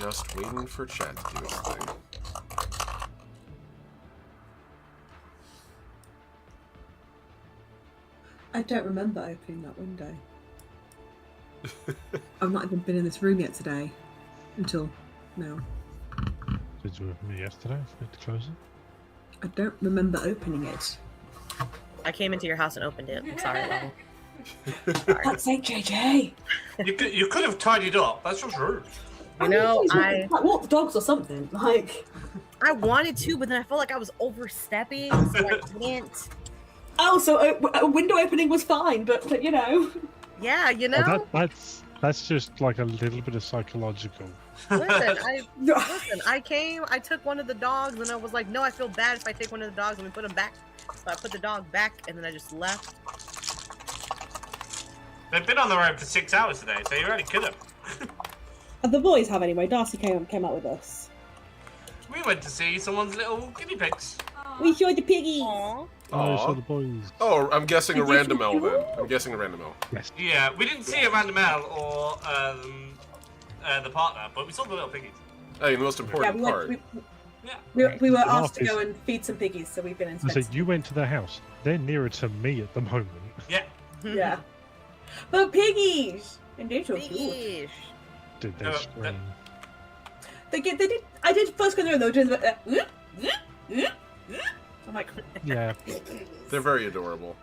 Just waiting for chat to do its thing. I don't remember opening that window. I've not even been in this room yet today. Until now. Did you with me yesterday? I forgot to close it. I don't remember opening it. I came into your house and opened it. I'm sorry, Lovell. That's it, JJ. You could have tidied up. That's just rude. You know, I walk the dogs or something. Like, I wanted to, but then I felt like I was overstepping, so I didn't. oh, so a window opening was fine, but you know. Yeah, you know. Oh, that's just like a little bit of psychological. Listen, I came, I took one of the dogs, and I was like, no, I feel bad if I take one of the dogs and we put him back. So I put the dog back, and then I just left. They've been on the road for 6 hours today, so you really could have. The boys have anyway. Darcy came out with us. We went to see someone's little guinea pigs. We showed the piggies. Aww. Oh, so the boys. Oh, I'm guessing a Did you random L feel- then. I'm guessing a random L. Yes. Yeah, we didn't see a random L or the partner, but we saw the little piggies. Hey, the most important part. We were The asked to go and feed some piggies, so we've been So inspecting. you went to their house. They're nearer to me at the moment. Yeah. Yeah. But piggies! And they're so cute. Piggies. Did they No, scream? They did. I did first go there though, doing the. I'm like, Yeah. They're very adorable.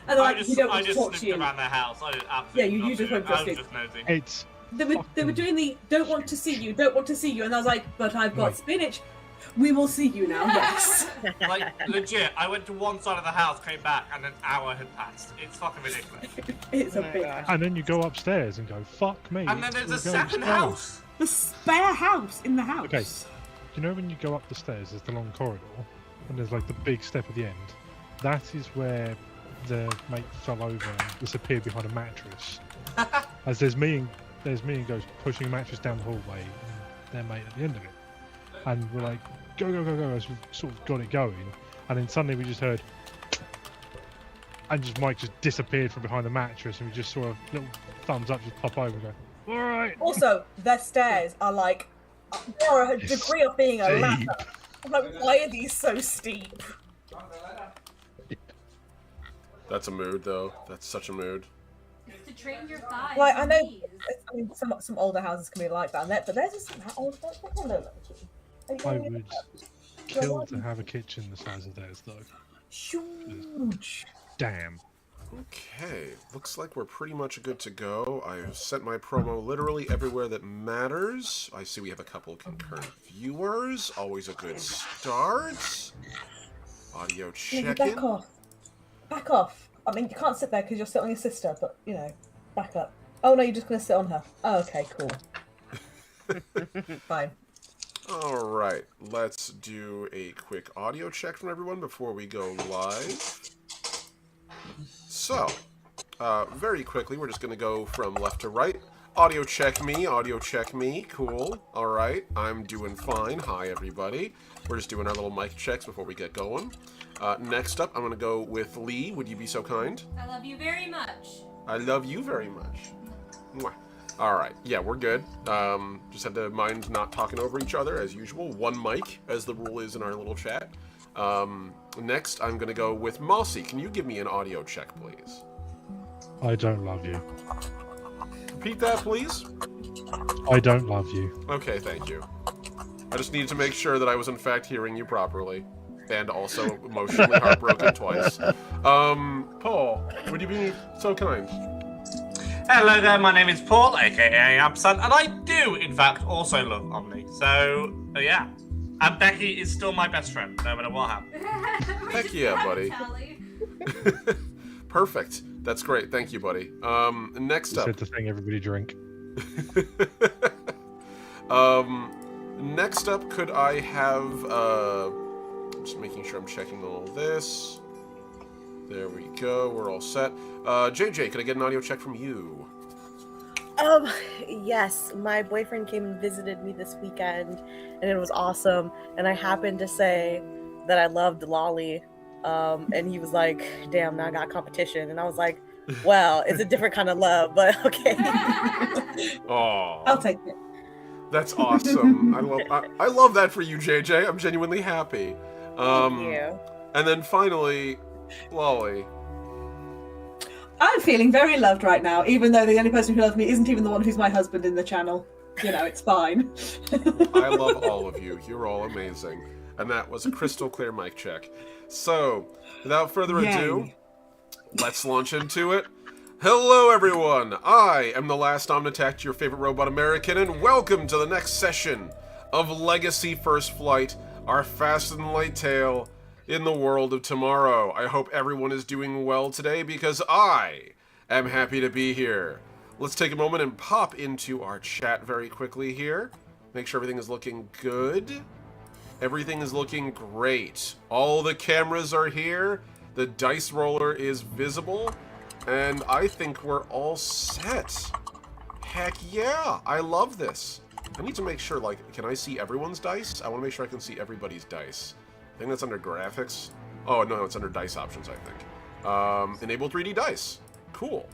and they're like, we don't I want to just talk to snooped you. around their house. I did Yeah, absolutely you just went for a I was snoop. just nosy. It's They were doing the don't want to see you, don't want to see you, and I was like, but I've got Right. spinach. We will see you now. Yes. Like, legit, I went to one side of the house, came back, and an hour had passed. It's fucking ridiculous. It's a Oh my big. gosh. and then you go upstairs and go, fuck me. And then there's a we're going second upstairs. house. The spare house in the house. Okay. You know when you go up the stairs, there's the long corridor, and there's like the big step at the end. That is where the mate fell over and disappeared behind a mattress. As there's me and Ghost pushing a mattress down the hallway, and their mate at the end of it. And we're like, go, go, go, go, as we've sort of got it going. And then suddenly we just heard, and just Mike just disappeared from behind the mattress, and we just saw a little thumbs up just pop over and go, all right. Also, their stairs are like, they are a degree of being a Steep. ladder. I'm like, why are these so steep? That's a mood, though. That's such a mood. To train your thighs. Like, I and know, knees. I mean, some older houses can be like that, but there's just that old. I would kill to have a kitchen the size of theirs, though. Huge. Damn. Okay, looks like we're pretty much good to go. I've sent my promo literally everywhere that matters. I see we have a couple concurrent viewers. Always a good start. Audio Yeah, check-in. back off. Back off. I mean, you can't sit there because you're sitting on your sister, but, you know, back up. Oh, no, you're just going to sit on her. Oh, okay, cool. Fine. All right, let's do a quick audio check from everyone before we go live. So, very quickly, we're just going to go from left to right. Audio check me, cool. All right, I'm doing fine. Hi, everybody. We're just doing our little mic checks before we get going. Next up, I'm going to go with Lee. Would you be so kind? I love you very much. I love you very much. Mwah. All right, yeah, we're good. Just had to mind not talking over each other as usual. One mic, as the rule is in our little chat. Next, I'm going to go with Mossy. Can you give me an audio check, please? I don't love you. Repeat that, please. I don't love you. Okay, thank you. I just needed to make sure that I was in fact hearing you properly. And also emotionally heartbroken twice. Paul, would you be so kind? Hello there, my name is Paul, aka Absent, and I do, in fact, also love Omni. So, yeah. And Becky is still my best friend, no matter what happens. Heck yeah, buddy. Perfect. That's great. Thank you, buddy. Next You up. said the thing everybody drink. Next up, could I have, just making sure I'm checking all this. There we go. We're all set. JJ, could I get an audio check from you? Yes, my boyfriend came and visited me this weekend, and it was awesome. And I happened to say that I loved Lolly, and he was like, "Damn, now I got competition." And I was like, "Well, it's a different kind of love, but okay." Oh. I'll take it. That's awesome. I love that for you, JJ. I'm genuinely happy. Thank you. And then finally, Lolly. I'm feeling very loved right now, even though the only person who loves me isn't even the one who's my husband in the channel. You know, it's fine. I love all of you. You're all amazing. And that was a crystal clear mic check. So, without further ado, let's launch into it. Hello, everyone. I am the last Omnitact, your favorite robot American, and welcome to the next session of Legacy First Flight, our fast and light tale in the world of tomorrow. I hope everyone is doing well today because I am happy to be here. Let's take a moment and pop into our chat very quickly here. Make sure everything is looking good. Everything is looking great. All the cameras are here. The dice roller is visible. And I think we're all set. Heck yeah, I love this. I need to make sure, like, can I see everyone's dice? I want to make sure I can see everybody's dice. I think that's under graphics. Oh, no, it's under dice options, I think. Enable 3D dice. Cool.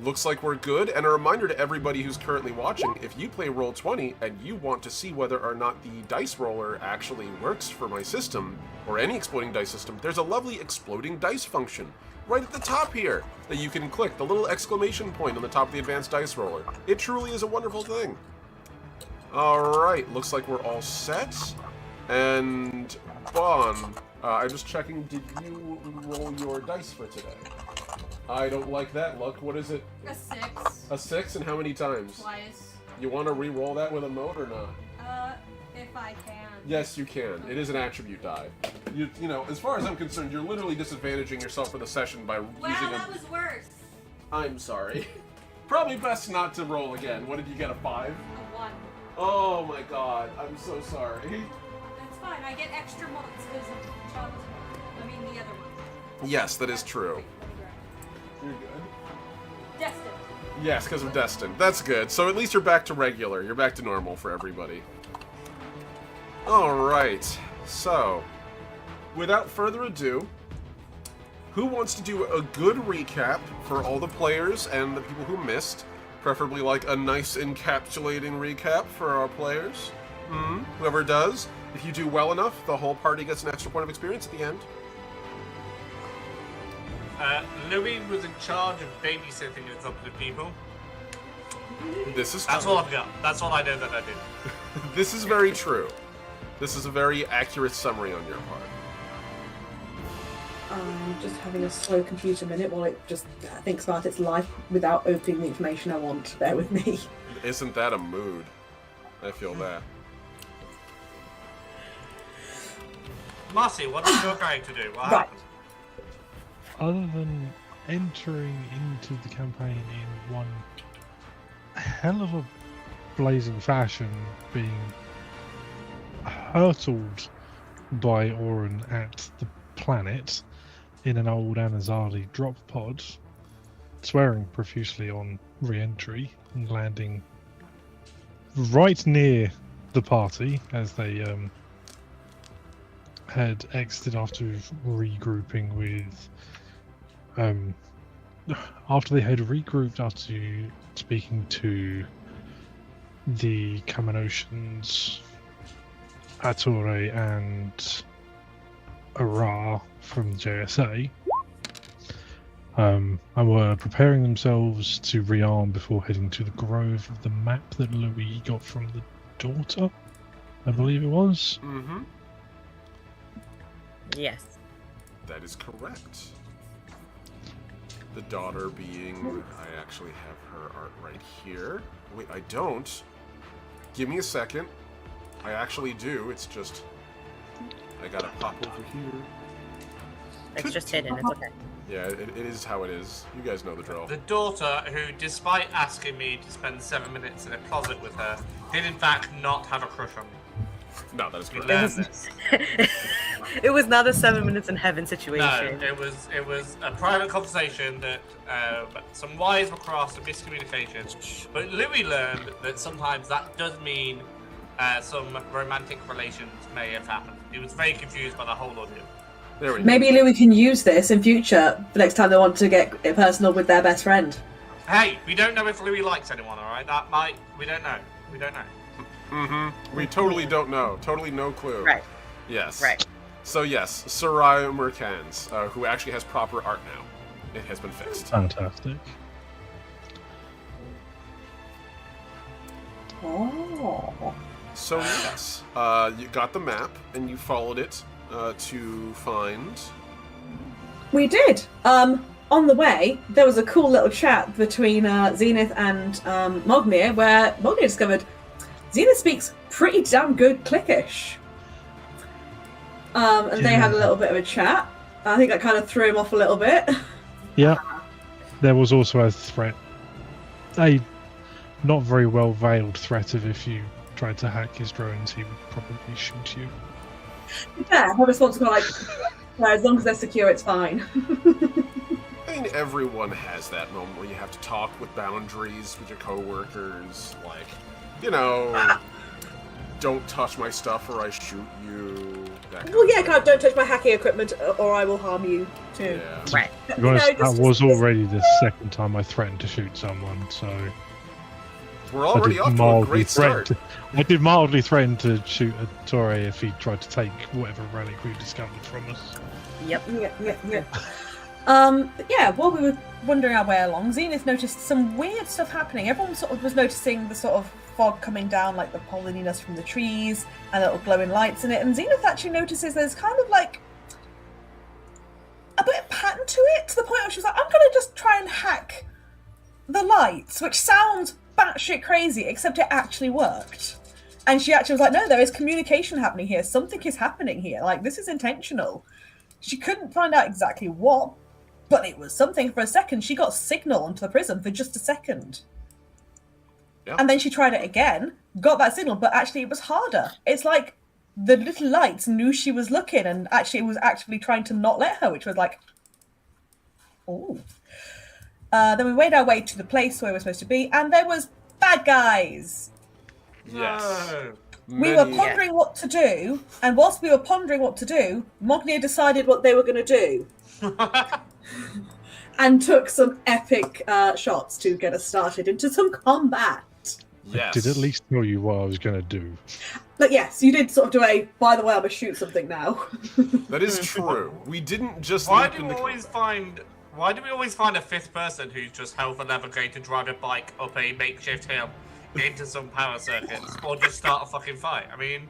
Looks like we're good. And a reminder to everybody who's currently watching, if you play Roll20 and you want to see whether or not the dice roller actually works for my system, or any exploding dice system, there's a lovely exploding dice function right at the top here that you can click, the little exclamation point on the top of the advanced dice roller. It truly is a wonderful thing. Alright, looks like we're all set. And Bon, I'm just checking, did you roll your dice for today? I don't like that look. What is it? A 6. A 6, and how many times? Twice. You want to re-roll that with a mode or not? If I can. Yes, you can. It is an attribute die. You know, as far as I'm concerned, you're literally disadvantaging yourself for the session by using Wow, that was worse. I'm sorry. Probably best not to roll again. What did you get, a 5? A 1. Oh my god, I'm so sorry. That's fine. I get extra months because of Child's one. I mean, the other one. Yes, that is true. You're good. Destined. Yes, because of Destin. That's good. So at least you're back to regular. You're back to normal for everybody. Alright, so, without further ado, who wants to do a good recap for all the players and the people who missed? Preferably like a nice encapsulating recap for our players. Whoever does. If you do well enough, the whole party gets an extra point of experience at the end. Louis was in charge of babysitting a couple of people. This is true. That's all I've got. That's all I know that I did. This is very true. This is a very accurate summary on your part. I'm just having a slow computer minute while it just thinks about its life without opening the information I want. Bear with me. Isn't that a mood? I feel that. Marcy, what are you going to do? What Right. happened? Other than entering into the campaign in one hell of a blazing fashion, being hurtled by Oren at the planet in an old Anazali drop pod, swearing profusely on re-entry and landing right near the party as they had exited after regrouping with after they had regrouped after speaking to the Kaminotians, Attore and Ara from the JSA, and were preparing themselves to rearm before heading to the grove of the map that Louis got from the daughter, I believe it was. Mm-hmm. Yes. That is correct. The daughter being... I actually have her art right here. Wait, I don't. Give me a second. I actually do. It's just... I gotta pop over here. It's just hidden. It's okay. Yeah, it is how it is. You guys know the drill. The daughter, who, despite asking me to spend 7 minutes in a closet with her, did in fact not have a crush on me. No, that is We correct. learned this. It was not a 7 minutes in heaven No, situation. it was a private conversation that some wires were crossed and miscommunication. But Louis learned that sometimes that does mean some romantic relations may have happened. He was very confused by the whole ordeal. There we go. Maybe Louis can use this in future the next time they want to get personal with their best friend. Hey, we don't know if Louis likes anyone, alright? We don't know. We don't know. Mm-hmm. We totally don't know. Totally no clue. Right. Yes. Right. So yes, Sarai Merkans, who actually has proper art now. It has been fixed. Fantastic. Oh. So yes, you got the map and you followed it to find. We did. On the way, there was a cool little chat between Zenith and Mognir, where Mognir discovered Zenith speaks pretty damn good Clickish. And they had a little bit of a chat. I think that kind of threw him off a little bit. Yeah. There was also a threat. A not very well veiled threat of if you tried to hack his drones, he would probably shoot you. Yeah, my response was like, well, as long as they're secure, it's fine. I mean, everyone has that moment where you have to talk with boundaries with your coworkers, like, you know, don't touch my stuff or I shoot you. That kind Well, of yeah, thing. kind of, don't touch my hacking equipment or I will harm you too. Yeah. Right. To be honest, No, just- that was just- already the second time I threatened to shoot someone, so We're already off to a great start. I did mildly threaten to shoot a Torre if he tried to take whatever relic we discovered from us. Yep. Yeah. Yeah, while we were wandering our way along, Zenith noticed some weird stuff happening. Everyone sort of was noticing the sort of fog coming down, like the polleniness from the trees, and little glowing lights in it. And Zenith actually notices there's kind of like a bit of pattern to it, to the point where she was like, I'm going to just try and hack the lights, which sounds batshit crazy, except it actually worked. And she actually was like, no, there is communication happening here. Something is happening here. Like, this is intentional. She couldn't find out exactly what, but it was something. For a second, she got signal onto the prism for just a second. Yeah. And then she tried it again, got that signal, but actually it was harder. It's like the little lights knew she was looking and actually it was actively trying to not let her, which was like, oh. Then we made our way to the place where we were supposed to be, and there was bad guys. Yes. No. We were pondering what to do, and whilst we were pondering what to do, Mognir decided what they were going to do. And took some epic shots to get us started into some combat. Yes. I did at least tell you what I was going to do. But yes, you did sort of do a, by the way, I'm going to shoot something now. That is true. We didn't just Why leap do we into always find? Why do we always find a fifth person who's just hell for leather going to drive a bike up a makeshift hill into some power circuits, or just start a fucking fight? I mean,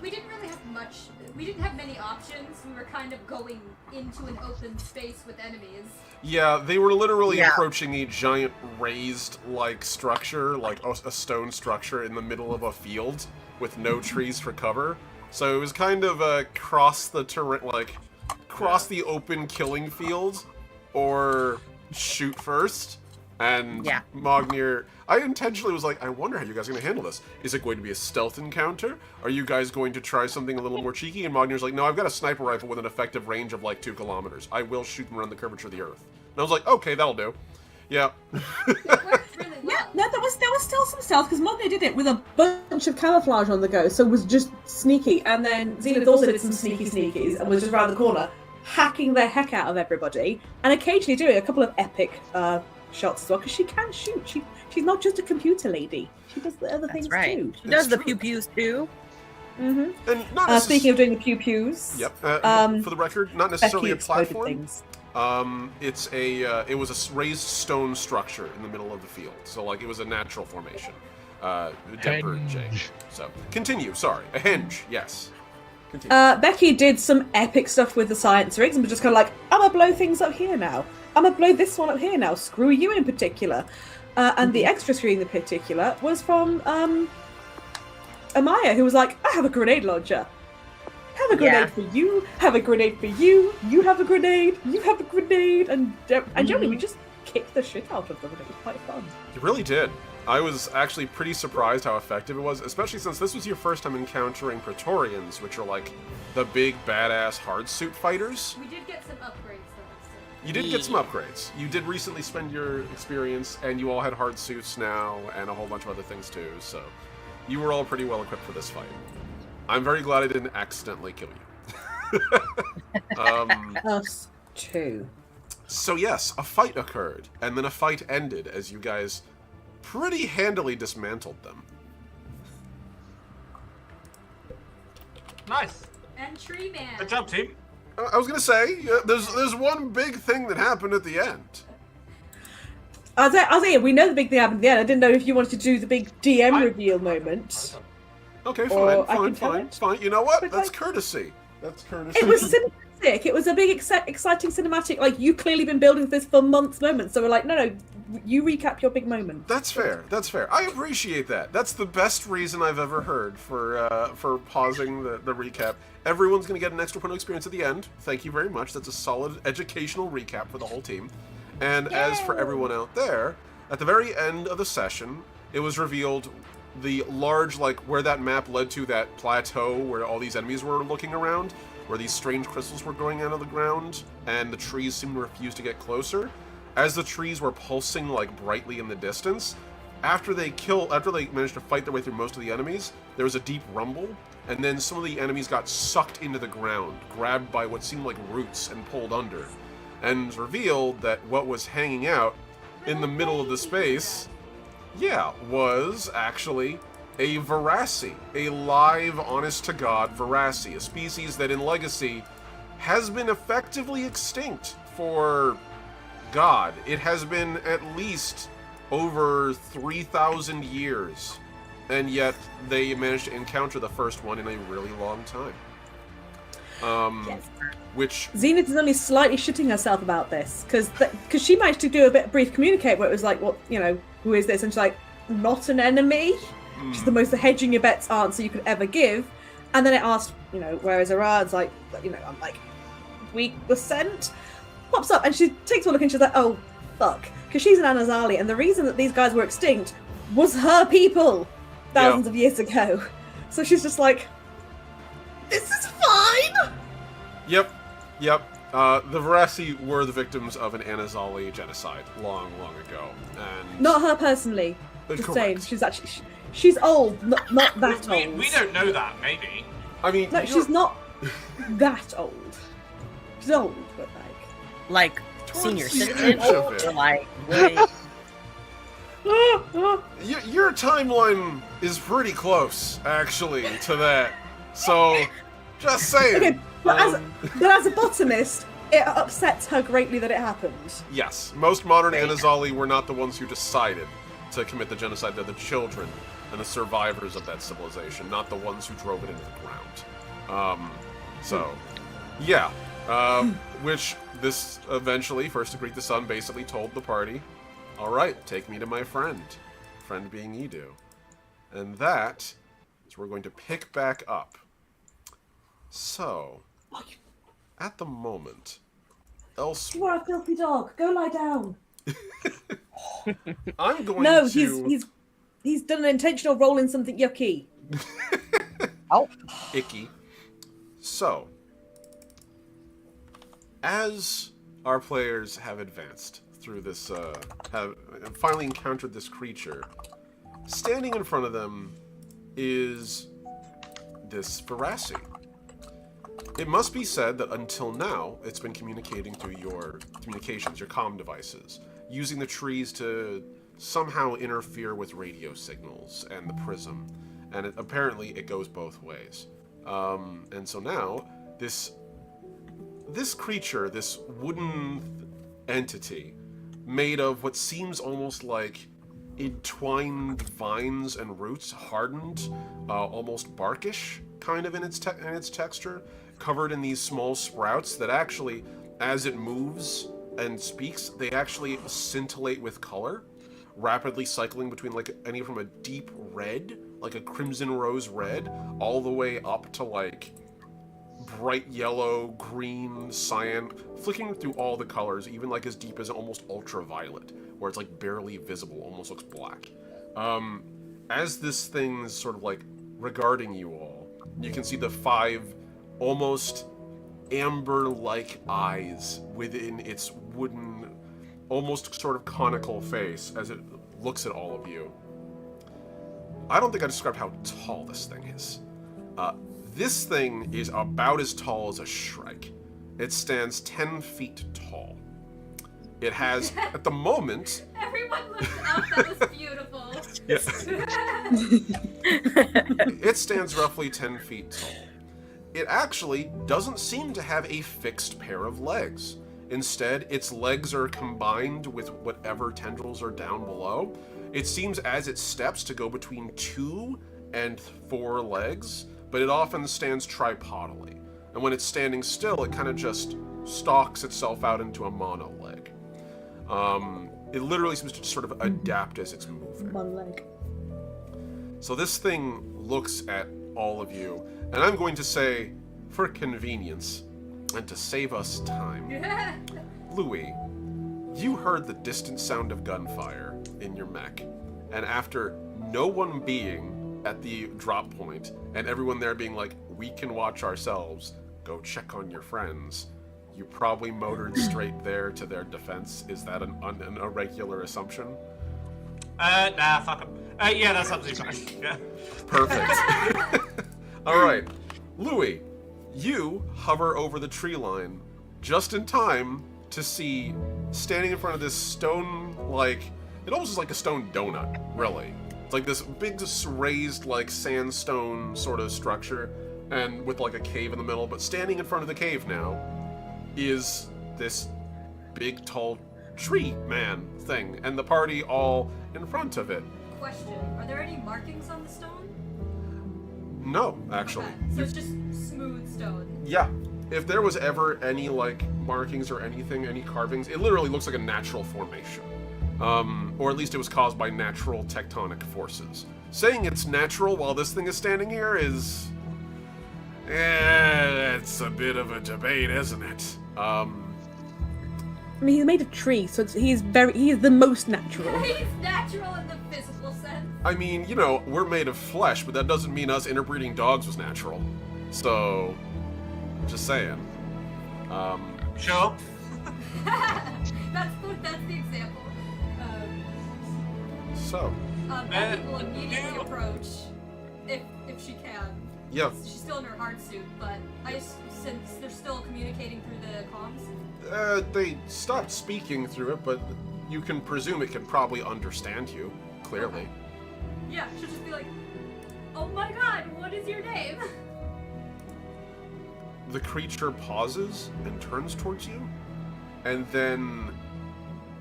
we didn't really have much. We didn't have many options. We were kind of going into an open space with enemies. Yeah, they were literally Yeah. approaching a giant raised-like structure, like a stone structure in the middle of a field with no trees for cover. So it was kind of cross the terrain, like cross the open killing field, or shoot first. And Yeah. Mognir, I intentionally was like, I wonder how you guys are going to handle this. Is it going to be a stealth encounter? Are you guys going to try something a little more cheeky? And Mognir's like, no, I've got a sniper rifle with an effective range of like 2 kilometers. I will shoot them around the curvature of the earth. And I was like, okay, that'll do. Yeah. It worked really well. Yeah, no, there was still some stealth, because Mognir did it with a bunch of camouflage on the go, so it was just sneaky. And then Zenith also did some sneakies and was just around the corner, hacking the heck out of everybody, and occasionally doing a couple of epic shots as well, because she can shoot. She's not just a computer lady. She does the other things right. too. She does It's the true. pew-pews too. Mm-hmm. And not Speaking of doing the pew-pews, Yep. for the record, not necessarily Becky a exploded platform. things. It was a raised stone structure in the middle of the field. So like it was a natural formation. Denver J. Henge. So continue. Sorry, a henge. Yes. Continue. Becky did some epic stuff with the science rigs and was just kind of like, I'm gonna blow things up here now. I'm gonna blow this one up here now. Screw you in particular. And the extra screen in particular was from Amaya, who was like, I have a grenade launcher. Have a grenade for you. Have a grenade for you. You have a grenade. You have a grenade. And generally, we just kicked the shit out of them, and it was quite fun. You really did. I was actually pretty surprised how effective it was, especially since this was your first time encountering Praetorians, which are like the big badass hard suit fighters. We did get some upgrades though. So. You did get some upgrades. You did recently spend your experience, and you all had hard suits now, and a whole bunch of other things too, so you were all pretty well equipped for this fight. I'm very glad I didn't accidentally kill you. Us too. So yes, a fight occurred, and then a fight ended as you guys pretty handily dismantled them. Nice. And Tree Man. Good job, team. I was gonna say, there's one big thing that happened at the end. I was saying, we know the big thing happened at the end. I didn't know if you wanted to do the big DM reveal moment. Okay, Or I fine, can tell fine, it. fine. You know what? But, That's like- courtesy. That's courtesy. It was cinematic. It was a big, exciting cinematic. Like, you clearly been building this for months moment. So we're like, no, you recap your big moment. That's fair. That's fair. I appreciate that. That's the best reason I've ever heard for pausing the recap. Everyone's going to get an extra point of experience at the end. Thank you very much. That's a solid educational recap for the whole team. And as for everyone out there, at the very end of the session, it was revealed the large, like, where that map led to, that plateau where all these enemies were looking around, where these strange crystals were growing out of the ground, and the trees seemed to refuse to get closer. As the trees were pulsing, like, brightly in the distance, after they managed to fight their way through most of the enemies, there was a deep rumble, and then some of the enemies got sucked into the ground, grabbed by what seemed like roots and pulled under. And it was revealed that what was hanging out in the middle of the space, was actually a Veraci, a live, honest-to-God Veraci, a species that in Legacy has been effectively extinct for, God, it has been at least over 3,000 years, and yet they managed to encounter the first one in a really long time. Which Zenith is only slightly shitting herself about this because she managed to do a bit of brief communicate where it was like, what, who is this? And she's like, not an enemy. Which is the most hedging your bets answer you could ever give. And then it asked, where is Ara? It's like, I'm like, weak the scent. Pops up and she takes a look and she's like, oh, fuck. Because she's an Anazali, and the reason that these guys were extinct was her people thousands of years ago. So she's just like, this is fine. Yep. The Veraci were the victims of an Anazali genocide long, long ago, and Not her personally. Just correct. saying, she's actually she's old, not that We old. don't know that, maybe. I mean, No, she's not that old. She's old, but Like Towards senior the citizen edge of or it. like way your timeline is pretty close, actually, to that. So, just saying. okay. But as a botanist, it upsets her greatly that it happened. Yes, most modern Anazali were not the ones who decided to commit the genocide. They're the children and the survivors of that civilization, not the ones who drove it into the ground. Which this eventually, First to Greet the Sun, basically told the party, all right, take me to my friend. Friend being Edu. And that is where we're going to pick back up. So, at the moment, You are a filthy dog. Go lie down. I'm going No, to... he's done an intentional roll in something yucky. Icky. So, as our players have advanced through this, have finally encountered this creature, standing in front of them is this Veraci. It must be said that until now, it's been communicating through your communications, your comm devices, using the trees to somehow interfere with radio signals and the prism. And apparently it goes both ways. And so now, this creature, this wooden entity, made of what seems almost like entwined vines and roots, hardened, almost barkish, kind of in its texture, covered in these small sprouts that actually, as it moves and speaks, they actually scintillate with color, rapidly cycling between like any from a deep red, like a crimson rose red, all the way up to like bright yellow, green, cyan, flicking through all the colors, even like as deep as almost ultraviolet, where it's like barely visible, almost looks black. As this thing's sort of like regarding you all, you can see the 5 almost amber-like eyes within its wooden, almost sort of conical face as it looks at all of you. I don't think I described how tall this thing is. This thing is about as tall as a Shrike. It stands 10 feet tall. It has, at the moment... Everyone looked up. That was beautiful. It stands roughly 10 feet tall. it actually doesn't seem to have a fixed pair of legs. Instead, its legs are combined with whatever tendrils are down below. It seems as it steps to go between 2 and 4 legs, but it often stands tripodally. And when it's standing still, it kind of just stalks itself out into a mono leg. It literally seems to sort of adapt as it's moving. One leg. So this thing looks at all of you, and I'm going to say, for convenience, and to save us time, Louis, you heard the distant sound of gunfire in your mech, and after no one being at the drop point, and everyone there being like, we can watch ourselves, go check on your friends, you probably motored straight there to their defense. Is that an irregular assumption? Nah, fuck 'em. Yeah, that's absolutely fine. Yeah. Perfect. Alright. Louis, you hover over the tree line just in time to see, standing in front of this stone, like, it almost is like a stone donut, really. It's like this big raised, like, sandstone sort of structure, and with like a cave in the middle, but standing in front of the cave now is this big, tall tree man thing, and the party all in front of it. Question: are there any markings on the stone? No, actually. Okay, so it's just smooth stone. Yeah. If there was ever any, like, markings or anything, any carvings, it literally looks like a natural formation. Or at least it was caused by natural tectonic forces. Saying it's natural while this thing is standing here is... it's a bit of a debate, isn't it? I mean, he's made of tree, so he is the most natural. He's natural in the physical sense. I mean, you know, we're made of flesh, but that doesn't mean us interbreeding dogs was natural. So, just saying. Sure. that's the example. So. Becky will immediately approach if she can. Yeah. She's still in her hard suit, but since they're still communicating through the comms. They stopped speaking through it, but you can presume it can probably understand you, clearly. Okay. Yeah, she'll just be like, "Oh my god, what is your name?" The creature pauses and turns towards you, and then,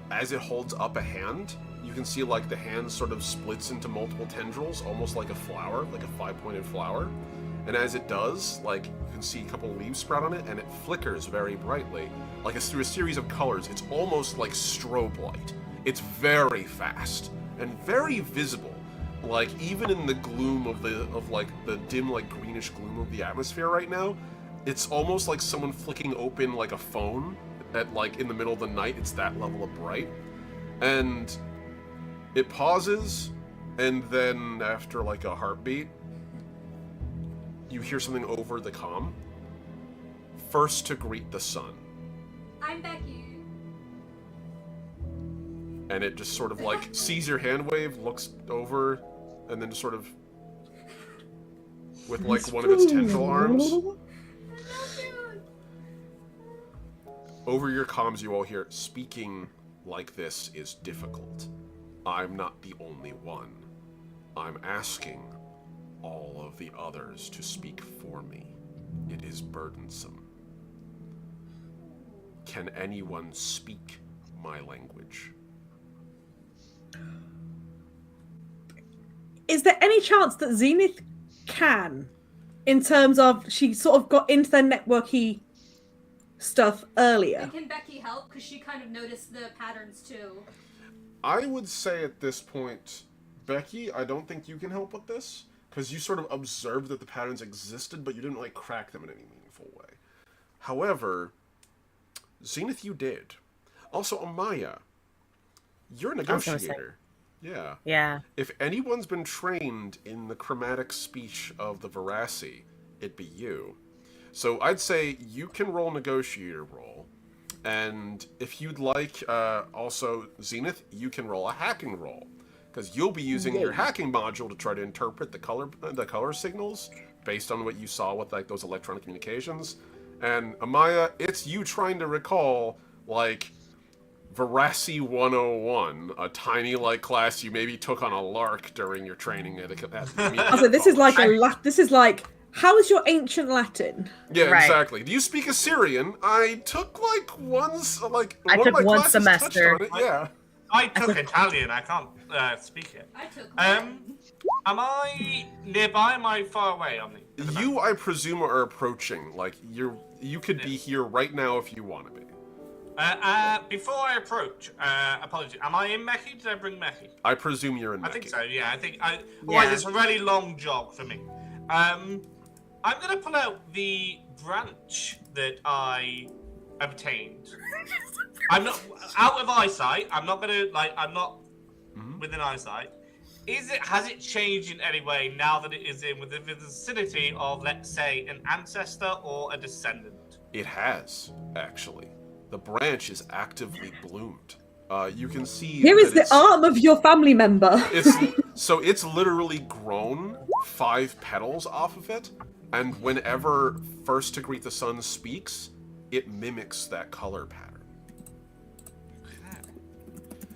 as it holds up a hand, you can see like the hand sort of splits into multiple tendrils, almost like a flower, like a 5-pointed flower. And as it does, like, you can see a couple leaves sprout on it, and it flickers very brightly, like through a series of colors. It's almost like strobe light. It's very fast and very visible. Like, even in the gloom of the dim, like, greenish gloom of the atmosphere right now, it's almost like someone flicking open, like, a phone at, like, in the middle of the night. It's that level of bright. And it pauses, and then after, like, a heartbeat, you hear something over the comm. First to greet the sun. I'm Becky. And it just sort of, like, sees your hand wave, looks over, and then just sort of, with, like, one of its tendril arms. Over your comms, you all hear, "Speaking like this is difficult. I'm not the only one. I'm asking all of the others to speak for me. It is burdensome. Can anyone speak my language?" Is there any chance that Zenith can, in terms of she sort of got into their networky stuff earlier? And can Becky help? Because she kind of noticed the patterns too. I would say at this point, Becky, I don't think you can help with this, because you sort of observed that the patterns existed, but you didn't, like, crack them in any meaningful way. However, Zenith, you did. Also, Amaya, you're a negotiator. Yeah. Yeah. If anyone's been trained in the chromatic speech of the Veracity, it'd be you. So I'd say you can roll negotiator roll, and if you'd like, also Zenith, you can roll a hacking roll, because you'll be using your hacking module to try to interpret the color signals based on what you saw with, like, those electronic communications. And Amaya, it's you trying to recall, like, Veracity 101, a tiny, like, class you maybe took on a lark during your training at the Also, this is like How is your ancient Latin? Yeah, Right. exactly. Do you speak Assyrian? I took like one took of my one classes semester. touched on it, yeah. I took Italian. I can't speak it. I took Am I nearby? Am I far away on the map? You, I presume, are approaching. Like you could be here right now if you want to be. Before I approach, apologies. Am I in Mechy? Did I bring Mechy? I presume you're in I think Mechy. so. Yeah, I think. Otherwise, Yeah. it's a really long jog for me. I'm gonna pull out the branch that I obtained. I'm not out of eyesight. I'm not gonna I'm not within eyesight. Has it changed in any way now that it is in within the vicinity of, let's say, an ancestor or a descendant? It has, actually. The branch is actively bloomed. You can see Here is that the it's- arm of your family member. It's literally grown 5 petals off of it, and whenever First to Greet the Sun speaks, it mimics that color pattern.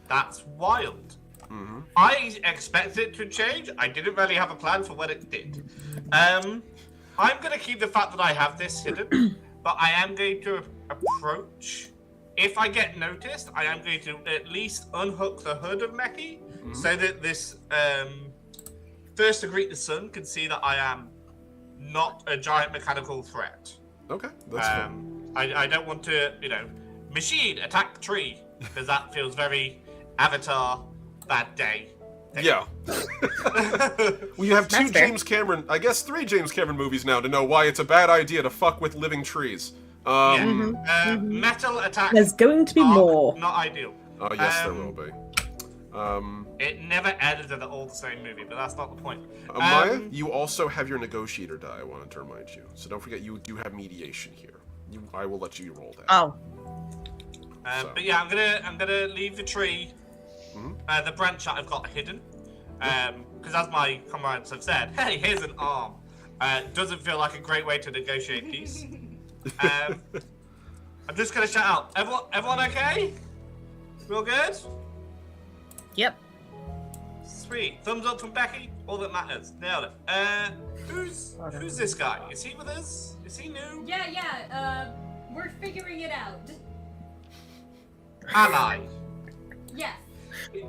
That's wild. I expected it to change. I didn't really have a plan for when it did. I'm going to keep the fact that I have this hidden, but I am going to approach. If I get noticed, I am going to at least unhook the hood of Mechy so that this First to Greet the Sun can see that I am not a giant mechanical threat. Okay, that's fine. I don't want to, machine attack tree, because that feels very Avatar bad day. Yeah. Well, you have 2 That's fair. James Cameron, I guess 3 James Cameron movies now to know why it's a bad idea to fuck with living trees. Metal attack. There's going to be arc, more. Not ideal. Oh, yes, there will be. It never edited at all the same movie, but that's not the point. Maya, you also have your negotiator die, I wanted to remind you. So don't forget, you do have mediation here. I will let you roll that. Oh, But yeah, I'm gonna leave the tree, the branch that I've got hidden, because as my comrades have said, hey, here's an arm. Doesn't feel like a great way to negotiate peace. I'm just gonna shout out, everyone okay? Real good? yep. Sweet. Thumbs up from Becky. All that matters. Nailed it. Who's this guy? Is he with us? Is he new? Yeah, we're figuring it out. Ally. Yes.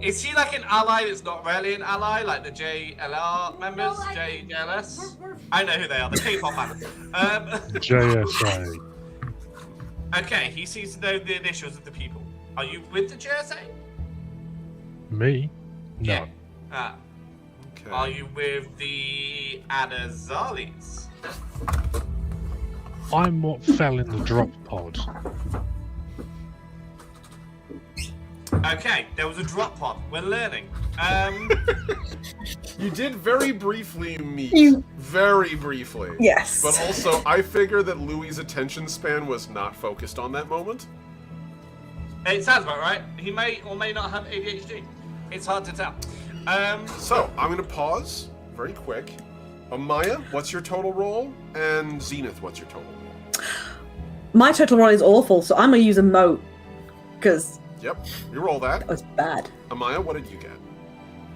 Is he like an ally that's not really an ally, like the JLR members? No, JLS? We're I know who they are, the K-pop fans. JSA. Okay, he seems to know the initials of the people. Are you with the JSA? Me? No. Yeah. Okay. Are you with the Adazalis? I'm what fell in the drop pod. Okay, there was a drop pod. We're learning. You did very briefly meet. You- Very briefly. Yes. But also, I figure that Louis' attention span was not focused on that moment. It sounds about right. He may or may not have ADHD. It's hard to tell. So, I'm going to pause very quick. Maya, what's your total roll? And Zenith, what's your total roll? My total roll is awful, so I'm gonna use a moat because Yep, you roll that. that was bad. Amaya, what did you get?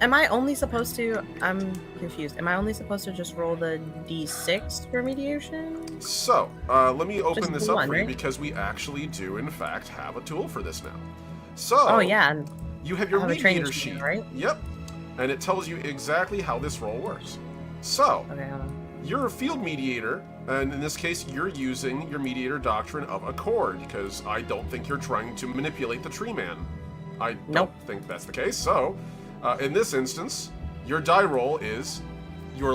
Am I only supposed to? I'm confused. Am I only supposed to just roll the d6 for mediation? So, let me open Just this the up one, for you right? because we actually do, in fact, have a tool for this now. So, Oh yeah. and- you have your I have a training mediator sheet, sheet. right? Yep. And it tells you exactly how this roll works. So, Okay, hold on. you're a field mediator, and in this case, you're using your mediator doctrine of accord, because I don't think you're trying to manipulate the tree man. I don't Nope. think that's the case. So, in this instance, your die roll is your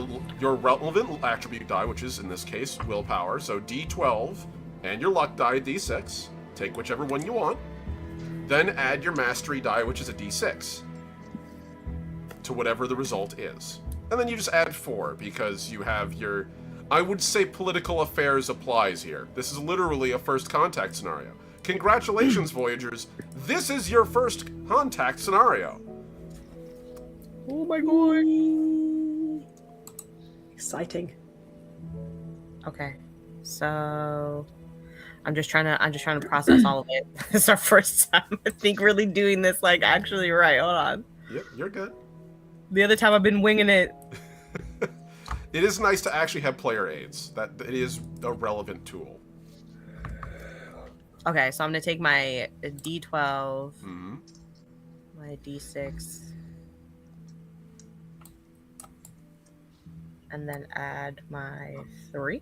relevant attribute die, which is in this case willpower. So D12, and your luck die D6. Take whichever one you want. Then add your mastery die, which is a D6, to whatever the result is. And then you just add 4 because you have your, I would say political affairs applies here. This is literally a first contact scenario. Congratulations, Voyagers. This is your first contact scenario. Oh my god. Exciting. Okay, so I'm just trying to process all of it. It's our first time, I think, really doing this like actually right. Hold on. Yep, you're good. The other time I've been winging it. it is nice to actually have player aids. That it is a relevant tool. Okay, so I'm gonna take my D12, Hmm. my D6, and then add my 3.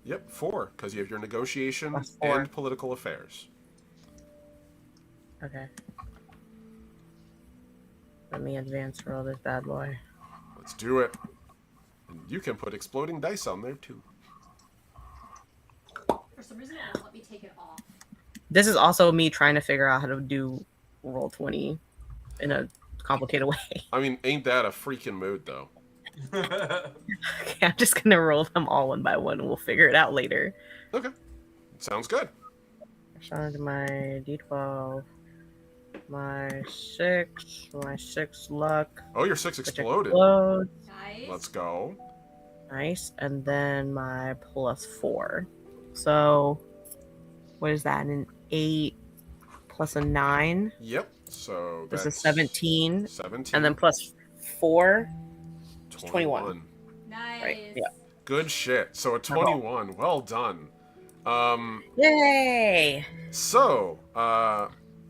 Yep, 4, because you have your negotiation Plus 4. and political affairs. Okay. Let me advance roll this bad boy. Let's do it. And you can put exploding dice on there too. For some reason, it won't let me take it off. This is also me trying to figure out how to do roll 20 in a complicated way. I mean, ain't that a freaking mood though? Okay, I'm just gonna roll them all one by one and we'll figure it out later. Okay, sounds good. Add my D12, my 6 luck. Oh, your 6 which exploded. explodes. Nice. Let's go. Nice. And then my plus 4. So, what is that? An 8 plus a 9. Yep. So This that's is 17. 17. And then plus 4. 21. Nice. Right, yeah. Good shit. So a 21. Well done. Yay! So,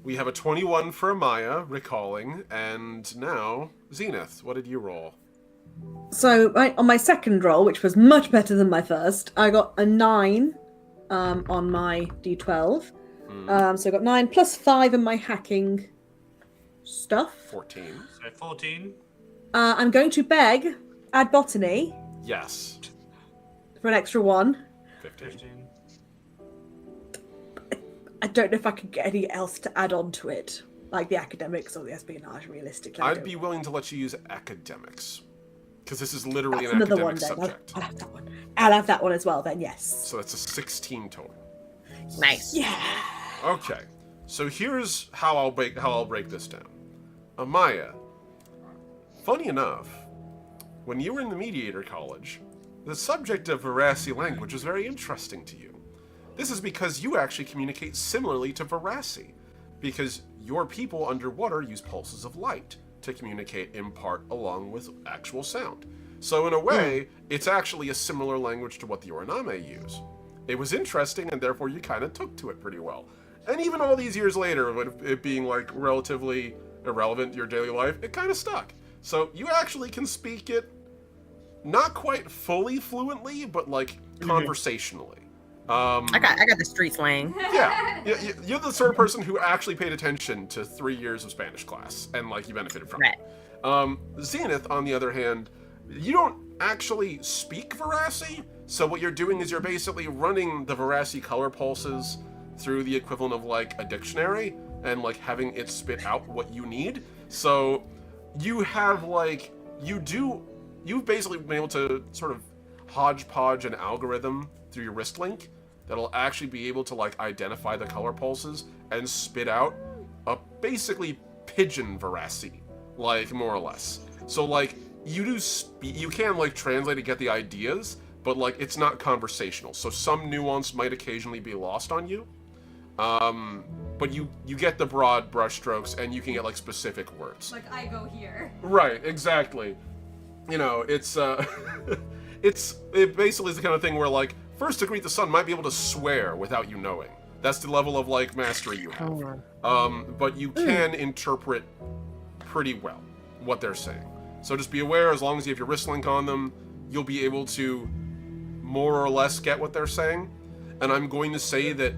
we have a 21 for Amaya, recalling, and now, Zenith, what did you roll? So on my second roll, which was much better than my first, I got a 9 on my D12. So I got 9 plus 5 in my hacking stuff. 14. So 14. I'm going to beg, add botany Yes. for an extra 1. 15. 15. I don't know if I could get anything else to add on to it, like the academics or the espionage, realistically. I I'd don't- be willing to let you use academics. Because this is literally That's an another one academic then. subject. I'll have that one. I'll have that one as well then, yes. So that's a 16 total. Nice. Yeah. Okay. So here's how I'll break this down. Amaya, funny enough, when you were in the Mediator College, the subject of Verasi language was very interesting to you. This is because you actually communicate similarly to Verasi, because your people underwater use pulses of light to communicate in part along with actual sound. So in a way, it's actually a similar language to what the Orname use. It was interesting, and therefore you kind of took to it pretty well. And even all these years later, with it being like relatively irrelevant to your daily life, it kind of stuck. So you actually can speak it not quite fully fluently, but like conversationally. I got the street slang. Yeah, you're the sort of person who actually paid attention to 3 years of Spanish class, and like you benefited from Right. it. Zenith, on the other hand, you don't actually speak Verasi, so what you're doing is you're basically running the Verasi color pulses through the equivalent of like a dictionary, and like having it spit out what you need. So you have like, you've basically been able to sort of hodgepodge an algorithm through your wrist link that'll actually be able to like identify the color pulses and spit out a basically pigeon Verasi, like more or less. So like you can like translate and get the ideas, but like it's not conversational. So some nuance might occasionally be lost on you. But you get the broad brushstrokes, and you can get like specific words. Like, I go here. Right, exactly. You know, it's it basically is the kind of thing where like first to greet the sun might be able to swear without you knowing. That's the level of like mastery you have. But you can interpret pretty well what they're saying. So just be aware, as long as you have your wrist link on them, you'll be able to more or less get what they're saying. And I'm going to say that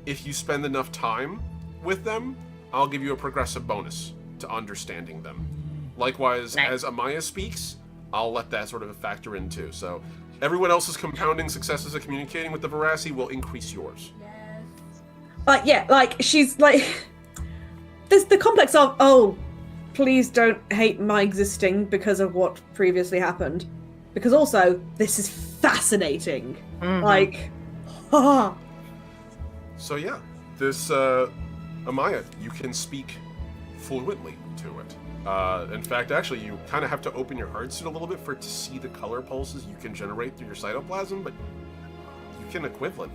if you spend enough time with them, I'll give you a progressive bonus to understanding them. Likewise, as Amaya speaks, I'll let that sort of factor in too. So everyone else's compounding successes at communicating with the Verasi will increase yours. Yes. Like she's like, there's the complex of, oh, please don't hate my existing because of what previously happened, because also this is fascinating. Like, haha. So yeah, this Amaya, you can speak fluently to it. In fact, actually, you kind of have to open your heart suit a little bit for it to see the color pulses you can generate through your cytoplasm, but you can equivalent.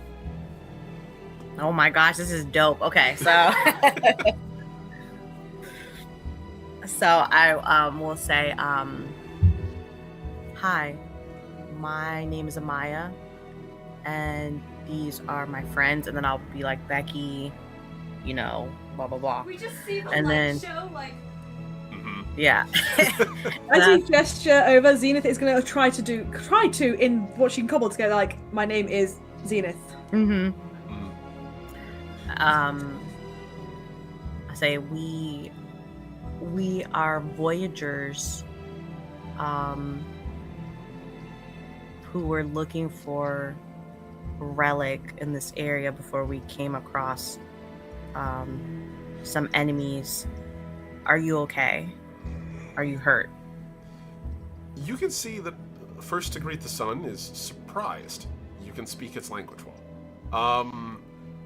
Oh my gosh, this is dope. Okay, so so I will say hi. my name is Amaya, and these are my friends, and then I'll be like, Becky, you know, blah blah blah. We just see the And light then- show, like, Yeah. As you gesture over, Zenith is going to try to, in what she can cobble together, like, my name is Zenith. Mm-hmm. Mm. I say we are Voyagers, who were looking for relic in this area before we came across some enemies. Are you okay? Are you hurt? You can see that First to Greet the Sun is surprised you can speak its language well.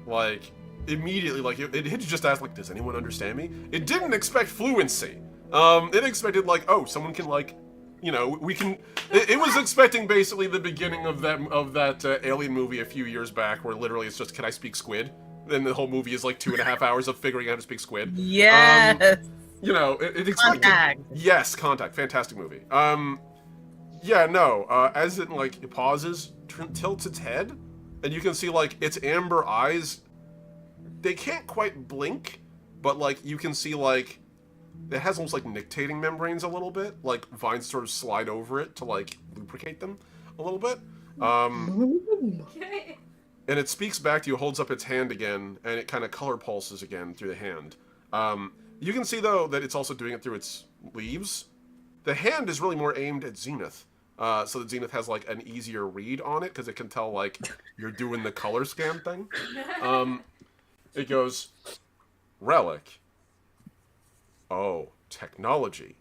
Like, immediately, like, it had just asked, like, does anyone understand me? It didn't expect fluency. It expected, like, oh, someone can, like, you know, we can... It was expecting, basically, the beginning of that Alien movie a few years back, where literally it's just, can I speak squid? Then the whole movie is, like, 2.5 hours of figuring out how to speak squid. Yes. You know, it expected... Contact. Yes, Contact. Fantastic movie. Yeah, no, as it, like, it pauses, tilts its head, and you can see, like, its amber eyes, they can't quite blink, but, like, you can see, like, it has almost, like, nictating membranes a little bit, like, vines sort of slide over it to, like, lubricate them a little bit. okay. And it speaks back to you, holds up its hand again, and it kind of color pulses again through the hand. You can see, though, that it's also doing it through its leaves. The hand is really more aimed at Zenith, so that Zenith has, like, an easier read on it, because it can tell, like, you're doing the color scan thing. It goes, relic. Oh, technology.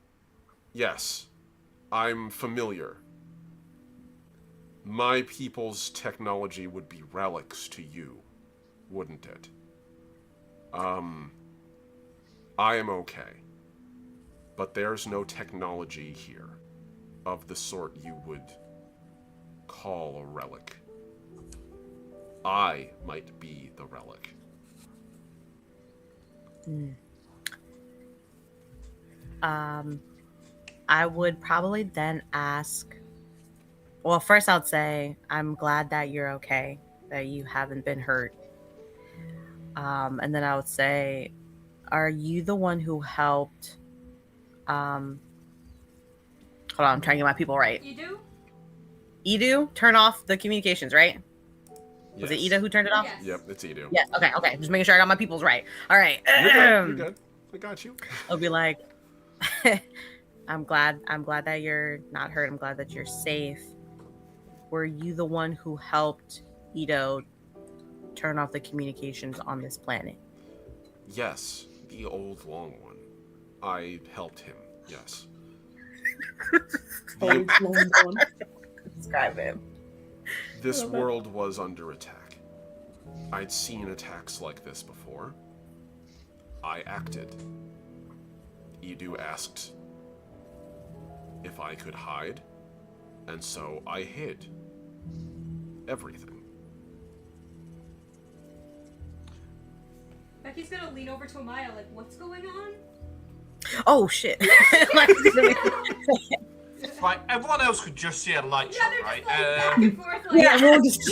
Yes, I'm familiar. My people's technology would be relics to you, wouldn't it? I am okay. But there's no technology here of the sort you would call a relic. I might be the relic. I would probably then ask, well, first I'd say, I'm glad that you're okay, that you haven't been hurt. And then I would say, are you the one who helped, hold on, I'm trying to get my people right. You do? Edu, turn off the communications, right? Was it Yes. Ida who turned it off? Yes. Yep, it's Edu. Yeah, okay. Just making sure I got my peoples right. All right. You're good. You're good. I got you. I'll be like, I'm glad that you're not hurt. I'm glad that you're safe. Were you the one who helped Ito turn off the communications on this planet? Yes, the old long one. I helped him, yes. Old long one. Describe him. This world was under attack. I'd seen attacks like this before. I acted. Edu asked if I could hide, and so I hid everything. Becky's gonna lean over to Amaya, like, what's going on? Oh shit! Right, everyone else could just see a light Yeah, show, they're right? just like back and forth, like, Yeah, we're all just.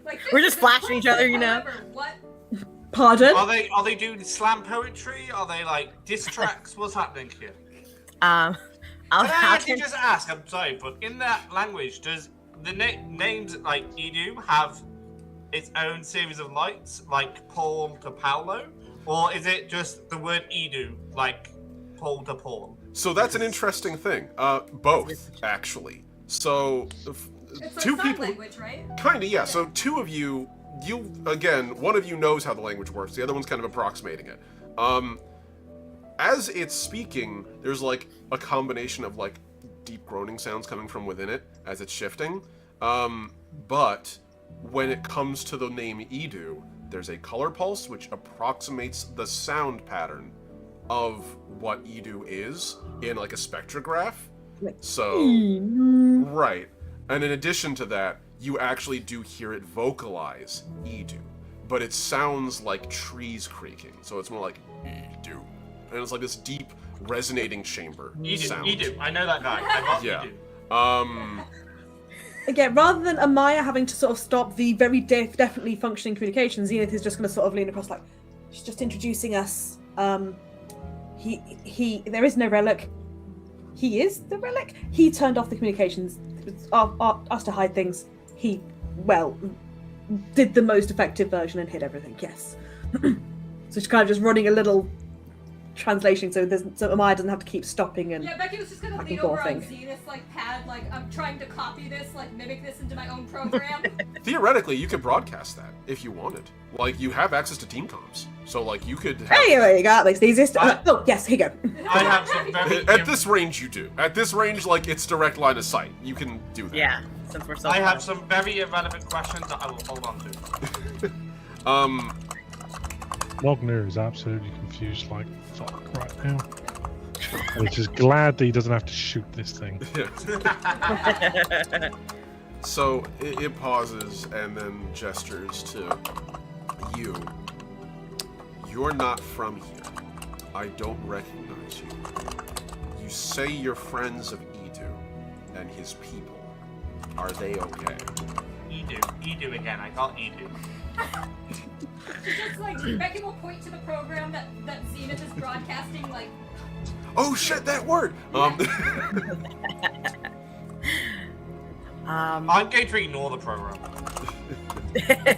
like, We're just this is flashing each other, you know? however, what? Pardon? Are they doing slam poetry? Are they like diss tracks? What's happening here? I'll Can I have actually to. just ask? I'm sorry, but in that language, does the names like Edu have its own series of lights, like Paul to Paolo, or is it just the word Edu, like Paul to Paul? So that's an interesting thing. Both, actually. So, It's two like sign people... language, right? Kinda, yeah. So two of you, again, one of you knows how the language works, the other one's kind of approximating it. As it's speaking, there's like a combination of like deep groaning sounds coming from within it as it's shifting. But when it comes to the name Edu, there's a color pulse which approximates the sound pattern of what Edu is in like a spectrograph. So, right. And in addition to that, you actually do hear it vocalize Edu, but it sounds like trees creaking. So it's more like Edu. And it's like this deep, resonating chamber sound. You do. I know that guy. I got Yeah. you do. Again, rather than Amaya having to sort of stop the very definitely functioning communication, Zenith is just going to sort of lean across like, she's just introducing us. There is no relic. He is the relic. He turned off the communications, asked to hide things. He, well, did the most effective version and hid everything. Yes. So she's kind of just running a little translation, so Amaya doesn't have to keep stopping and. Yeah, Becky was just gonna lean over on Zenith's like pad, like I'm trying to copy this, like mimic this into my own program. Theoretically, you could broadcast that if you wanted. Like, you have access to team comms, so like you could. Have... Hey, you got this. The easiest. Oh, yes, here you go. I have some very. At this range, you do. At this range, like it's direct line of sight. You can do that. Yeah, since we're so. I have some very irrelevant questions that I will hold on to. Wagner is absolutely confused like fuck right now. And he's just glad that he doesn't have to shoot this thing. So it pauses and then gestures to you. You're not from here. I don't recognize you. You say you're friends of Edu and his people. Are they okay? Edu again. I got Edu. Just like Becky will point to the program that Zenith is broadcasting, like. Oh shit, that word! I'm going to ignore the program.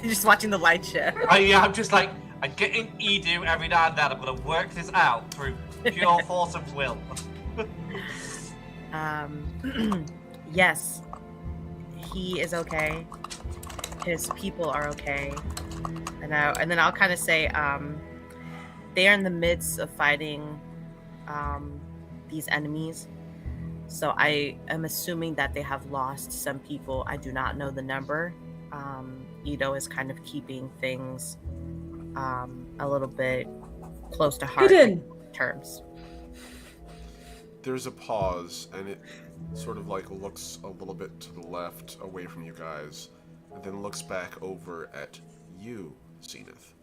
Just watching the light show. I'm just like, I'm getting Edu every now and then. I'm going to work this out through pure force of will. Yes, he is okay. His people are okay. And then I'll kind of say, they are in the midst of fighting these enemies. So I am assuming that they have lost some people. I do not know the number. Ito is kind of keeping things a little bit close to heart Hidden terms. There's a pause, and it sort of like looks a little bit to the left, away from you guys, and then looks back over at you, Zenith.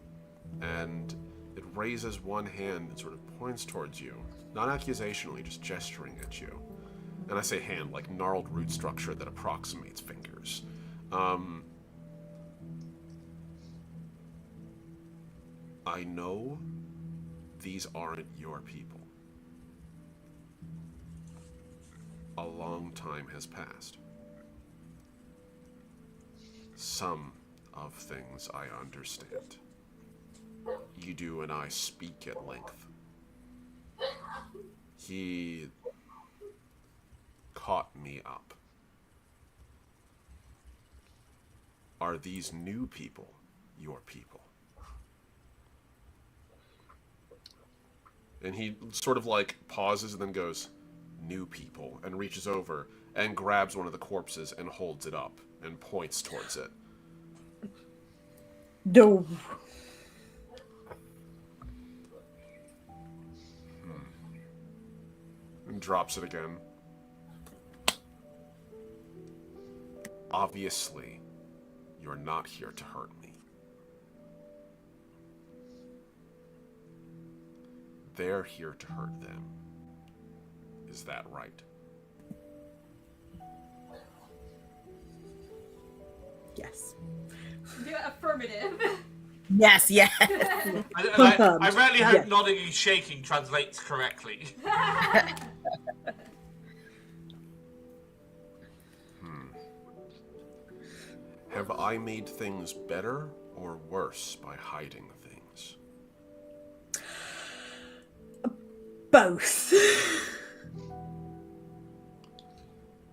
And it raises one hand and sort of points towards you, not accusationally, just gesturing at you. And I say hand, like gnarled root structure that approximates fingers. I know these aren't your people. A long time has passed. Some of things I understand. Edu and I speak at length. He caught me up. Are these new people your people? And he sort of like pauses and then goes, new people, and reaches over and grabs one of the corpses and holds it up and points towards it. No. And drops it again. Obviously, you're not here to hurt me. They're here to hurt them. Is that right? Yes. Yeah, affirmative. Yes, yes. I rarely hope Yes. nodding and shaking translates correctly. Have I made things better or worse by hiding things? Both.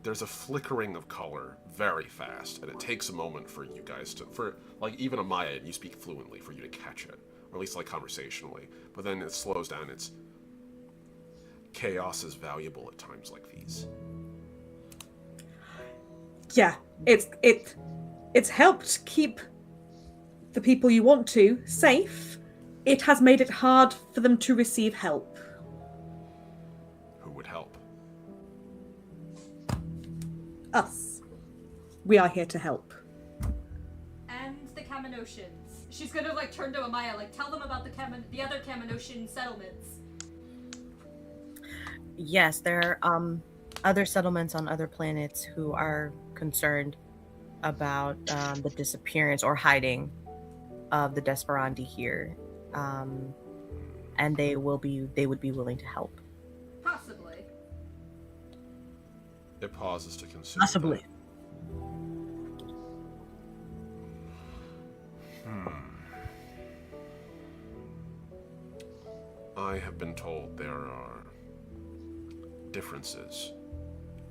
There's a flickering of color very fast, and it takes a moment for you guys to, for like even Amaya, and you speak fluently, for you to catch it, or at least like conversationally. But then it slows down. It's chaos is valuable at times like these. Yeah, it's helped keep the people you want to safe. It has made it hard for them to receive help. Who would help? Us. We are here to help. And the Kaminoshans. She's gonna like turn to Amaya, like tell them about the other Kaminotian settlements. Yes, there are other settlements on other planets who are concerned about the disappearance or hiding of the Desperandi here, and they would be willing to help. Possibly. It pauses to consider. Possibly. That. I have been told there are differences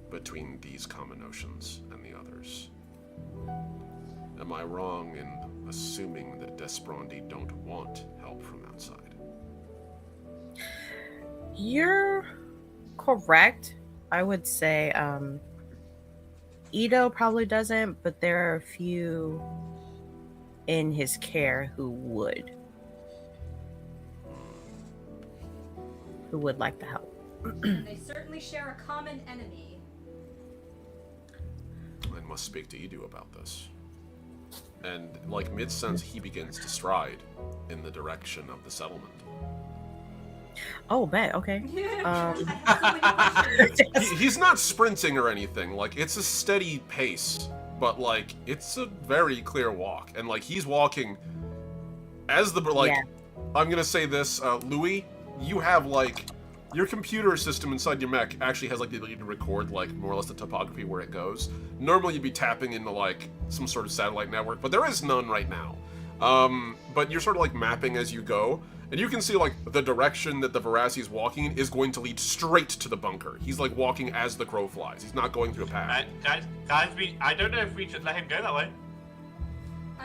between these common oceans and the others. Am I wrong in assuming that Desperandi don't want help from outside? You're correct. I would say Ito probably doesn't, but there are a few in his care who would like the help. They certainly share a common enemy. I must speak to Edu about this. And, like, mid-sentence, he begins to stride in the direction of the settlement. Oh, bet. Okay. He's not sprinting or anything. Like, it's a steady pace, but, like, it's a very clear walk. And, like, he's walking as the, like, Yeah. I'm gonna say this, Louis, you have, like, your computer system inside your mech actually has, like, the ability to record, like, more or less the topography where it goes. Normally you'd be tapping into, like, some sort of satellite network, but there is none right now. But you're sort of, like, mapping as you go, and you can see, like, the direction that the Verasi is walking in is going to lead straight to the bunker. He's, like, walking as the crow flies. He's not going through a path. Guys, I don't know if we should let him go that way.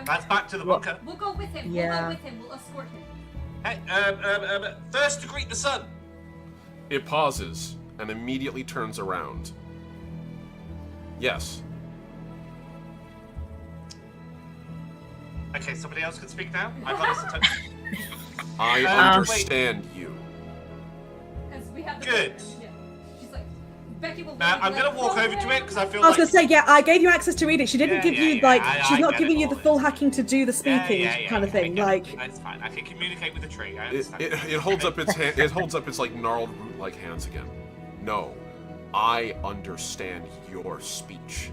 That's back to the bunker. We'll go with him. Yeah. We'll go with him. We'll escort him. Hey, first to greet the sun. It pauses and immediately turns around. Yes. Okay, somebody else can speak now. I've got this. I understand you. As we have the Good. Yeah. She's like, Becky will. I'm gonna walk over to it because I feel I was like. gonna say, yeah, I gave you access to read it. She didn't give you she's not get giving it you all. the full hacking to do the speaking kind of thing. Like, That's fine. I can communicate with the tree. I It, understand. it holds up its hand. It holds up its like gnarled root-like hands again. No, I understand your speech.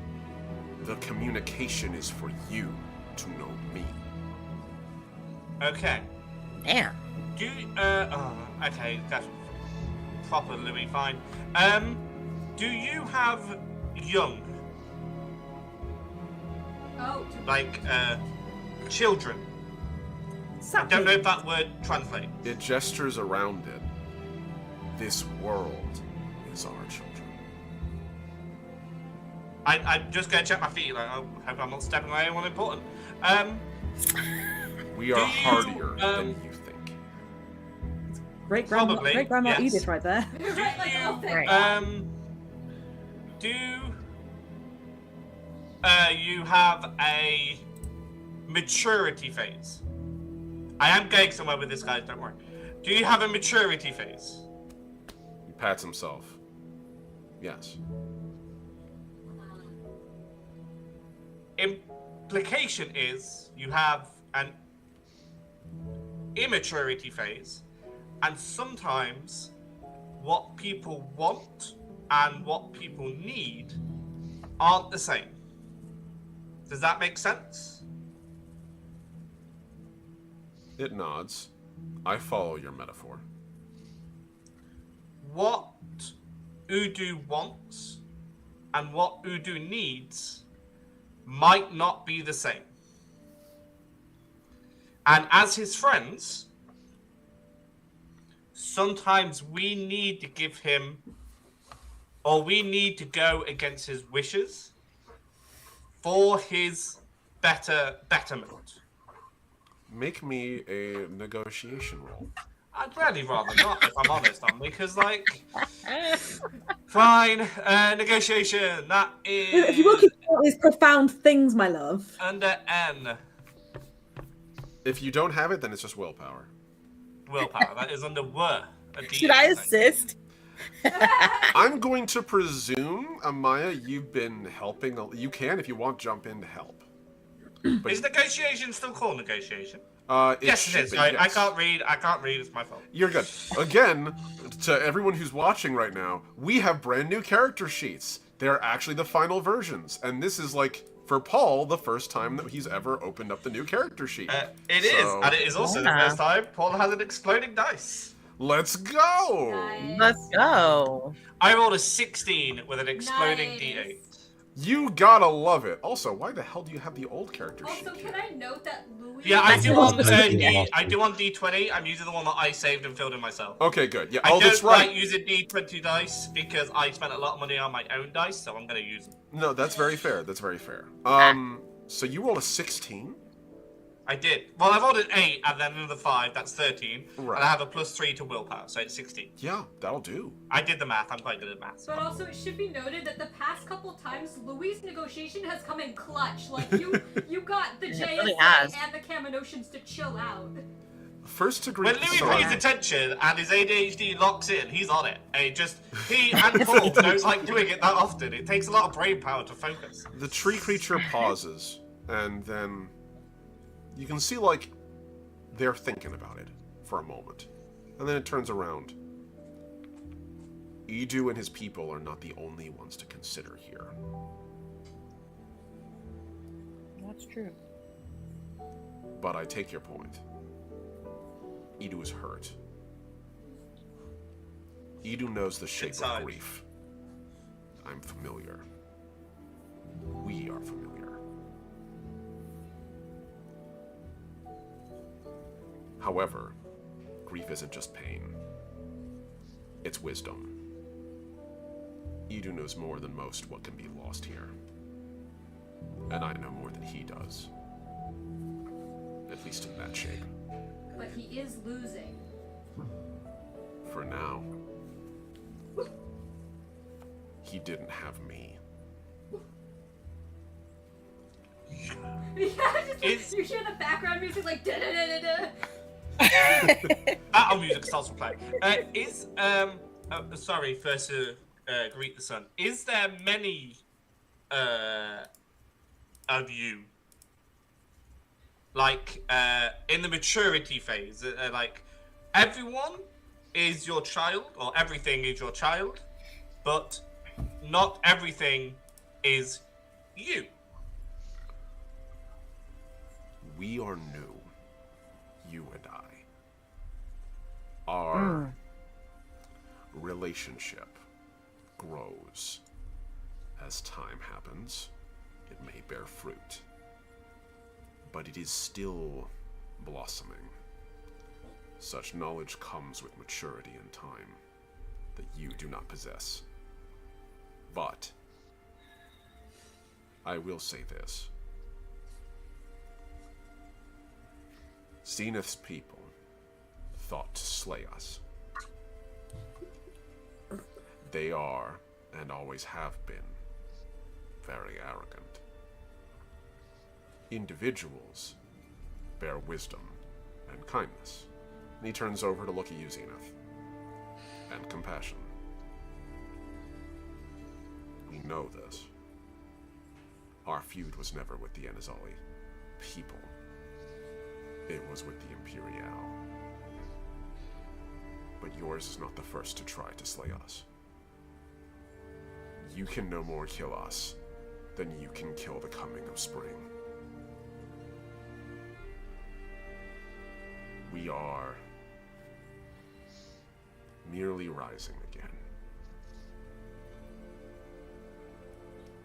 The communication is for you to know me. Okay. Damn. Do okay, that's proper Louis, fine. Do you have young, Oh. like, children? I don't know if that word translates. It gestures around it. This world is our children. I'm just gonna check my feet. Like, I hope I'm not stepping on anyone important. We are Do you, hardier than you think. great grandma Probably, yes. Edith right there. Right, like the whole thing. Right. Do you have a maturity phase? I am going somewhere with this, guys, don't worry. Do you have a maturity phase? He pats himself. Yes. Implication is you have an immaturity phase, and sometimes what people want and what people need aren't the same. Does that make sense? It nods. I follow your metaphor. What Udu wants and what Udu needs might not be the same. And as his friends, sometimes we need to give him, or we need to go against his wishes for his betterment. Make me a negotiation roll. I'd really rather not, if I'm honest, on because, like, fine, negotiation, that If you will is keep all these profound things, my love. under N. If you don't have it, then it's just willpower. Willpower, that is under W. Should I assist? I'm going to presume, Amaya, you've been helping. You can, if you want, jump in to help. Is negotiation still called negotiation? Yes, it is. Sorry, I can't read. I can't read. It's my fault. You're good. Again, to everyone who's watching right now, we have brand new character sheets. They're actually the final versions, and this is like, for Paul, the first time that he's ever opened up the new character sheet. It is, and it is also the first time Paul has an exploding dice. Let's go! Nice. Let's go. I rolled a 16 with an exploding Nice. D8. You gotta love it. Also, why the hell do you have the old character sheet? Also, can I note that Louis? Yeah, I do on Yeah. I do on D20. I'm using the one that I saved and filled in myself. Okay, good. Yeah. I Oh, don't that's right. like using D20 dice because I spent a lot of money on my own dice, so I'm gonna use them. No, that's very fair. That's very fair. So you rolled a 16? I did. Well, I rolled an 8 and then another 5. That's 13. Right. And I have a +3 to willpower, so it's 16. Yeah, that'll do. I did the math. I'm quite good at maths. But also, it should be noted that the past couple times, Louis' negotiation has come in clutch. Like you got the It JSA really has. and the Kaminotians to chill out. First degree. When Louis sorry. pays attention and his ADHD locks in, he's on it. And he and Paul don't like doing it that often. It takes a lot of brain power to focus. The tree creature pauses, and then you can see, like, they're thinking about it for a moment. And then it turns around. Edu and his people are not the only ones to consider here. That's true. But I take your point. Edu is hurt. Edu knows the shape Inside. of grief. I'm familiar. We are familiar. However, grief isn't just pain. It's wisdom. Edu knows more than most what can be lost here. And I know more than he does. At least in that shape. But he is losing. For now. He didn't have me. Yeah, just, you hear the background music like da da da da da. Our music starts to play. Sorry, first to greet the sun. Is there many of you, like in the maturity phase? Like everyone is your child, or everything is your child, but not everything is you. We are new. You and I. Our relationship grows. As time happens, it may bear fruit. But it is still blossoming. Such knowledge comes with maturity and time that you do not possess. But I will say this. Zenith's people thought to slay us. They are, and always have been, very arrogant. Individuals bear wisdom and kindness. And he turns over to look at you, Zenith. And compassion. We know this. Our feud was never with the Anazali people. It was with the Imperial. But yours is not the first to try to slay us. You can no more kill us than you can kill the coming of spring. We are merely rising again.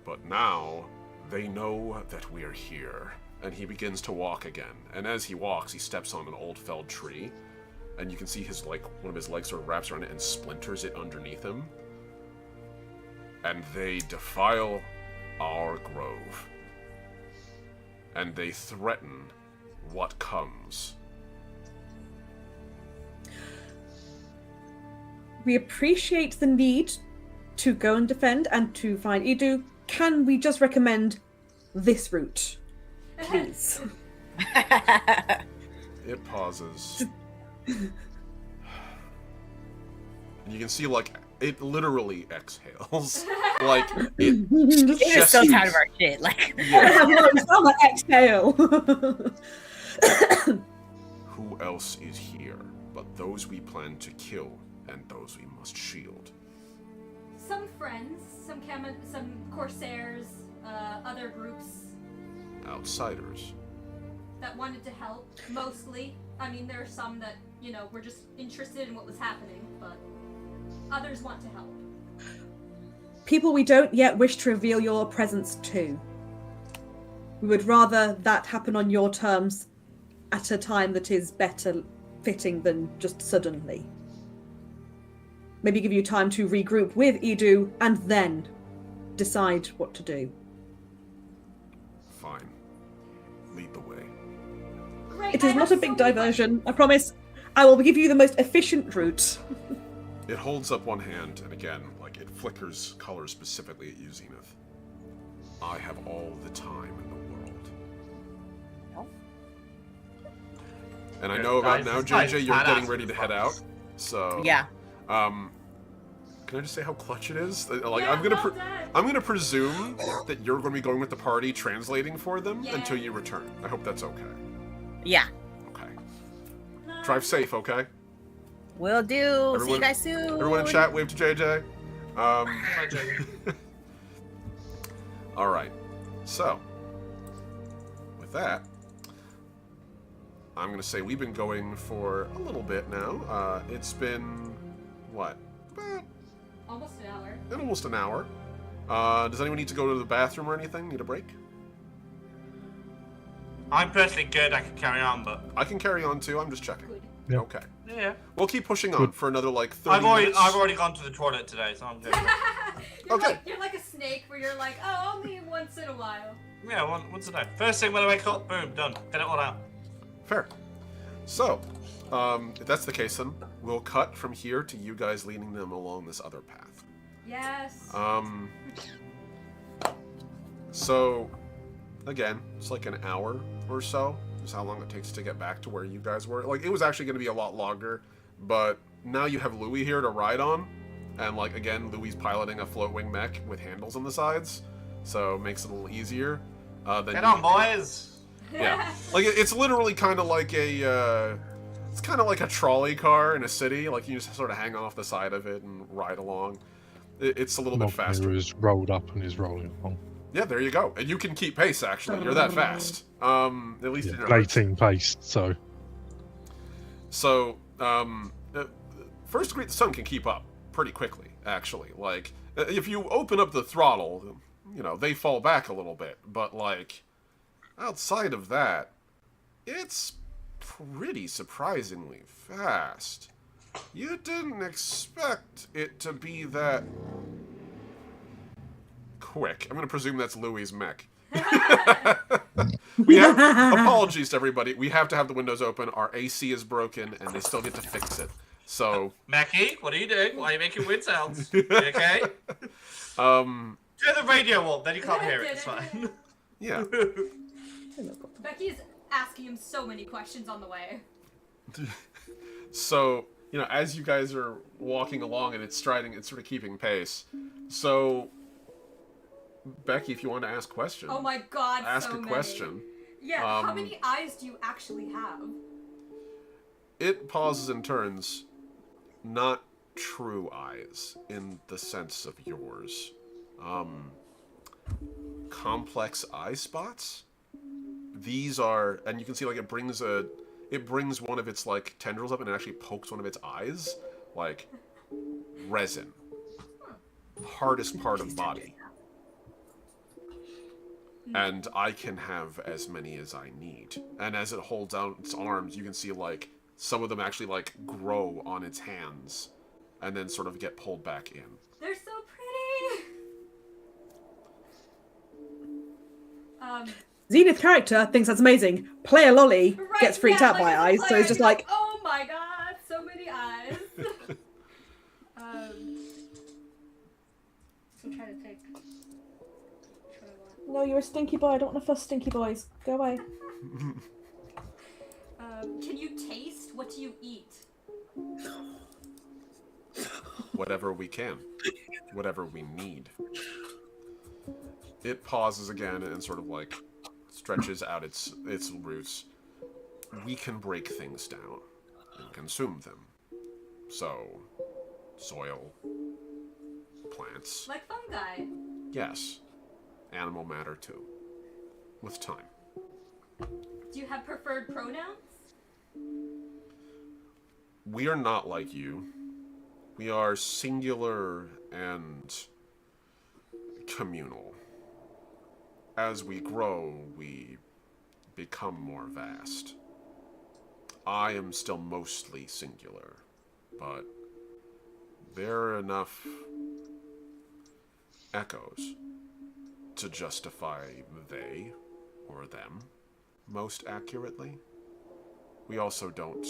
But now, they know that we're here. And he begins to walk again. And as he walks, he steps on an old felled tree. And you can see his one of his legs sort of wraps around it and splinters it underneath him. And they defile our grove. And they threaten what comes. We appreciate the need to go and defend and to find Edu. Can we just recommend this route? Please. It pauses. And you can see, it literally exhales. It It is so just- tired of our shit. Like, Yeah. No, it's not like exhale. who else is here, but those we plan to kill and those we must shield. Some friends, some corsairs, other groups Outsiders. that wanted to help, mostly. I mean, there are some that, you know, were just interested in what was happening, but others want to help. People we don't yet wish to reveal your presence to. We would rather that happen on your terms at a time that is better fitting than just suddenly. Maybe give you time to regroup with Edu and then decide what to do. Fine. Lead the way. Great, It I is not have a so big many diversion, I promise. I will give you the most efficient route. It holds up one hand, and again, like, it flickers color specifically at you, Zenith. I have all the time in the world. And I know about now, JJ, you're getting ready to head out. So Yeah. Can I just say how clutch it is? Like, Yeah, I'm gonna well done. I'm gonna presume that you're going to be going with the party, translating for them Yeah. until you return. I hope that's okay. Yeah. Okay. Drive safe, okay? Will do. See Everyone- you guys soon. Everyone in chat, wave to JJ. Bye, Jay. All right. So, with that, I'm going to say we've been going for a little bit now. It's been, what? About Almost an hour. almost an hour. Does anyone need to go to the bathroom or anything? Need a break? I'm personally good. I can carry on, but I can carry on too. I'm just checking. Good. Yeah. Okay. yeah, We'll keep pushing on for another like 30 I've minutes. already gone to the toilet today, so I'm good. Okay. You're like a snake where you're like, oh, only once in a while. Yeah, once a day. First thing when I wake up, boom, done. Get it all out. Fair. So, if that's the case, then we'll cut from here to you guys leading them along this other path. Yes. So, again, it's like an hour or so. Is how long it takes to get back to where you guys were. Like, it was actually going to be a lot longer, but now you have Louis here to ride on, and like again, Louis piloting a float-wing mech with handles on the sides, so it makes it a little easier. Get on, boys. Yeah, like it's literally kind of like a, it's kind of like a trolley car in a city. Like you just sort of hang off the side of it and ride along. It's a little bit faster. Is rolled up and is rolling along. Yeah, there you go. And you can keep pace, actually. You're that fast. At least in your 18 pace, so. So, first degree, the sun can keep up pretty quickly, actually. Like, if you open up the throttle, you know, they fall back a little bit. But, like, outside of that, it's pretty surprisingly fast. You didn't expect it to be that quick. I'm going to presume that's Louis' mech. We have apologies to everybody. We have to have the windows open. Our AC is broken, and they still get to fix it. So, Mackie, what are you doing? Why are you making weird sounds? You okay? um, Turn the radio up, then you can't hear it. It's fine. yeah. Becky is asking him so many questions on the way. So, you know, as you guys are walking along and it's striding, it's sort of keeping pace. So, Becky, if you want to ask questions, Oh my god, ask so a many. question. Yeah, how many eyes do you actually have? It pauses and turns. Not true eyes in the sense of yours. Complex eye spots. These are, and you can see like it brings one of its like tendrils up and it actually pokes one of its eyes, like resin. Hardest part of body. And I can have as many as I need. And as it holds out its arms, you can see like some of them actually like grow on its hands and then sort of get pulled back in. They're so pretty. Zenith character thinks that's amazing. Player Lolly Right, gets freaked yeah, out by as a eyes, so player, he's just you're like, oh my god, so many eyes. I'm trying to think. no, you're a stinky boy. I don't want to fuss stinky boys. Go away. Can you taste? What do you eat? Whatever we can. Whatever we need. It pauses again and sort of like stretches out its roots. we can break things down and consume them. So, soil, plants. Like fungi. Yes. Animal matter too. With time. Do you have preferred pronouns? We are not like you. We are singular and communal. As we grow, we become more vast. I am still mostly singular, but there are enough echoes to justify they or them most accurately. We also don't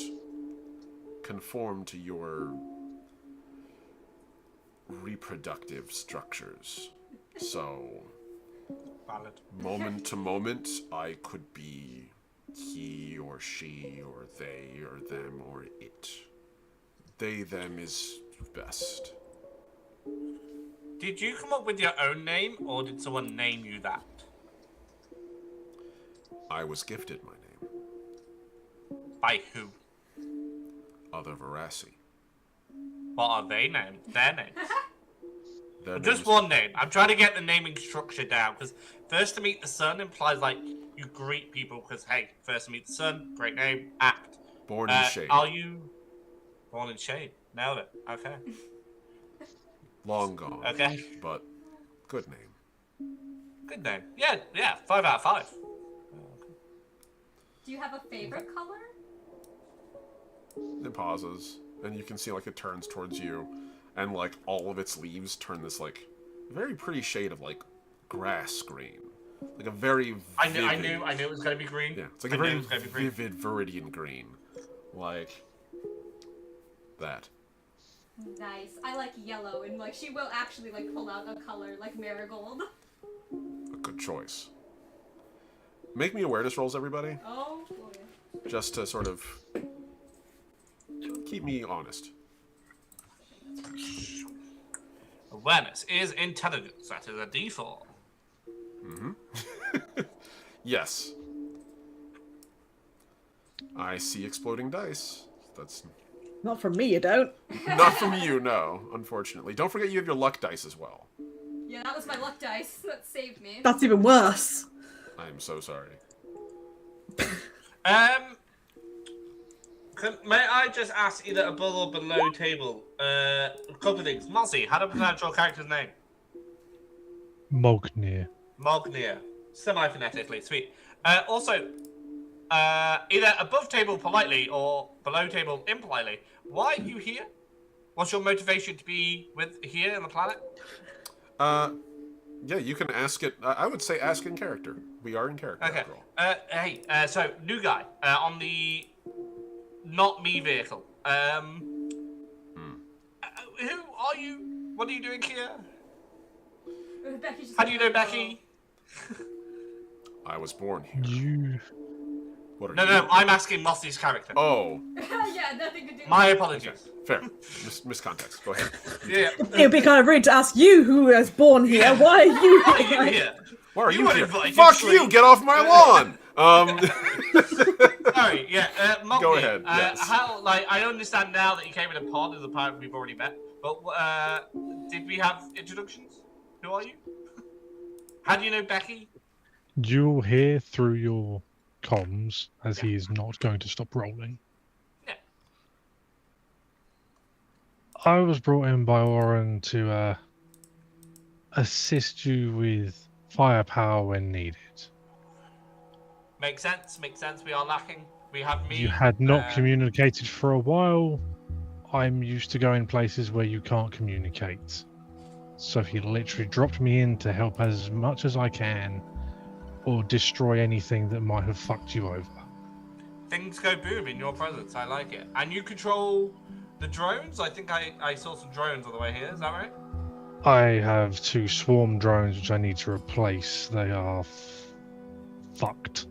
conform to your reproductive structures. So, Valid. moment to moment, I could be he or she or they or them or it. They, them is best. Did you come up with your own name, or did someone name you that? I was gifted my name. By who? Other Verasi. What are they named? Their names? Their Just names- one name. I'm trying to get the naming structure down, because first to meet the sun implies, like, you greet people, because, hey, first to meet the sun, great name, act. Born in shade. Are you... Born in shade? Nailed it. Okay. Long gone. Okay. But good name. Good name. Yeah, 5 out of 5. Do you have a favorite color? It pauses, and you can see like it turns towards you, and like all of its leaves turn this like very pretty shade of like grass green, like a very I vivid, knew it was going to be green. yeah, it's like I a knew very it was gonna be green. vivid viridian green, like that. Nice. I like yellow, and like she will actually like pull out a color like marigold. A good choice. Make me awareness rolls, everybody, Oh boy. just to sort of keep me honest. Awareness is intelligence. That is a D4. Yes. I see exploding dice. That's Not from me, you don't. not from you, no, unfortunately. Don't forget you have your luck dice as well. Yeah, that was my luck dice that saved me. That's even worse. I'm so sorry. May I just ask either above or below table? A couple of things. Mossy, how do you pronounce your character's name? Mognir. Mognir. Semi-phonetically, sweet. Also, either above table politely or below table impolitely. Why are you here? What's your motivation to be here on the planet? Yeah, you can ask it. I would say ask in character. We are in character. Okay. After all. So new guy on the not me vehicle. Who are you? What are you doing here? Becky just How do you know Becky? I was born here. You. What are No, you? no, I'm asking Mossy's character. Oh, yeah, nothing to do with My it. apologies. fair. Miscontext. Go ahead. Yeah. It would be kind of rude to ask you who was born here. Yeah. Why are you Why are you here? here? Why are You you weren't here? invited, Fuck Slee. you! Get off my lawn. Sorry, yeah. Monkey, Go ahead, yes. How? Like, I understand now that you came in a pod as a pirate we've already met. But did we have introductions? Who are you? How do you know Becky? You'll hear through your comms as he is not going to stop rolling. Yeah. I was brought in by Oren to assist you with firepower when needed. Makes sense. Makes sense. We are lacking. We have me. You had not communicated for a while. I'm used to going places where you can't communicate. So he literally dropped me in to help as much as I can, or destroy anything that might have fucked you over. Things go boom in your presence. I like it. And you control the drones? I think I saw some drones on the way here. Is that right? I have 2 swarm drones which I need to replace. They are fucked.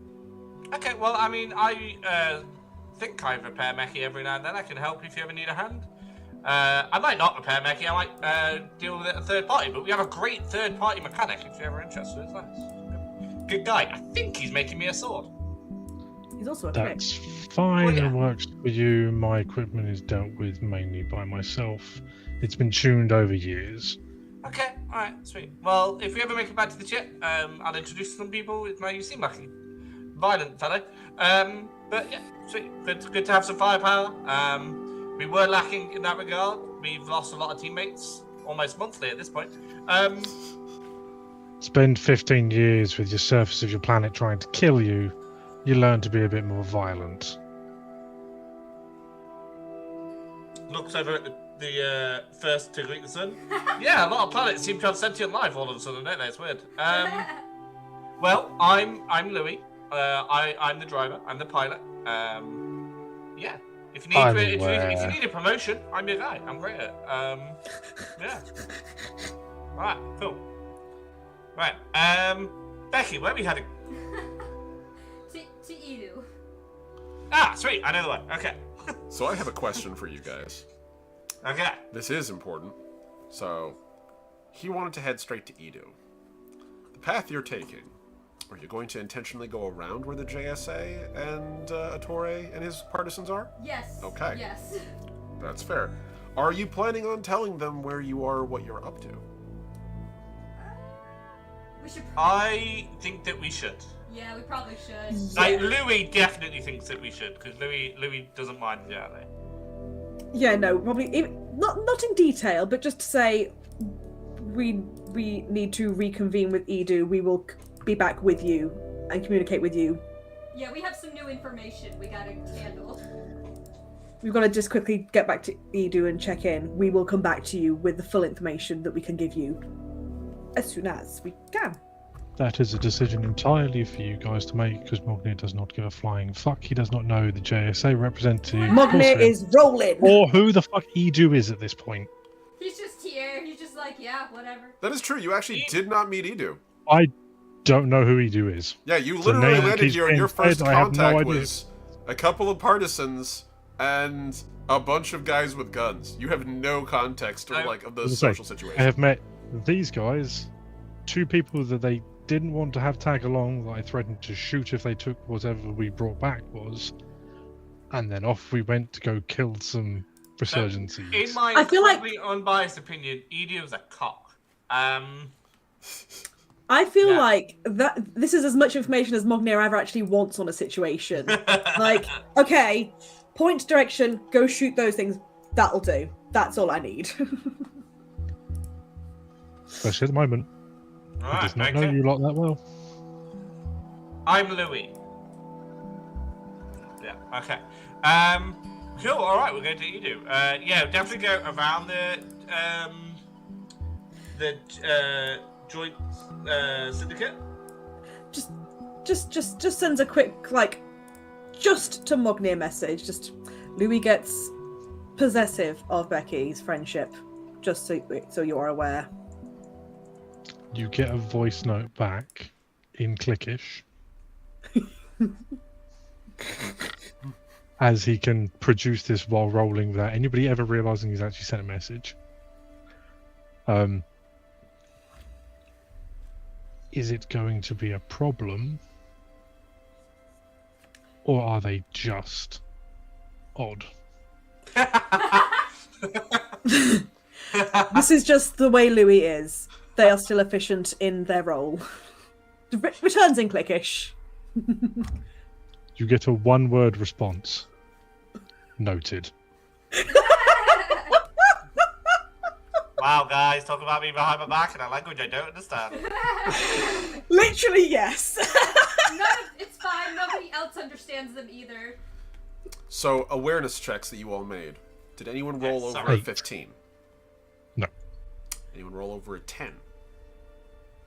Okay, well, I mean, I think I repair Mechie every now and then. I can help if you ever need a hand. I might not repair Mechie. I might deal with it a third party, but we have a great third party mechanic if you're ever interested. It's nice. Good guy. I think he's making me a sword. He's also a critic. That's fine Well, yeah. and works for you. My equipment is dealt with mainly by myself. It's been tuned over years. Okay, alright, sweet. Well, if we ever make it back to the chat, I'll introduce some people. You seem like a violent fellow. But yeah, sweet. Good to have some firepower. We were lacking in that regard. We've lost a lot of teammates almost monthly at this point. Spend 15 years with your surface of your planet trying to kill you, you learn to be a bit more violent. Looks over at the first to greet the sun. Yeah, a lot of planets seem to have sentient life all of a sudden, don't they? It's weird. Well, I'm Louis. I'm the driver. I'm the pilot. Yeah. If you need a promotion, I'm your guy. I'm great at it. Yeah. Alright, cool. Right. Becky, where are we heading? to Edu. Ah, sweet. I know the way. Okay. So I have a question for you guys. Okay. This is important. So, he wanted to head straight to Edu. The path you're taking, are you going to intentionally go around where the JSA and Attore and his partisans are? Yes. Okay. Yes. That's fair. Are you planning on telling them where you are, what you're up to? We should. I think that we should. Yeah, we probably should. Like, Louis definitely thinks that we should, because Louis doesn't mind the alley. Yeah, no, probably not in detail, but just to say we need to reconvene with Edu. We will be back with you and communicate with you. Yeah, we have some new information we gotta handle. We've got to just quickly get back to Edu and check in. We will come back to you with the full information that we can give you as soon as we can. That is a decision entirely for you guys to make, because Mognir does not give a flying fuck. He does not know the JSA representative. Mognir is rolling! Or who the fuck Edu is at this point. He's just here. He's just like, yeah, whatever. That is true. You actually did not meet Edu. I don't know who Edu is. Yeah, you It's a literally name landed keeps here and being your first said, I have no contact idea. was a couple of partisans and a bunch of guys with guns. You have no context or of the social I situation. have met these guys, two people that they didn't want to have tag along, that I threatened to shoot if they took whatever we brought back was, and then off we went to go kill some resurgencies. In my I feel like- completely unbiased opinion, Edie was a cock. I feel Yeah. like that this is as much information as Mognir ever actually wants on a situation. Like, okay, point direction, go shoot those things. That'll do. That's all I need. Especially at the moment. He Alright, does not okay. know you lot that well. I'm Louis. Yeah, okay. Cool, alright, we're going to Edu. Yeah, definitely go around the joint syndicate. just sends a quick, just to Mognir message. Just Louis gets possessive of Becky's friendship, just so you are aware. You get a voice note back in Clickish. As he can produce this while rolling without anybody ever realizing he's actually sent a message. Is it going to be a problem? Or are they just odd? This is just the way Louis is. They are still efficient in their role. Returns in Clickish. You get a one-word response. Noted. Wow, guys, talk about me behind my back in a language I don't understand. Literally, yes. It's fine. Nobody else understands them either. So, awareness checks that you all made. Did anyone roll Yes, over sorry. a 15? No. Anyone roll over a 10?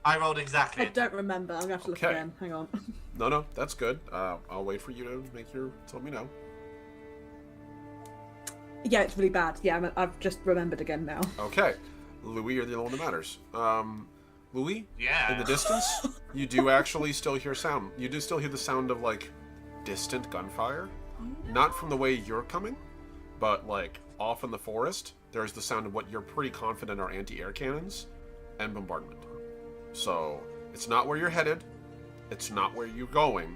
I rolled exactly. I don't remember. I'm gonna have to look Okay. again. Hang on. No, that's good. I'll wait for you to let me know. Yeah, it's really bad. Yeah, I've just remembered again now. Okay. Louis, you're the only one that matters. Louis, Yeah. in the distance, you do actually still hear sound. You do still hear the sound of, distant gunfire. Not from the way you're coming, but, off in the forest, there's the sound of what you're pretty confident are anti-air cannons and bombardment. So, it's not where you're headed. It's not where you're going.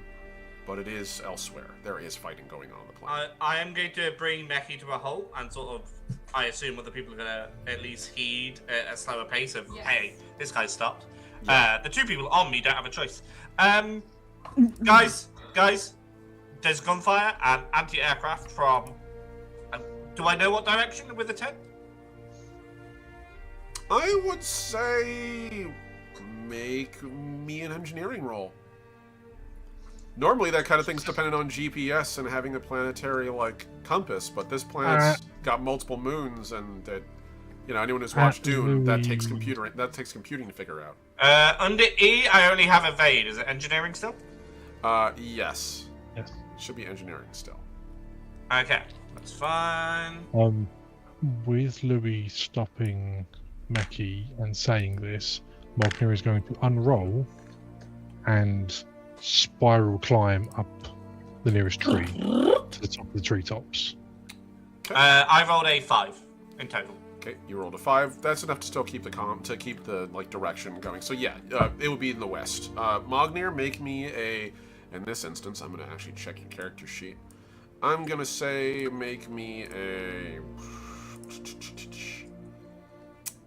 but it is elsewhere. There is fighting going on the planet. I am going to bring Becky to a halt and sort of, I assume other people are going to at least heed at a slower pace of, hey, this guy's stopped. Yeah. The 2 people on me don't have a choice. Guys, there's gunfire and anti-aircraft from, do I know what direction with the tent? I would say make me an engineering roll. Normally that kind of thing's dependent on GPS and having a planetary, like, compass, but this planet's got multiple moons, and that, you know, anyone who's watched Dune, that takes computing to figure out. Under E, I only have evade. Is it engineering still? Yes. Yes. Should be engineering still. Okay, that's fine. With Louis stopping Becky and saying this, Mogner is going to unroll and spiral climb up the nearest tree to the top of the treetops. I rolled a 5 in total. Okay, you rolled a 5. That's enough to still keep the keep the like direction going. So yeah, it would be in the west. Mognir, make me a. In this instance, I'm gonna actually check your character sheet. I'm gonna say make me a.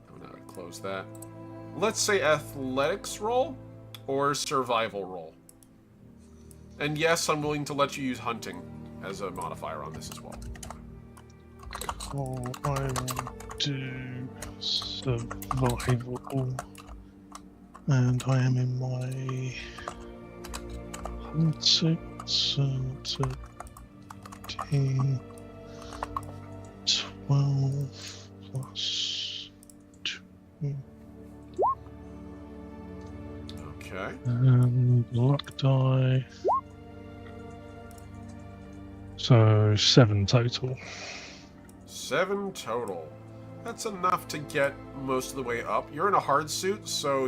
I'm gonna close that. Let's say athletics roll or survival roll. And yes, I'm willing to let you use hunting as a modifier on this as well. Oh, I will do survival, and I am in my hunting, 13, 12 plus 2. Okay. And luck die. So 7 total. 7 total. That's enough to get most of the way up. You're in a hard suit, so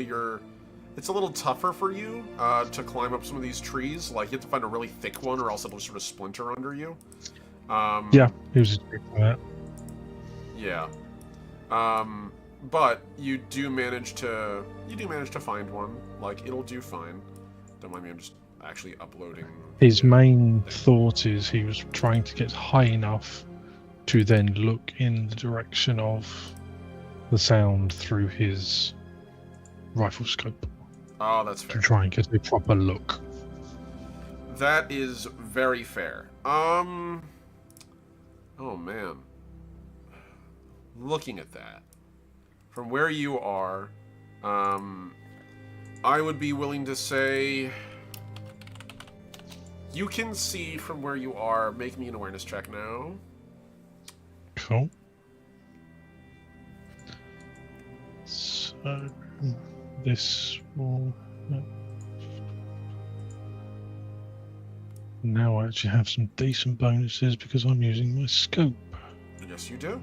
it's a little tougher for you to climb up some of these trees. Like, you have to find a really thick one, or else it'll sort of splinter under you. Yeah, he was expecting that. Yeah. But you do manage to find one. Like, it'll do fine. Don't mind me, I'm just actually uploading. His main thought is he was trying to get high enough to then look in the direction of the sound through his rifle scope. Oh, that's fair. To try and get a proper look. That is very fair. Oh man. Looking at that. From where you are, I would be willing to say you can see from where you are. Make me an awareness check now. Cool. So this will now I actually have some decent bonuses because I'm using my scope. Yes, you do.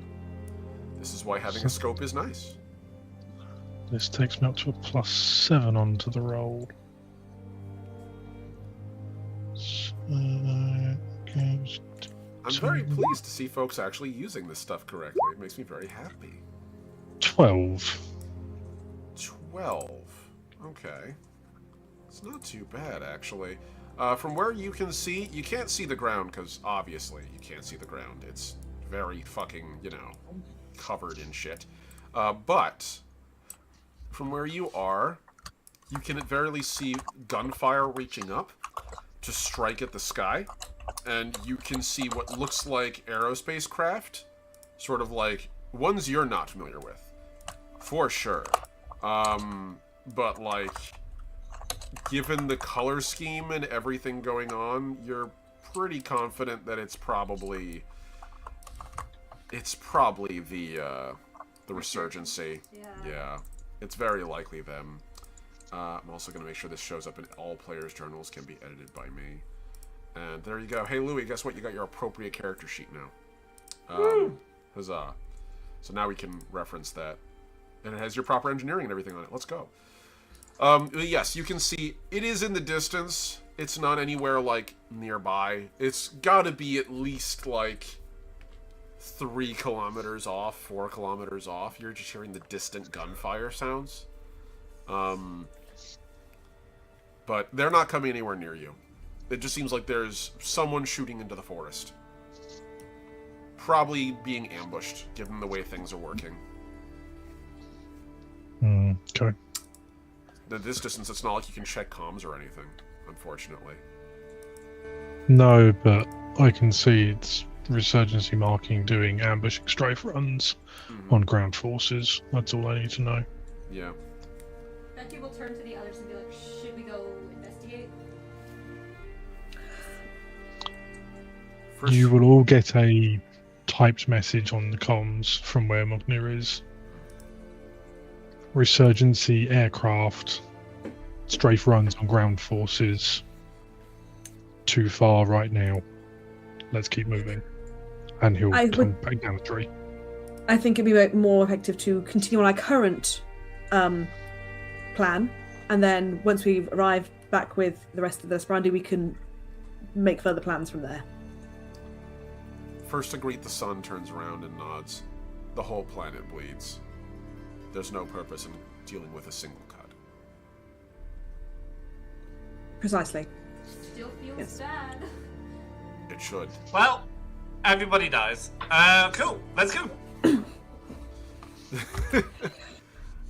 This is why having a scope is nice. This takes me up to a +7 onto the roll. So goes I'm very pleased to see folks actually using this stuff correctly. It makes me very happy. 12. 12. Okay. It's not too bad, actually. From where you can see, you can't see the ground, because obviously you can't see the ground. It's very fucking, you know, covered in shit. But from where you are, you can at very least see gunfire reaching up to strike at the sky. And you can see what looks like aerospace craft, sort of like ones you're not familiar with, for sure. But like, given the color scheme and everything going on, you're pretty confident that it's probably the Resurgency. Yeah, it's very likely them. I'm also going to make sure this shows up in all players' journals, can be edited by me. And there you go. Hey, Louis, guess what? You got your appropriate character sheet now. Huzzah. So now we can reference that. And it has your proper engineering and everything on it. Let's go. Yes, you can see it is in the distance. It's not anywhere, like, nearby. It's got to be at least, like, 3 kilometers off, 4 kilometers off. You're just hearing the distant gunfire sounds. But they're not coming anywhere near you. It just seems like there's someone shooting into the forest. Probably being ambushed, given the way things are working. Okay. At this distance, it's not like you can check comms or anything, unfortunately. No, but I can see it's Resurgency marking doing ambushing strafe runs on ground forces. That's all I need to know. Yeah. Becky will turn to the others and be like, should we go investigate? You will all get a typed message on the comms from where Mugnir is. Resurgency aircraft, strafe runs on ground forces. Too far right now. Let's keep moving. And he'll come back down the tree. I think it'd be more effective to continue on our current plan, and then once we arrive back with the rest of the Esperandi, we can make further plans from there. First to greet the sun turns around and nods. The whole planet bleeds. There's no purpose in dealing with a single cut. Precisely. Still feels Yes. bad. It should. Well, everybody dies. Cool. Let's go.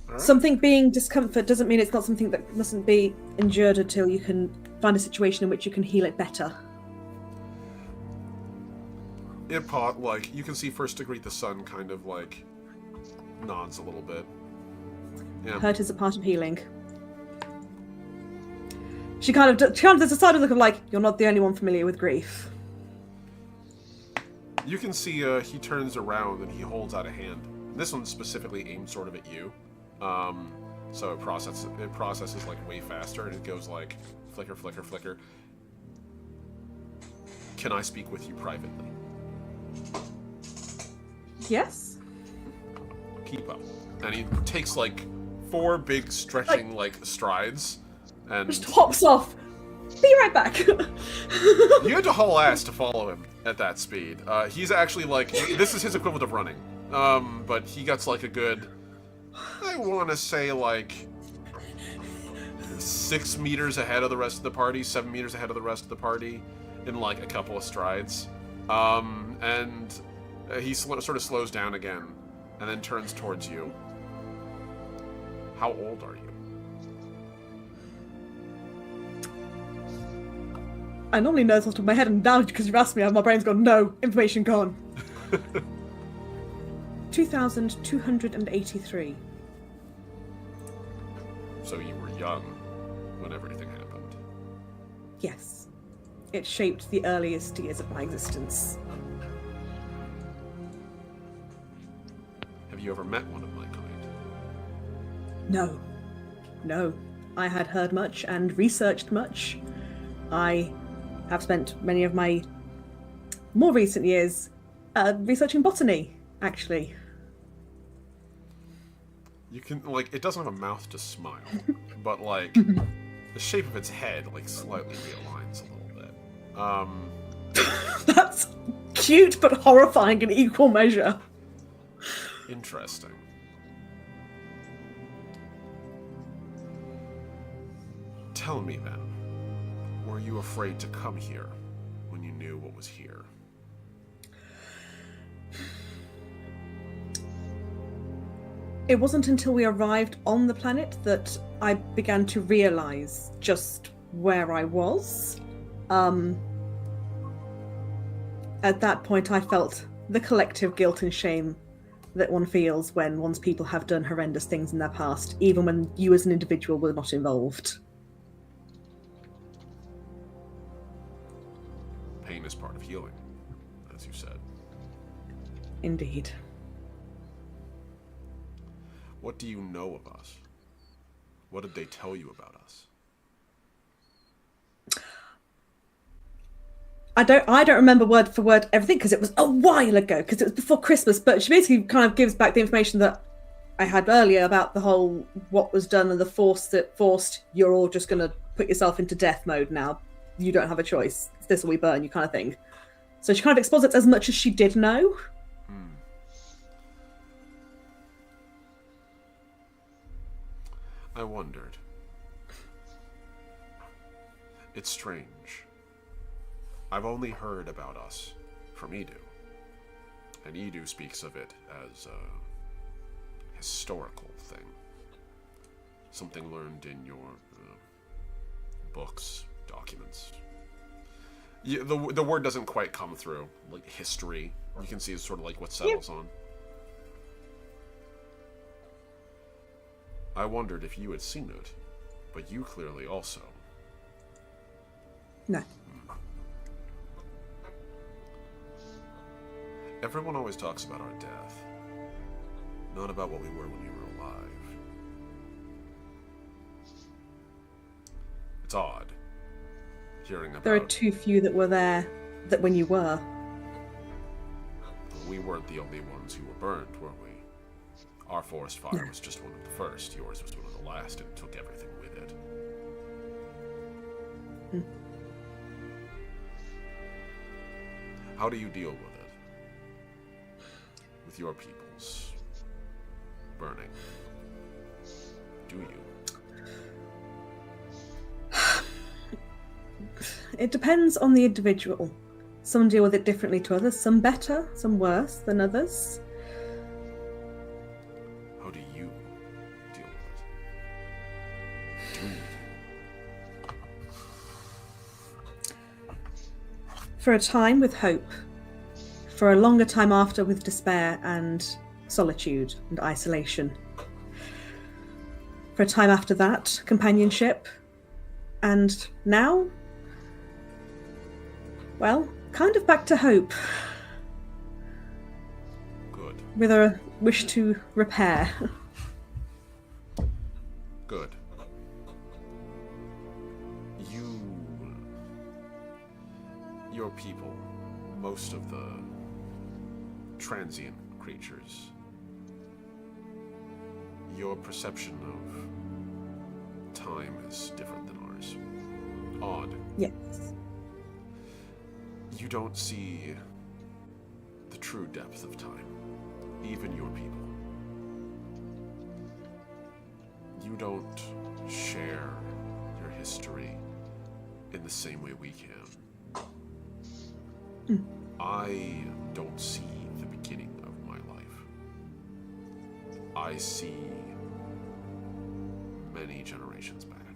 Alright. Something being discomfort doesn't mean it's not something that mustn't be endured until you can find a situation in which you can heal it better. Like, you can see first to greet the sun kind of, like, nods a little bit. Yeah. Hurt is a part of healing. She kind of does a side look of like, you're not the only one familiar with grief. You can see he turns around and he holds out a hand. This one's specifically aimed sort of at you. So it processes like way faster, and it goes like flicker, flicker, flicker. Can I speak with you privately? Yes? Keep up. And he takes like 4 big stretching like strides, and Just hops off. Be right back. you had to haul ass to follow him at that speed. He's actually like, this is his equivalent of running. But he gets like a good, I want to say like 6 meters ahead of the rest of the party, 7 meters ahead of the rest of the party in like a couple of strides. And he sort of slows down again and then turns towards you. How old are you? I normally know this off the top of my head, and now because you've asked me, my brain's gone, no, information gone. 2,283. So you were young when everything happened. Yes. It shaped the earliest years of my existence. Have you ever met one of my kind? No. No. I had heard much and researched much. I have spent many of my more recent years researching botany, actually. You can, like, it doesn't have a mouth to smile, but, like, the shape of its head, like, slightly realigns a little bit. That's cute but horrifying in equal measure. Interesting. Tell me, then, were you afraid to come here when you knew what was here? It wasn't until we arrived on the planet that I began to realize just where I was. At that point, I felt the collective guilt and shame that one feels when one's people have done horrendous things in their past, even when you as an individual were not involved. Pain is part of healing, as you said. Indeed. What do you know of us? What did they tell you about us? I don't remember word for word everything because it was a while ago, because it was before Christmas, but she basically kind of gives back the information that I had earlier about the whole what was done and the force that forced you're all just going to put yourself into death mode now. You don't have a choice. It's this or we burn you kind of thing. So she kind of exposits as much as she did know. I wondered. It's strange. I've only heard about us from Edu. And Edu speaks of it as a historical thing. Something learned in your books, documents. The word doesn't quite come through. Like history, you can see is sort of like what settles on. I wondered if you had seen it, but you clearly also. No. Everyone always talks about our death, not about what we were when we were alive. It's odd hearing about. There are too few that were there that when you were. We weren't the only ones who were burned, were we? Our forest fire was just one of the first. Yours was one of the last and took everything with it. Hmm. How do you deal with it? With your peoples burning? Do you? It depends on the individual. Some deal with it differently to others, some better, some worse than others. How do you deal with it? Do you? For a time with hope. For a longer time after with despair and solitude and isolation. For a time after that, companionship. And now, well, kind of back to hope. Good. With a wish to repair. Good. Your people, most of the transient creatures, your perception of time is different than ours. Odd. Yes. You don't see the true depth of time, even your people. You don't share your history in the same way we can. I don't see the beginning of my life. I see many generations back.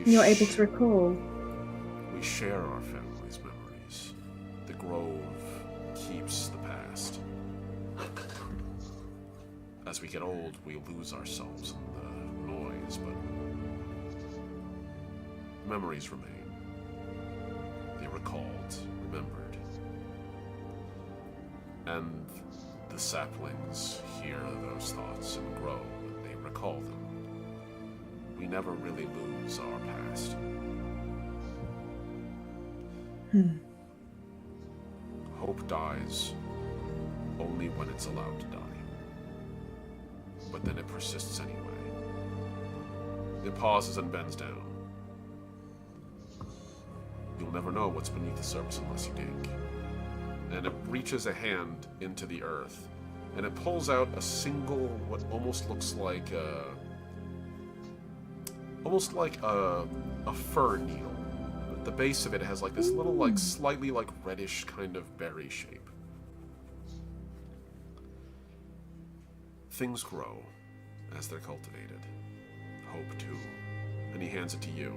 You're able to recall. We share our family's memories. The grove keeps the past. As we get old, we lose ourselves in the noise, but memories remain. They recalled, remembered. And the saplings hear those thoughts and grow, and they recall them. We never really lose our past. Hope dies only when it's allowed to die. But then it persists anyway. It pauses and bends down. You'll never know what's beneath the surface unless you dig. And it reaches a hand into the earth, and it pulls out a single, what almost looks like a fir needle. At the base of it has like this little, like slightly like reddish kind of berry shape. Things grow as they're cultivated. Hope too. And he hands it to you.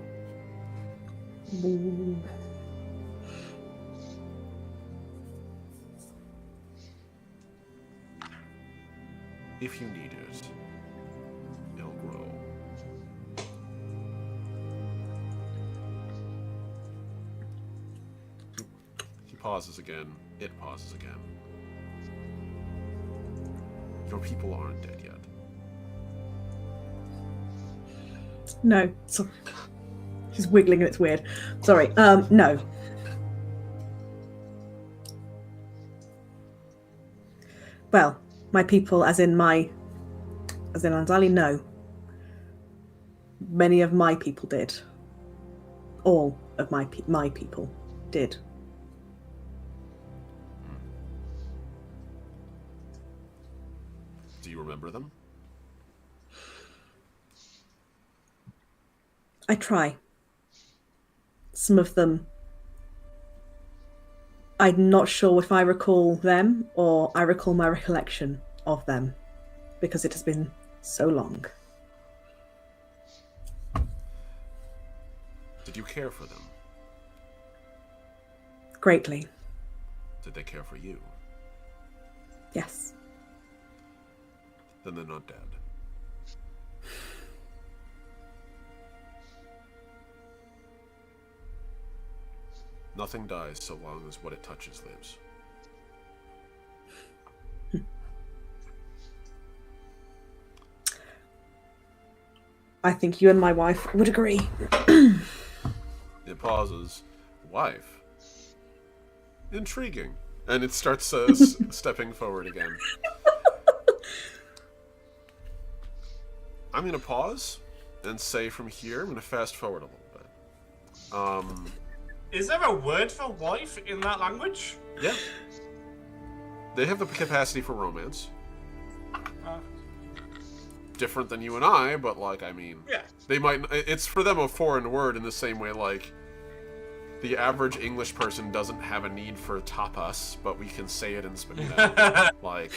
If you need it, it'll grow. He pauses again. It pauses again. Your people aren't dead yet. No. Sorry. She's wiggling and it's weird. Sorry. No. Well, my people, as in Anzali, no. Many of my people did. All of my people did. Do you remember them? I try. some of them, I'm not sure if I recall them or I recall my recollection of them, because it has been so long. Did you care for them? Greatly. Did they care for you? Yes. Then they're not dead. Nothing dies so long as what it touches lives. I think you and my wife would agree. It pauses. Wife? Intriguing. And it starts stepping forward again. I'm going to pause and say from here, I'm going to fast forward a little bit. Is there a word for wife in that language? Yeah. They have the capacity for romance. Different than you and I, but, like, I mean... Yeah. They might... It's for them a foreign word in the same way, like... The average English person doesn't have a need for tapas, but we can say it in Spanish. Like...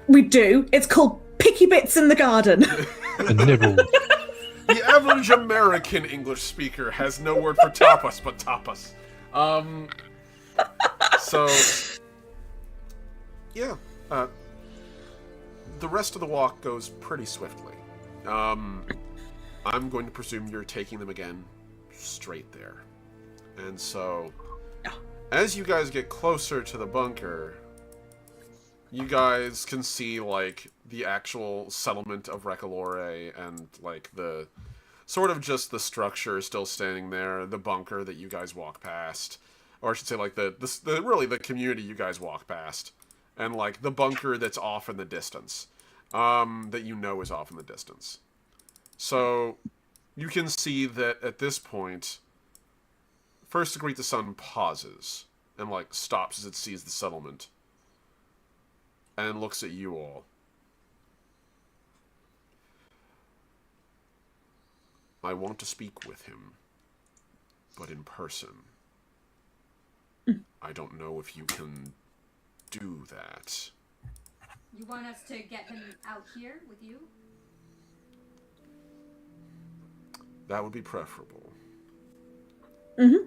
We do. It's called picky bits in the garden. A nibble. The average American English speaker has no word for tapas but tapas. So... Yeah. The rest of the walk goes pretty swiftly. I'm going to presume you're taking them again straight there. And so, as you guys get closer to the bunker, you guys can see, like, the actual settlement of Recalore and, like, the sort of just the structure still standing there, the bunker that you guys walk past, or I should say, like, really the community you guys walk past. And, like, the bunker that's off in the distance. That you know is off in the distance. So, you can see that at this point, First to Greet the Sun pauses. And, like, stops as it sees the settlement. And looks at you all. I want to speak with him. But in person. I don't know if you can... do that. You want us to get him out here with you? That would be preferable. Mm-hmm.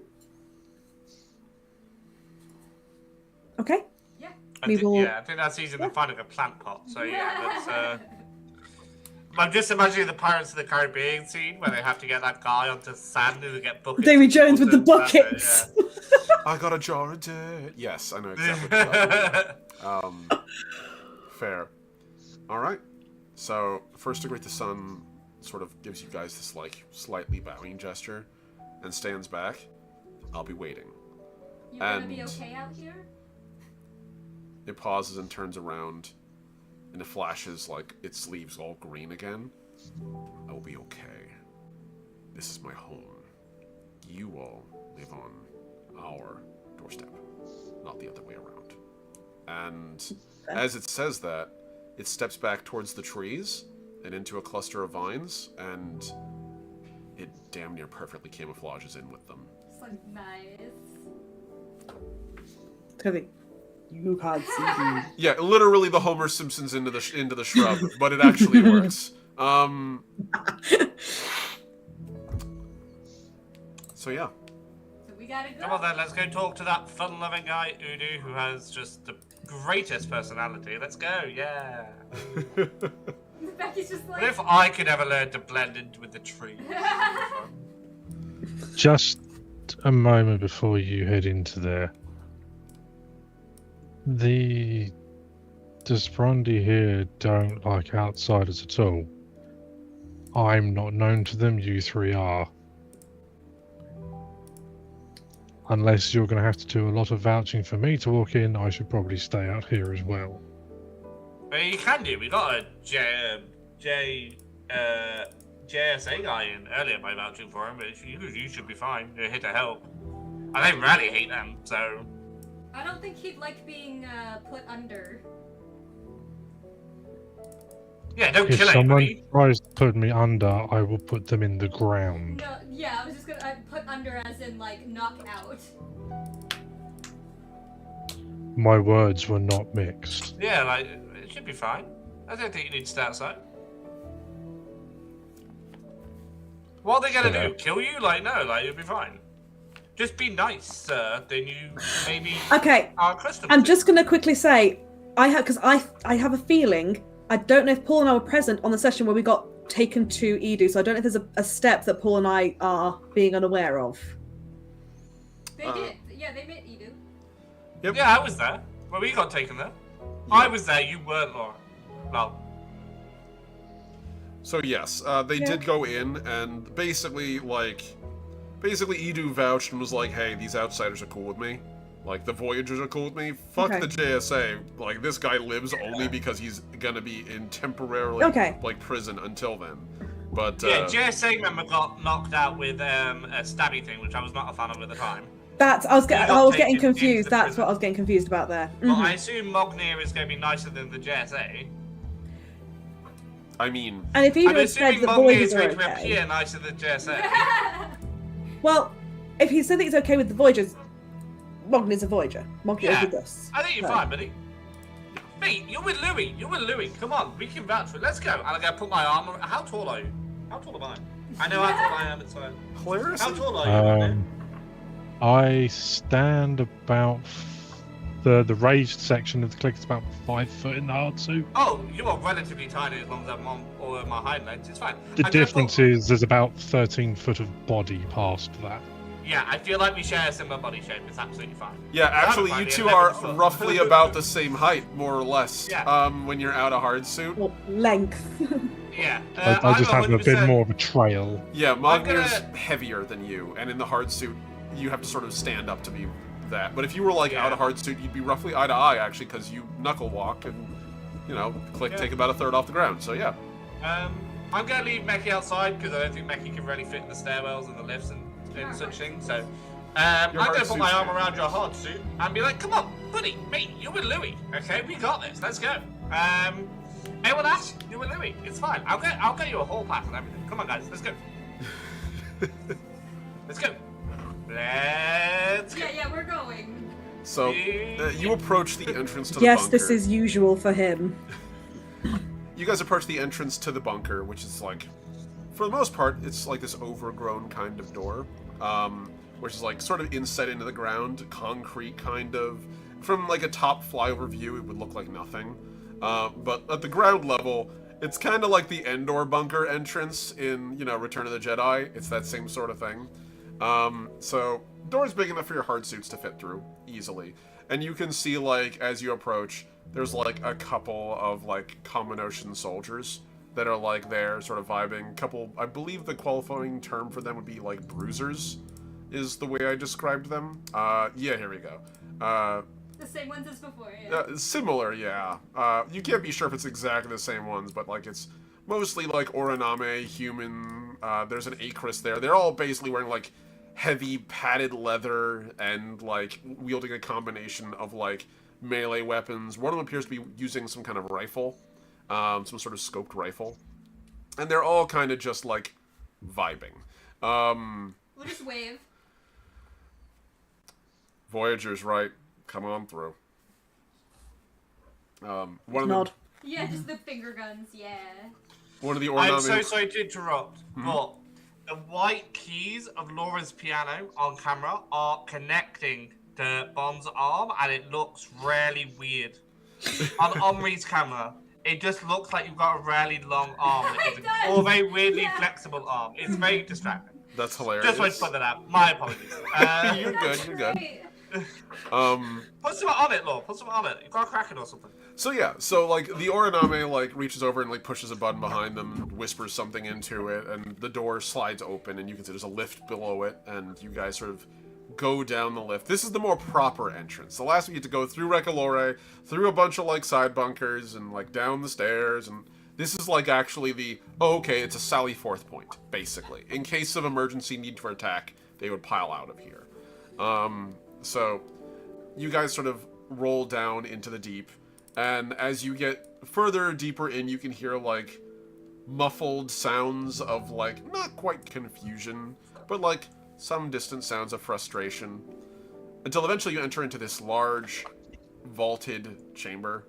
Okay. Yeah. We will... Yeah, I think that's easier than finding a plant pot. So yeah, that's. I'm just imagining the Pirates of the Caribbean scene where they have to get that guy onto sand and they get buckets. Davy Jones with the water. buckets. I got a jar of dirt. Yes, I know exactly what you're talking about. Fair. Alright. So, First to Greet the Sun sort of gives you guys this, like, slightly bowing gesture and stands back. I'll be waiting. You gonna be okay out here? It pauses and turns around, and it flashes, like, its leaves all green again. I will be okay. This is my home. You all live on our doorstep, not the other way around. And as it says that, it steps back towards the trees and into a cluster of vines, and it damn near perfectly camouflages in with them. It's like, nice. You can't see me. Yeah, literally the Homer Simpsons into the shrub, but it actually works. So yeah. So we gotta go. Come on then, let's go talk to that fun-loving guy, Udu, who has just the greatest personality. Let's go, yeah. Becky's just like... What if I could ever learn to blend in with the tree? Just a moment before you head into there. The Desperondi here don't like outsiders at all. I'm not known to them, you three are. Unless you're going to have to do a lot of vouching for me to walk in, I should probably stay out here as well. Well, you can do. We got a JSA guy in earlier by vouching for him, but you should be fine. You're here to help. I don't really hate them, so... I don't think he'd like being put under. Yeah, don't If kill someone anybody. tries to put me under, I will put them in the ground. No, yeah, I was just gonna put under as in like knock out. My words were not mixed. Yeah, like, it should be fine. I don't think you need to stay outside. What are they gonna Yeah. do? Kill you? Like, no, like, you'll be fine. Just be nice, sir. Then you maybe Okay, are accustomed I'm to. just going to quickly say, I have a feeling, I don't know if Paul and I were present on the session where we got taken to Edu, so I don't know if there's a step that Paul and I are being unaware of. They did. Yeah, they met Edu. Yep. Yeah, I was there. Well, we got taken there. I was there, you weren't, Laura. No. So yes, they did go in, and basically Edu vouched and was like, hey, these outsiders are cool with me. Like, the Voyagers are cool with me. Fuck Okay. the JSA. Like, this guy lives only because he's gonna be in temporarily, like, prison until then. But, Yeah, JSA member got knocked out with a stabby thing, which I was not a fan of at the time. I was getting taken confused. into the That's prison. what I was getting confused about there. Well, I assume Mognir is going to be nicer than the JSA. I mean... And if Edu I'm had said assuming the Mognir Voyagers is are going to okay, appear nicer than JSA. well, if he said that he's okay with the Voyagers, Mognir's a Voyager. Mognir's Yeah, with us. I think you're So- fine, buddy. Mate, you're with Louis. You're with Louis. Come on, we can vouch for it. Let's go. And I'm going to put my arm... How tall are you? How tall am I? I know how tall I am, it's fine. Hilarious. How tall are you? Mognir? I stand about the raised section of the click is about 5 foot in the hard suit. Oh, you are relatively tiny as long as I'm on all of my hind legs. It's fine. The I'm gonna difference put- is there's about 13 foot of body past that. Yeah, I feel like we share a similar body shape. It's absolutely fine. Yeah, actually, Fine, you yeah, two 11 are foot. roughly about the same height, more or less, Yeah. when you're out of hard suit. Well, length. Yeah. I just have a bit 100%. more of a trail. Yeah, Mognir's gonna- heavier than you, and in the hard suit, you have to sort of stand up to be that. But if you were, like, Yeah. out of hard suit, you'd be roughly eye to eye, actually, because you knuckle walk and, you know, take about a third off the ground, so yeah. I'm going to leave Becky outside because I don't think Becky can really fit in the stairwells and the lifts and such things. So I'm hard going to put my suit's arm good. around your hard suit and be like, "Come on, buddy, mate, you're with Louis. Okay, we got this. Let's go." Anyone else? You're with Louis. It's fine. I'll get you a whole pack and everything. Come on, guys. Let's go. Let's go. Let's go. Yeah, we're going. So, you approach the entrance to the Yes, bunker. this is usual for him. You guys approach the entrance to the bunker, which is like, for the most part, it's like this overgrown kind of door, which is like sort of inset into the ground, concrete kind of. From like a top flyover view, it would look like nothing. But at the ground level, it's kind of like the Endor bunker entrance in, you know, Return of the Jedi. It's that same sort of thing. So, door's big enough for your hard suits to fit through easily. And you can see, like, as you approach, there's like a couple of like common ocean soldiers that are like there sort of vibing. Couple, I believe the qualifying term for them would be like bruisers, is the way I described them. Yeah, here we go. The same ones as before, yeah. Similar, yeah. You can't be sure if it's exactly the same ones, but like it's mostly like Oraname, human. There's an Acris there. They're all basically wearing like heavy padded leather and like wielding a combination of like melee weapons. One of them appears to be using some kind of rifle, some sort of scoped rifle, and they're all kind of just like vibing. We'll just wave. Voyagers, right? Come on through. One of Nod. them, Yeah, just the finger guns, yeah. one of the I'm Orname. so sorry to interrupt, but the white keys of Laura's piano on camera are connecting to Bond's arm, and it looks really weird. On Omri's camera, it just looks like you've got a really long arm, It does! or a very weirdly Yeah. flexible arm. It's very distracting. That's hilarious. Just wanted to put that out. My apologies. You're good. You're good. Great. Put something on it, Laura. Put something on it. You've got a Kraken or something. So yeah, so like the Oraname like reaches over and like pushes a button behind them, and whispers something into it, and the door slides open, and you can see there's a lift below it, and you guys sort of go down the lift. This is the more proper entrance. The last one you had to go through Recalore, through a bunch of like side bunkers, and like down the stairs, and this is like actually the okay, it's a sally forth point basically. In case of emergency need for attack, they would pile out of here. So you guys sort of roll down into the deep, And as you get further deeper in, you can hear, like, muffled sounds of, like, not quite confusion, but, like, some distant sounds of frustration. Until eventually you enter into this large, vaulted chamber.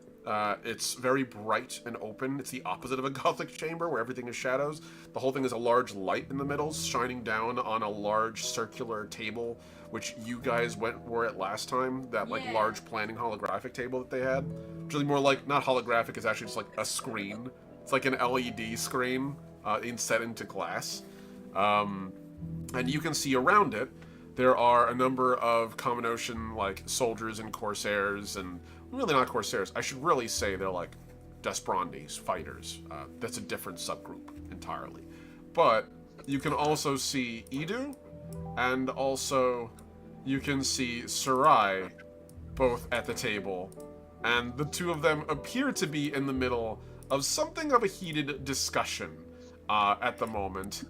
It's very bright and open. It's the opposite of a Gothic chamber where everything is shadows. The whole thing is a large light in the middle, shining down on a large circular table, which you guys were at last time. That, like, large planning holographic table that they had. It's really more like, not holographic, it's actually just like a screen. It's like an LED screen set into glass. And you can see around it, there are a number of Common Ocean, like, soldiers and corsairs, and really not corsairs. I should really say they're, like, Desperandis, fighters. That's a different subgroup entirely. But you can also see Edu, and also you can see Sarai, both at the table. And the two of them appear to be in the middle of something of a heated discussion at the moment.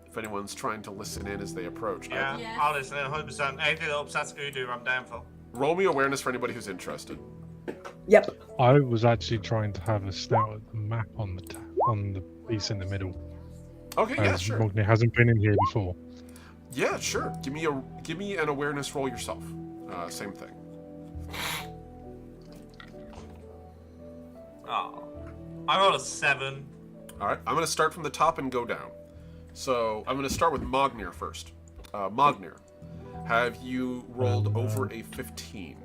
If anyone's trying to listen in as they approach. Yeah, Yes. I'll listen in 100%. Anything that upsets Udu, I'm down for. Roll me awareness for anybody who's interested. Yep. I was actually trying to have a snout at the map on the piece in the middle. Okay, yeah, As sure. Mogni hasn't been in here before. Yeah, sure. Give me an awareness roll yourself. Same thing. Oh, I rolled a 7. All right, I'm going to start from the top and go down. So I'm going to start with Mognir first. Mognir, have you rolled over a 15?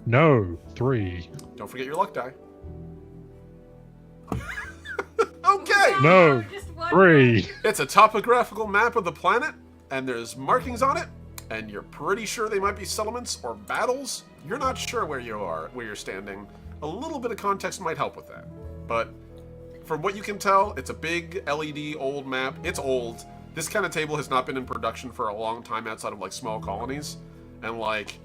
No, 3. Don't forget your luck die. Okay! No, Just one 3. It's a topographical map of the planet, and there's markings on it, and you're pretty sure they might be settlements or battles. You're not sure where you're standing. A little bit of context might help with that. But from what you can tell, it's a big LED old map. It's old. This kind of table has not been in production for a long time outside of, like, small colonies. And, like,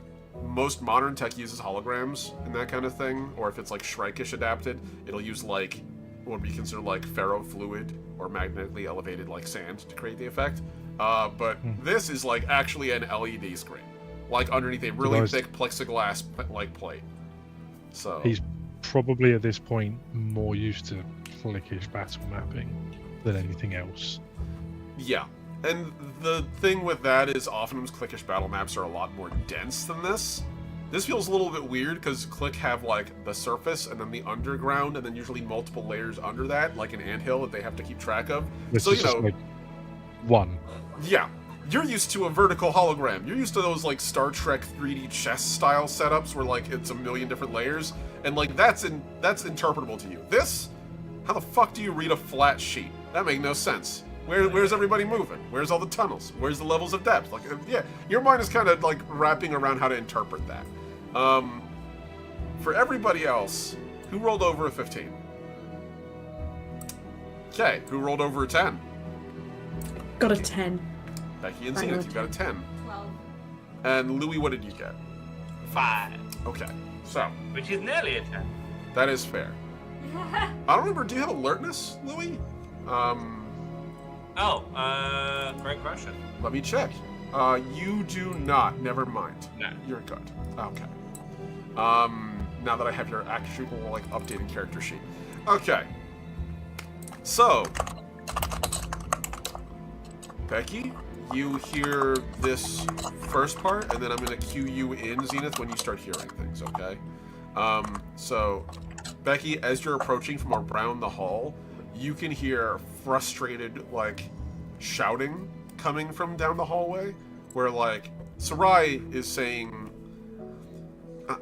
most modern tech uses holograms and that kind of thing. Or if it's, like, Shrike-ish adapted, it'll use, like, what would be considered, like, ferrofluid or magnetically elevated, like, sand to create the effect. But this is, like, actually an LED screen. Like, underneath a really thick plexiglass, like, plate. So He's probably at this point more used to clickish battle mapping than anything else. yeah. And the thing with that is often clickish battle maps are a lot more dense than this. This feels a little bit weird because Click have, like, the surface and then the underground and then usually multiple layers under that, like an anthill that they have to keep track of. This So, is you just know, like one. yeah. You're used to a vertical hologram. You're used to those, like, Star Trek 3D chess style setups where, like, it's a million different layers, and, like, that's interpretable to you. This, how the fuck do you read a flat sheet? That makes no sense. Where's everybody moving? Where's all the tunnels? Where's the levels of depth? Like, yeah, your mind is kind of, like, wrapping around how to interpret that. For everybody else, who rolled over a 15? Okay, who rolled over a 10? Got a 10. Becky and I Zenith, got you got a 10. 12. And Louis, what did you get? 5, Okay, so which is nearly a 10. that is fair. I don't remember. Do you have alertness, Louis? Great question. Let me check. You do not. Never mind. No. You're good. Okay. Now that I have your actual, like, updated character sheet. Okay. So, Becky, you hear this first part, and then I'm going to cue you in, Zenith, when you start hearing things, okay? So, Becky, as you're approaching from around the hall, you can hear frustrated, like, shouting coming from down the hallway, where, like, Sarai is saying,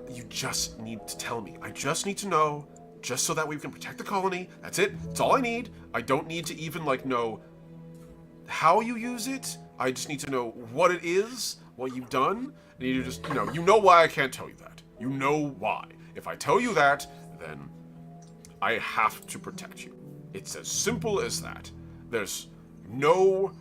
you just need to tell me. I just need to know, just so that we can protect the colony. That's it. That's all I need. I don't need to even, like, know how you use it. I just need to know what it is, what you've done. And you just, you know why I can't tell you that. You know why. If I tell you that, then I have to protect you. It's as simple as that. There's no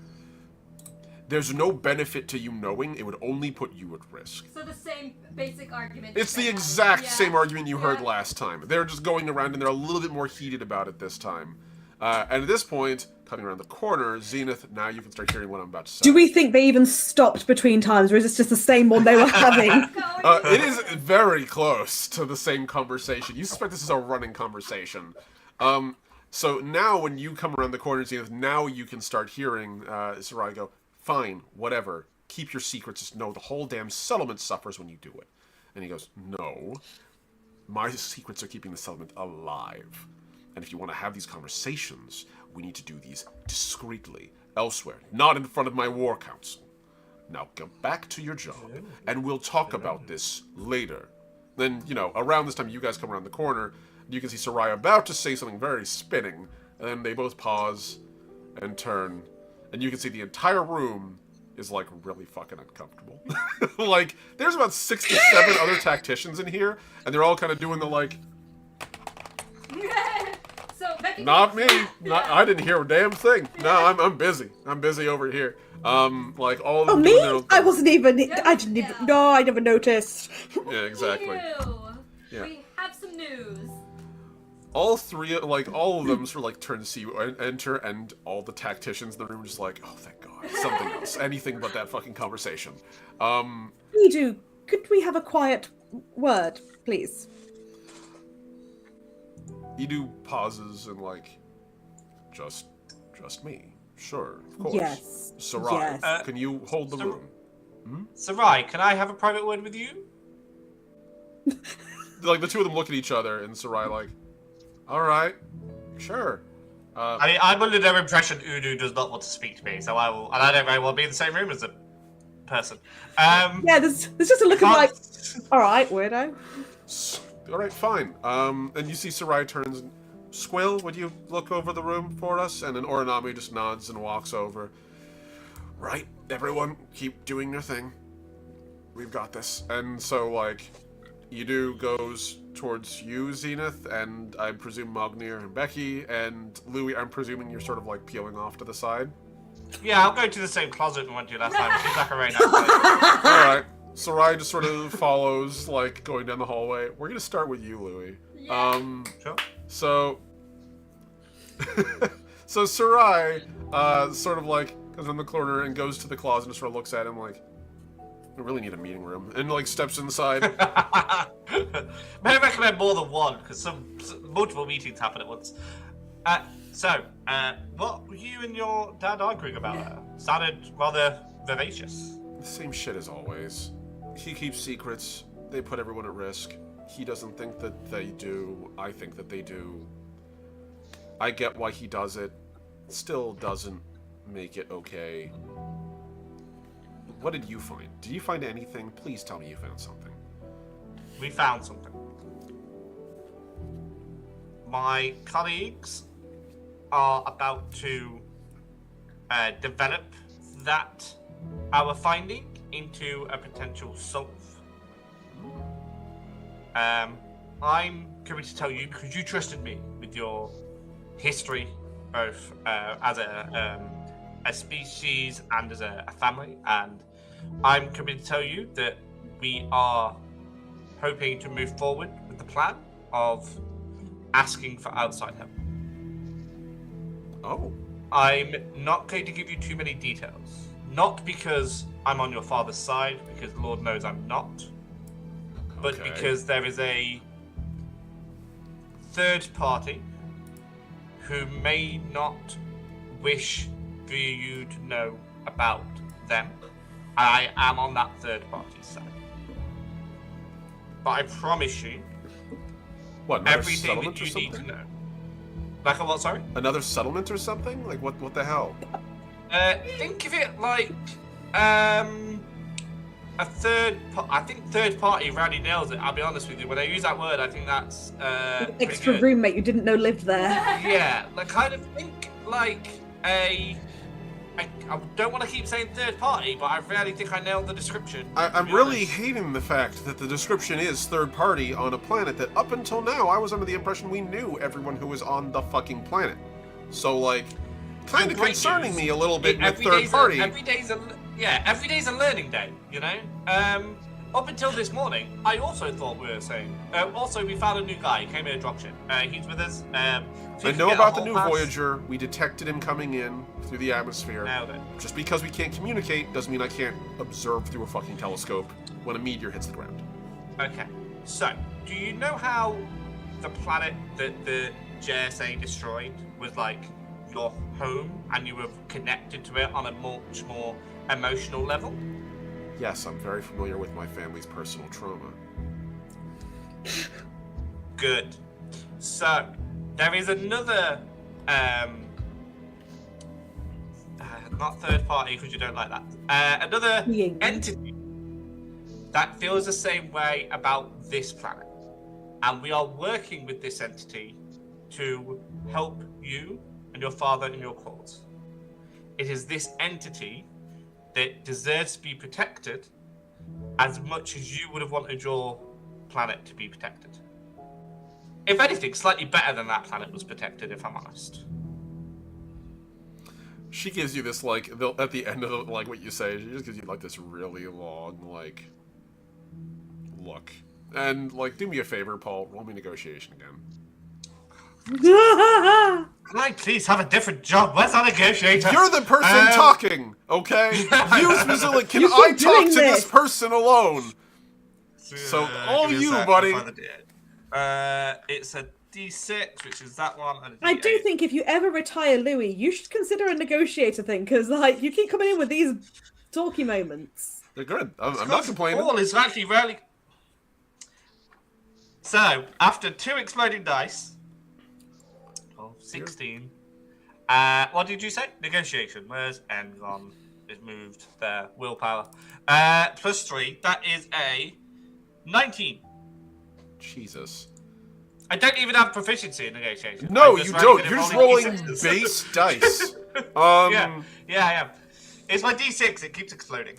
benefit to you knowing. It would only put you at risk. So the same basic argument. It's the that- exact yeah. same argument you heard Yeah. last time. They're just going around and they're a little bit more heated about it this time. And at this point, coming around the corner, Zenith, now you can start hearing what I'm about to say. Do we think they even stopped between times, or is this just the same one they were having? It is very close to the same conversation. You suspect this is a running conversation. So now when you come around the corner, Zenith, now you can start hearing Sarai go, fine, whatever. Keep your secrets. Just know the whole damn settlement suffers when you do it. And he goes, no. My secrets are keeping the settlement alive. And if you want to have these conversations, we need to do these discreetly, elsewhere, not in front of my war council. Now go back to your job, and we'll talk about this later. Then, around this time, you guys come around the corner, you can see Sarai about to say something very spinning, and then they both pause and turn, and you can see the entire room is, like, really fucking uncomfortable. Like, there's about 6 to 7 other tacticians in here, and they're all kind of doing the, like... So, Becky, Not me. I didn't hear a damn thing. No, I'm busy. I'm busy over here. Like, all of them Oh, doing me? their own I thing. wasn't even... Yeah, I didn't even... yeah. No, I never noticed. Yeah, exactly. Yeah. We have some news. All three, like, all of them sort of, like, turn to see you enter, and all the tacticians in the room are just like, oh, thank God. Something else. Anything but that fucking conversation. Edu, could we have a quiet word, please? Edu pauses and, like, just me. Sure, of course. Yes. Sarai, Yes. can you hold the room? Sarai, can I have a private word with you? Like, the two of them look at each other, and Sarai, like, alright, sure. I mean, I'm under the impression Udu does not want to speak to me, so I will, and I don't very well be in the same room as the person. Yeah, there's just a look of can't- like, alright, weirdo. Alright, fine. And you see Sarai turns and, Squill, would you look over the room for us? And then Orinami just nods and walks over. Right, everyone, keep doing your thing. We've got this. And so, like, Edu goes towards you, Zenith, and I presume Mognir and Becky, and Louis, I'm presuming you're sort of, like, peeling off to the side. Yeah, I'll go to the same closet we went to last time. Seems like a very nice place. Alright. Sarai just sort of follows, like, going down the hallway. We're gonna start with you, Louis. Yeah. Sure. So Sarai, sort of like goes in the corner and goes to the closet and sort of looks at him like, we really need a meeting room, and like steps inside. May I recommend more than one, because some multiple meetings happen at once. What were you and your dad arguing about? Sounded rather vivacious. The same shit as always. He keeps secrets. They put everyone at risk. He doesn't think that they do. I think that they do. I get why he does it. Still doesn't make it okay. What did you find? Did you find anything? Please tell me you found something. We found something. My colleagues are about to develop our finding into a potential solve. I'm going to tell you, because you trusted me with your history, both as a species and as a family, and I'm coming to tell you that we are hoping to move forward with the plan of asking for outside help. Oh. I'm not going to give you too many details. Not because I'm on your father's side, because Lord knows I'm not, but Okay. because there is a third party who may not wish for you to know about them. I am on that third party's side. But I promise you, What, another everything settlement that or you need to something? know. Like a what, sorry? Another settlement or something? Like, what the hell? Think of it like a I think third party rarely nails it. I'll be honest with you. When I use that word, I think that's pretty Extra good. roommate you didn't know lived there. Yeah, like kind of think like I don't want to keep saying third party, but I really think I nailed the description. to I'm be really honest. hating the fact that the description is third party on a planet that up until now I was under the impression we knew everyone who was on the fucking planet. So, like, kind of Great concerning news. me a little bit with Every third day's party. every day's a learning day, you know. up until this morning, I also thought we were saying. Also, we found a new guy. He came in a dropship. He's with us. I know about the new Voyager. We detected him coming in through the atmosphere. Nailed it. Just because we can't communicate doesn't mean I can't observe through a fucking telescope when a meteor hits the ground. Okay. So, do you know how the planet that the JSA destroyed was like your home, and you were connected to it on a much more emotional level? Yes, I'm very familiar with my family's personal trauma. Good. So, there is another, not third party because you don't like that, another entity that feels the same way about this planet. And we are working with this entity to help you and your father in your cause. It is this entity that deserves to be protected as much as you would have wanted your planet to be protected. If anything, slightly better than that planet was protected, if I'm honest. She gives you this, like, at the end of, like, what you say, she just gives you, like, this really long, like, look. And, like, do me a favor, Paul, roll me negotiation again. Can I please have a different job? Where's our negotiator? You're the person talking, okay? You specifically, can I talk to this person alone? So, all you, buddy. It's a D6, which is that one. And a I D8. do think if you ever retire Louis, you should consider a negotiator thing, because, like, you keep coming in with these talky moments. They're good. I'm not complaining. Paul is actually rarely... So, after 2 exploding dice... 16. What did you say? Negotiation. Where's N gone? It's moved there. Willpower. Plus 3. That is a 19. Jesus. I don't even have proficiency in negotiation. No, you don't. You're just rolling base dice. Yeah, I am. It's my D6. It keeps exploding.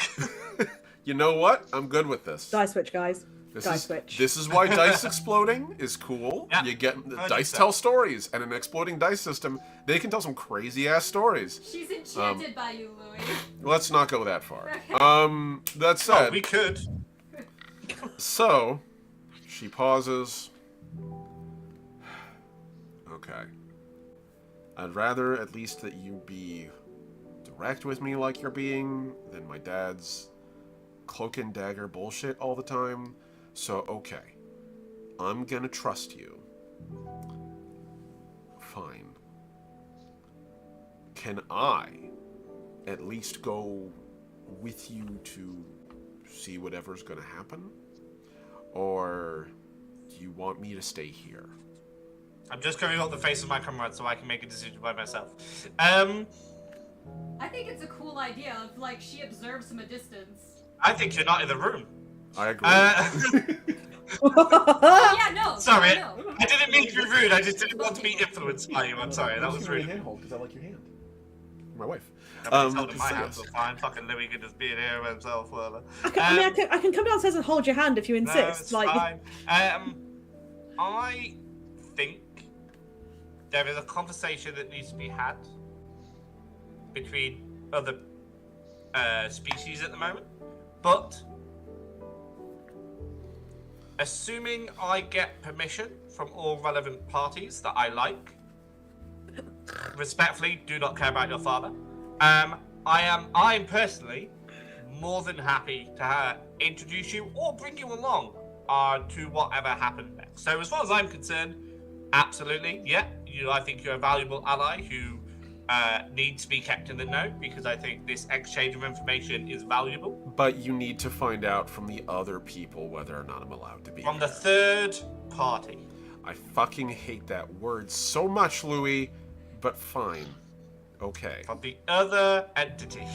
You know what? I'm good with this. Die switch, guys. Switch. This is why dice exploding is cool. Yeah, you get dice tell stories, and an exploding dice system, they can tell some crazy ass stories. She's enchanted by you, Louis. Let's not go that far. That said, we could. So she pauses. Okay. I'd rather at least that you be direct with me like you're being than my dad's cloak and dagger bullshit all the time. So, okay. I'm gonna trust you. Fine. Can I at least go with you to see whatever's gonna happen? Or do you want me to stay here? I'm just covering up the face of my comrade so I can make a decision by myself. I think it's a cool idea of, like, she observes from a distance. I think you're not in the room. I agree. Yeah, no. Sorry, No. I didn't mean to be rude. I just didn't want to be influenced by you. I'm sorry, that was rude. handhold because I like your hand. My wife. I told him my hands were fine. Fucking Louis could just be in here by himself. Whatever. I can come downstairs and hold your hand if you insist. No, it's like, fine. I think there is a conversation that needs to be had between other species at the moment, but assuming I get permission from all relevant parties that I like, respectfully, do not care about your father. I'm personally more than happy to introduce you or bring you along to whatever happens next. So as far as I'm concerned, absolutely, yeah. I think you're a valuable ally who needs to be kept in the know, because I think this exchange of information is valuable. But you need to find out from the other people whether or not I'm allowed to be From here. the third party. I fucking hate that word so much, Louis, but fine. Okay. From the other entity.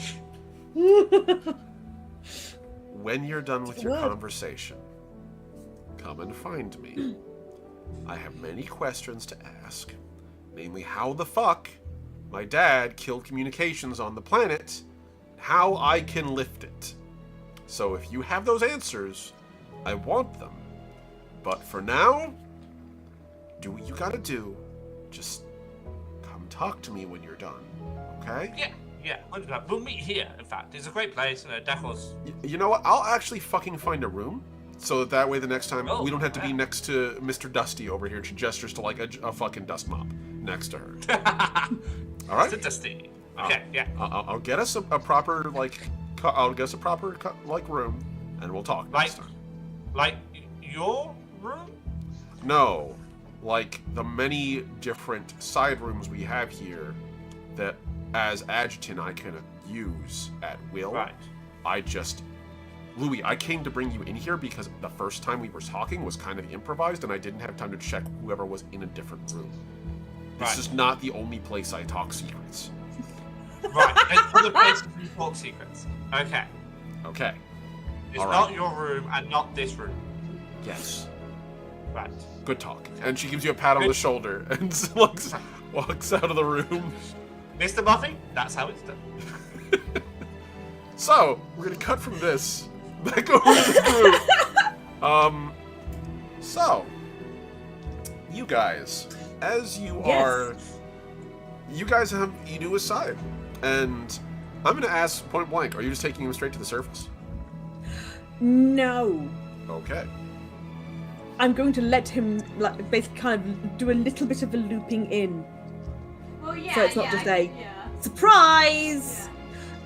When you're done with your conversation, come and find me. I have many questions to ask, namely how the fuck my dad killed communications on the planet, how I can lift it. So if you have those answers, I want them. But for now, do what you gotta do. Just come talk to me when you're done, okay? Yeah, Yeah, 100%. We'll meet here, in fact. It's a great place, Decor's... You know what? I'll actually fucking find a room, so that way the next time we don't have to be next to Mr. Dusty over here, and she gestures to like a fucking dust mop next to her. All right. Mr. Dusty. Okay, yeah. I'll get us a proper I'll get us a proper room, and we'll talk next time. Like your room? No, like the many different side rooms we have here that, as adjutant, I can use at will. Right. Louis, I came to bring you in here because the first time we were talking was kind of improvised, and I didn't have time to check whoever was in a different room. This is not the only place I talk secrets. Right, it's other places you talk secrets. Okay. Okay. It's not your room and not this room. Yes. Right. Good talk. And she gives you a pat on the shoulder and walks out of the room. Mr. Buffy, that's how it's done. So, we're gonna cut from this back over to the group. So, you guys, as you you guys have Edu aside, and I'm gonna ask point blank: are you just taking him straight to the surface? No. Okay. I'm going to let him basically kind of do a little bit of a looping in. Well, yeah. So it's not just a surprise. Yeah.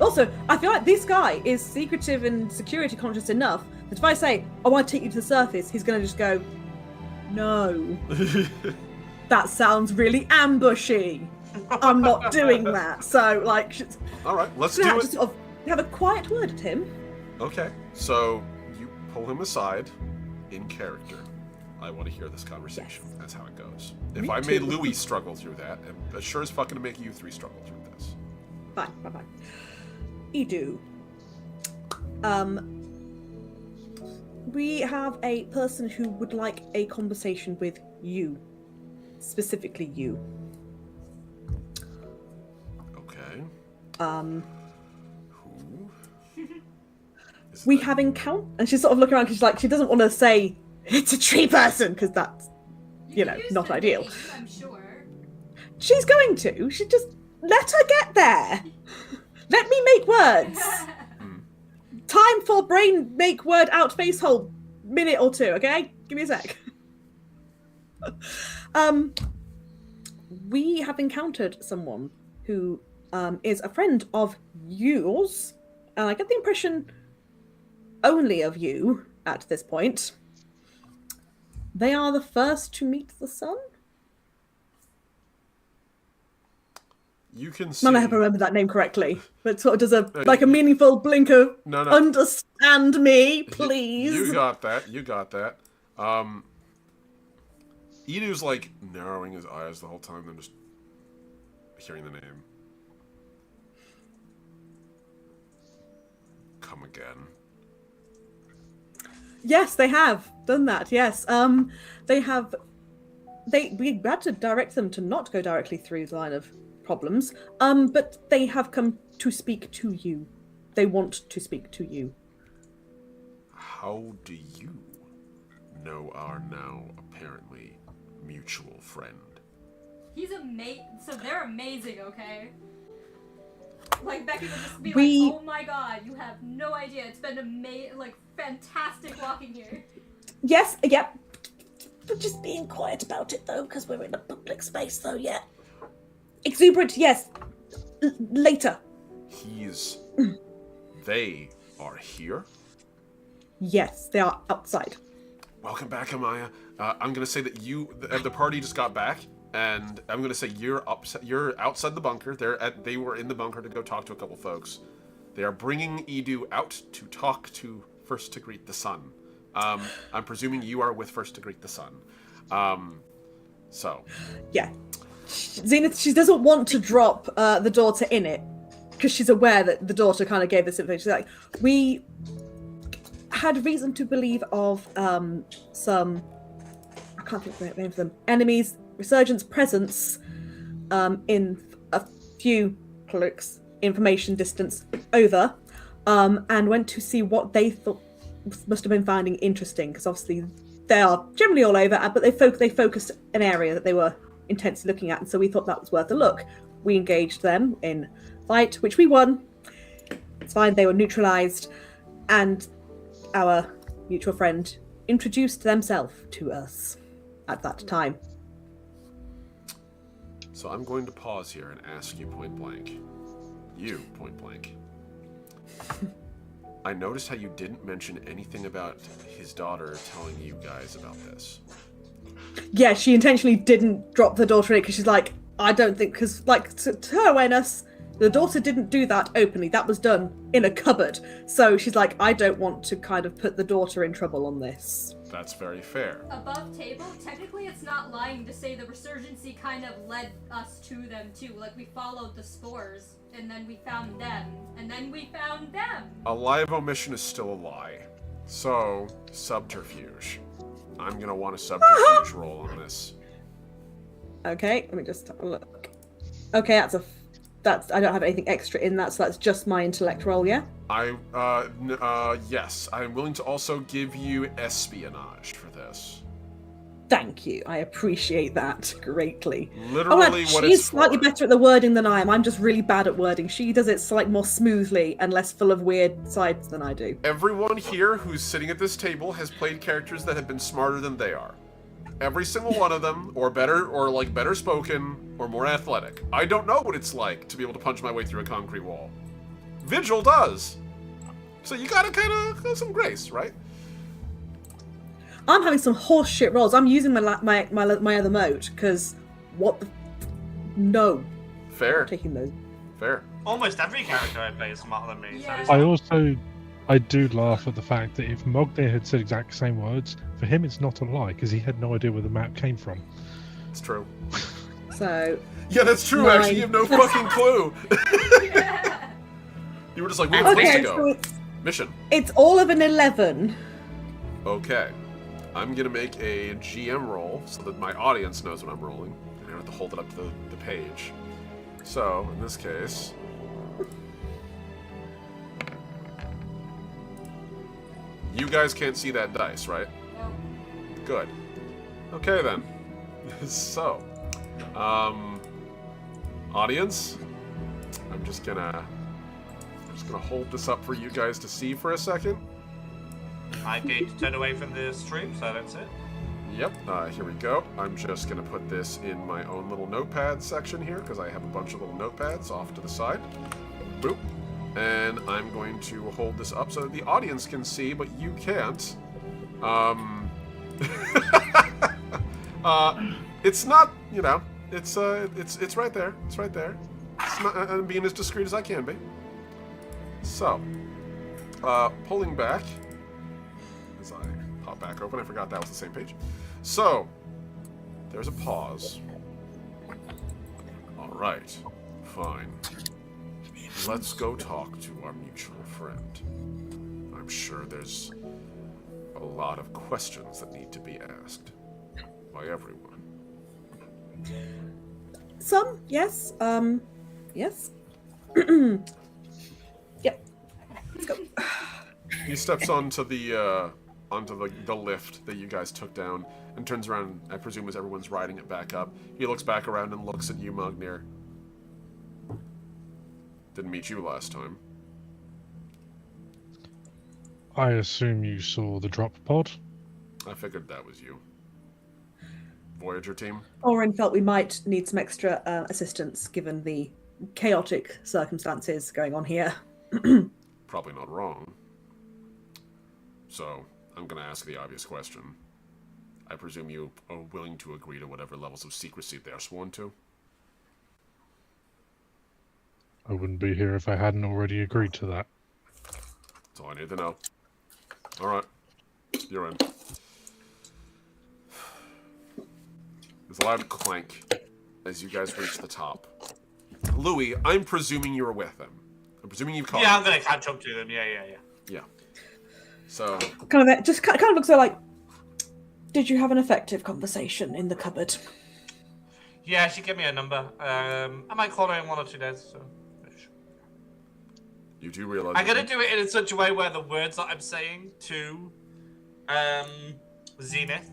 Also, I feel like this guy is secretive and security conscious enough that if I say, I want to take you to the surface, he's going to just go, no. That sounds really ambushy. I'm not doing that. So, all right, let's do it. Just sort of have a quiet word at him. Okay, so you pull him aside in character. I want to hear this conversation. Yes. That's how it goes. If I made Louis struggle through that, I'm sure as fucking to make you three struggle through this. Fine. Edu. We have a person who would like a conversation with you. Specifically you. Okay. Who? We have encountered, and she's sort of looking around because she doesn't want to say it's a tree person because that's not ideal. Name, I'm sure. She's going to. She just let her get there. Let me make words. Time for brain make word out face hole. Minute or two, okay? Give me a sec. We have encountered someone who is a friend of yours, and I get the impression only of you at this point. They are the first to meet the sun? You can see... None I have remembered that name correctly, but sort of does a meaningful blink of understand me, please. You got that. Edu's narrowing his eyes the whole time, then just hearing the name. Come again. Yes, they have done that. Yes, they have. We had to direct them to not go directly through the line of problems. But they have come to speak to you. They want to speak to you. How do you know our now apparently mutual friend? He's so they're amazing, okay? Becky would just be oh my god, you have no idea. It's been fantastic walking here. Yes, yep. But just being quiet about it, though, because we're in a public space, though, yeah. Exuberant, yes. Later. They are here? Yes, they are outside. Welcome back, Amaya. I'm going to say that the party just got back, and I'm going to say you're outside the bunker. They were in the bunker to go talk to a couple folks. They are bringing Edu out to talk to First to Greet the Sun. I'm presuming you are with First to Greet the Sun. Yeah. Zenith, she doesn't want to drop the daughter in it, because she's aware that the daughter kind of gave this information. She's like, we had reason to believe of some, I can't think of the name of them, enemies, resurgence presence in a few clicks, information distance over, and went to see what they thought must have been finding interesting, because obviously they are generally all over, but they focused an area that they were intensely looking at, and so we thought that was worth a look. We engaged them in fight, which we won. It's fine, they were neutralized, and our mutual friend introduced themselves to us at that time. So I'm going to pause here and ask you point blank. You, point blank. I noticed how you didn't mention anything about his daughter telling you guys about this. Yeah, she intentionally didn't drop the daughter in it because she's like, I don't think, because, like, to her awareness, the daughter didn't do that openly. That was done in a cupboard. So she's like, I don't want to kind of put the daughter in trouble on this. That's very fair. Above table, technically it's not lying to say the resurgency kind of led us to them too. Like, we followed the spores, and then we found them, and then we found them. A live omission is still a lie. So, subterfuge. I'm gonna want a subterfuge roll on this. Okay, let me just have a look. Okay, I don't have anything extra in that, so that's just my intellect roll, yeah? Yes. I'm willing to also give you espionage for this. Thank you. I appreciate that greatly. Literally what it's she's slightly better at the wording than I am. I'm just really bad at wording. She does it slightly more smoothly and less full of weird sides than I do. Everyone here who's sitting at this table has played characters that have been smarter than they are. Every single one of them, or better spoken, or more athletic. I don't know what it's like to be able to punch my way through a concrete wall. Vigil does. So you gotta kind of have some grace, right? I'm having some horse shit rolls. I'm using my other mode because no. Fair. I'm taking those. Fair. Almost every character I play is smarter than me. Yeah. So I do laugh at the fact that if Mogday had said exact same words, for him it's not a lie because he had no idea where the map came from. It's true. So. Yeah, that's true. 9. Actually, you have no fucking clue. Yeah. You were just like, we have a place to Okay, go. so Mission. it's all of an 11. Okay. I'm gonna make a GM roll so that my audience knows what I'm rolling. I don't have to hold it up to the page. So, in this case... You guys can't see that dice, right? No. Good. Okay, then. So, audience, I'm just gonna hold this up for you guys to see for a second. I get to turn away from the stream, so that's it. Yep, here we go. I'm just gonna put this in my own little notepad section here, because I have a bunch of little notepads off to the side. Boop. And I'm going to hold this up so that the audience can see, but you can't. It's not, it's right there. It's right there. I'm being as discreet as I can be. So, pulling back, as I pop back open, I forgot that was the same page. So, there's a pause. All right, fine. Let's go talk to our mutual friend. I'm sure there's a lot of questions that need to be asked by everyone. Some, yes. Yes. Yep. Let's go. He steps onto the lift that you guys took down and turns around, I presume as everyone's riding it back up. He looks back around and looks at you, Mognir. Didn't meet you last time. I assume you saw the drop pod? I figured that was you. Voyager team? Oren felt we might need some extra assistance given the chaotic circumstances going on here. Probably not wrong. So, I'm gonna ask the obvious question. I presume you are willing to agree to whatever levels of secrecy they are sworn to? I wouldn't be here if I hadn't already agreed to that. That's all I need to know. Alright. You're in. There's a loud clank as you guys reach the top. Louis, I'm presuming you were with them. I'm presuming you caught Yeah, I'm them. gonna catch up to them. Yeah. Yeah. So, Kind of looks like, did you have an effective conversation in the cupboard? Yeah, she gave me a number. I might call her in 1 or 2 days. So. you do realize... I'm gonna do it in such a way where the words that I'm saying to Zenith,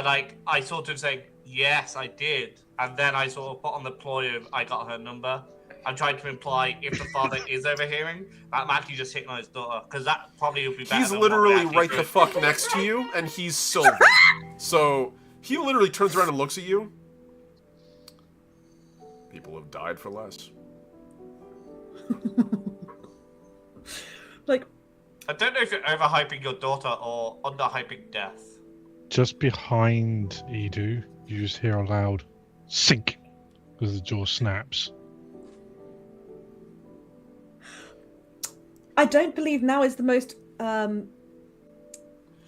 I sort of say, yes, I did. And then I sort of put on the ploy of, I got her number. I'm trying to imply if the father is overhearing, I'm actually just hitting on his daughter, because that probably would be better. He's than what we're literally actually right doing. the fuck next to you, and he's Sylvan. So he literally turns around and looks at you. People have died for less. Like, I don't know if you're overhyping your daughter or underhyping death. Just behind Edu, you just hear a loud sink as the jaw snaps. I don't believe now is the most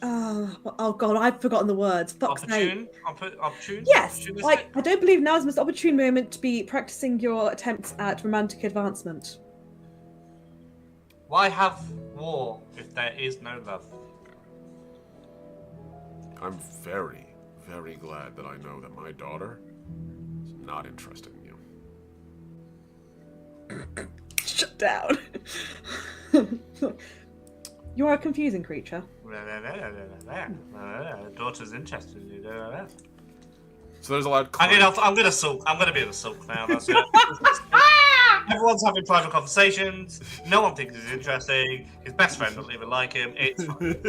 oh god, I've forgotten the words. Fuck's sake. Opportune? Yes, Opportunistic? like I don't believe now is the most opportune moment to be practicing your attempts at romantic advancement. Why have war if there is no love? I'm very, very glad that I know that my daughter is not interested in you. Shut down. You are a confusing creature. Daughter's interested in you. So there's a loud I'm clank. gonna sulk. I'm gonna be the sulk now. That's it. Everyone's having private conversations. No one thinks he's interesting. His best friend doesn't even like him. It's fine.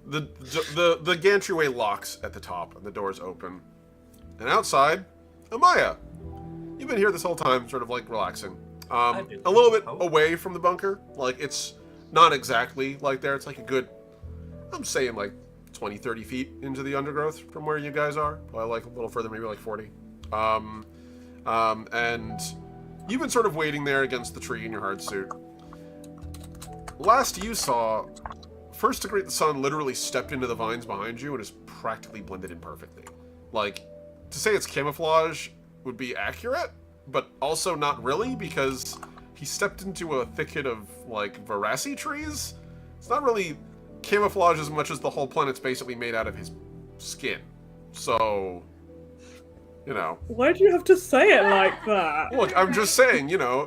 The gantry locks at the top, and the doors open. And outside, Amaya. You've been here this whole time, sort of like relaxing. A little bit away from the bunker. Like, it's not exactly like there. It's like a good, I'm saying like 20, 30 feet into the undergrowth from where you guys are. Probably like a little further, maybe like 40. And you've been sort of waiting there against the tree in your hard suit. Last you saw, First to Greet the Sun literally stepped into the vines behind you and is practically blended in perfectly. Like, to say it's camouflage would be accurate, but also not really, because he stepped into a thicket of, like, Veracity trees. It's not really camouflage as much as the whole planet's basically made out of his skin. So, you know. Why do you have to say it like that? Look, I'm just saying, you know,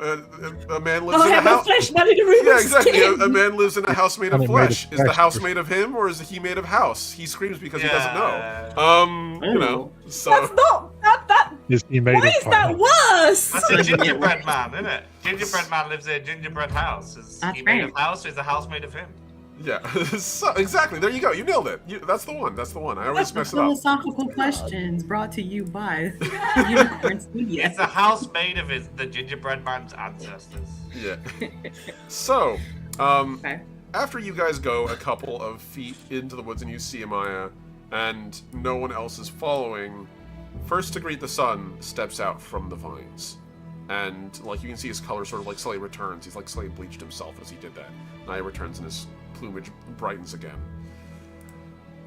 a man lives I in a have a house. flesh man in a room Yeah, of exactly. skin. A man lives in a house made of And it made of flesh. Is the flesh. house made of him, or is he made of house? He screams because he doesn't know. You know, so. That's not that. Is he made Why of is that fire? worse? That's a gingerbread man, isn't it? Gingerbread man lives in a gingerbread house. Is That's he made right. of house, or is the house made of him? Yeah, so, exactly. There you go. You nailed it. That's the one. That's the one. I always mess it up. Philosophical questions brought to you by Unicorn Studio. Is the house made of the gingerbread man's ancestors? Yeah. So, Okay. after you guys go a couple of feet into the woods and you see Amaya, and no one else is following, First to Greet the Sun steps out from the vines. And, like, you can see his color sort of, like, slightly returns. He's, like, slightly bleached himself as he did that. Now he returns and his plumage brightens again.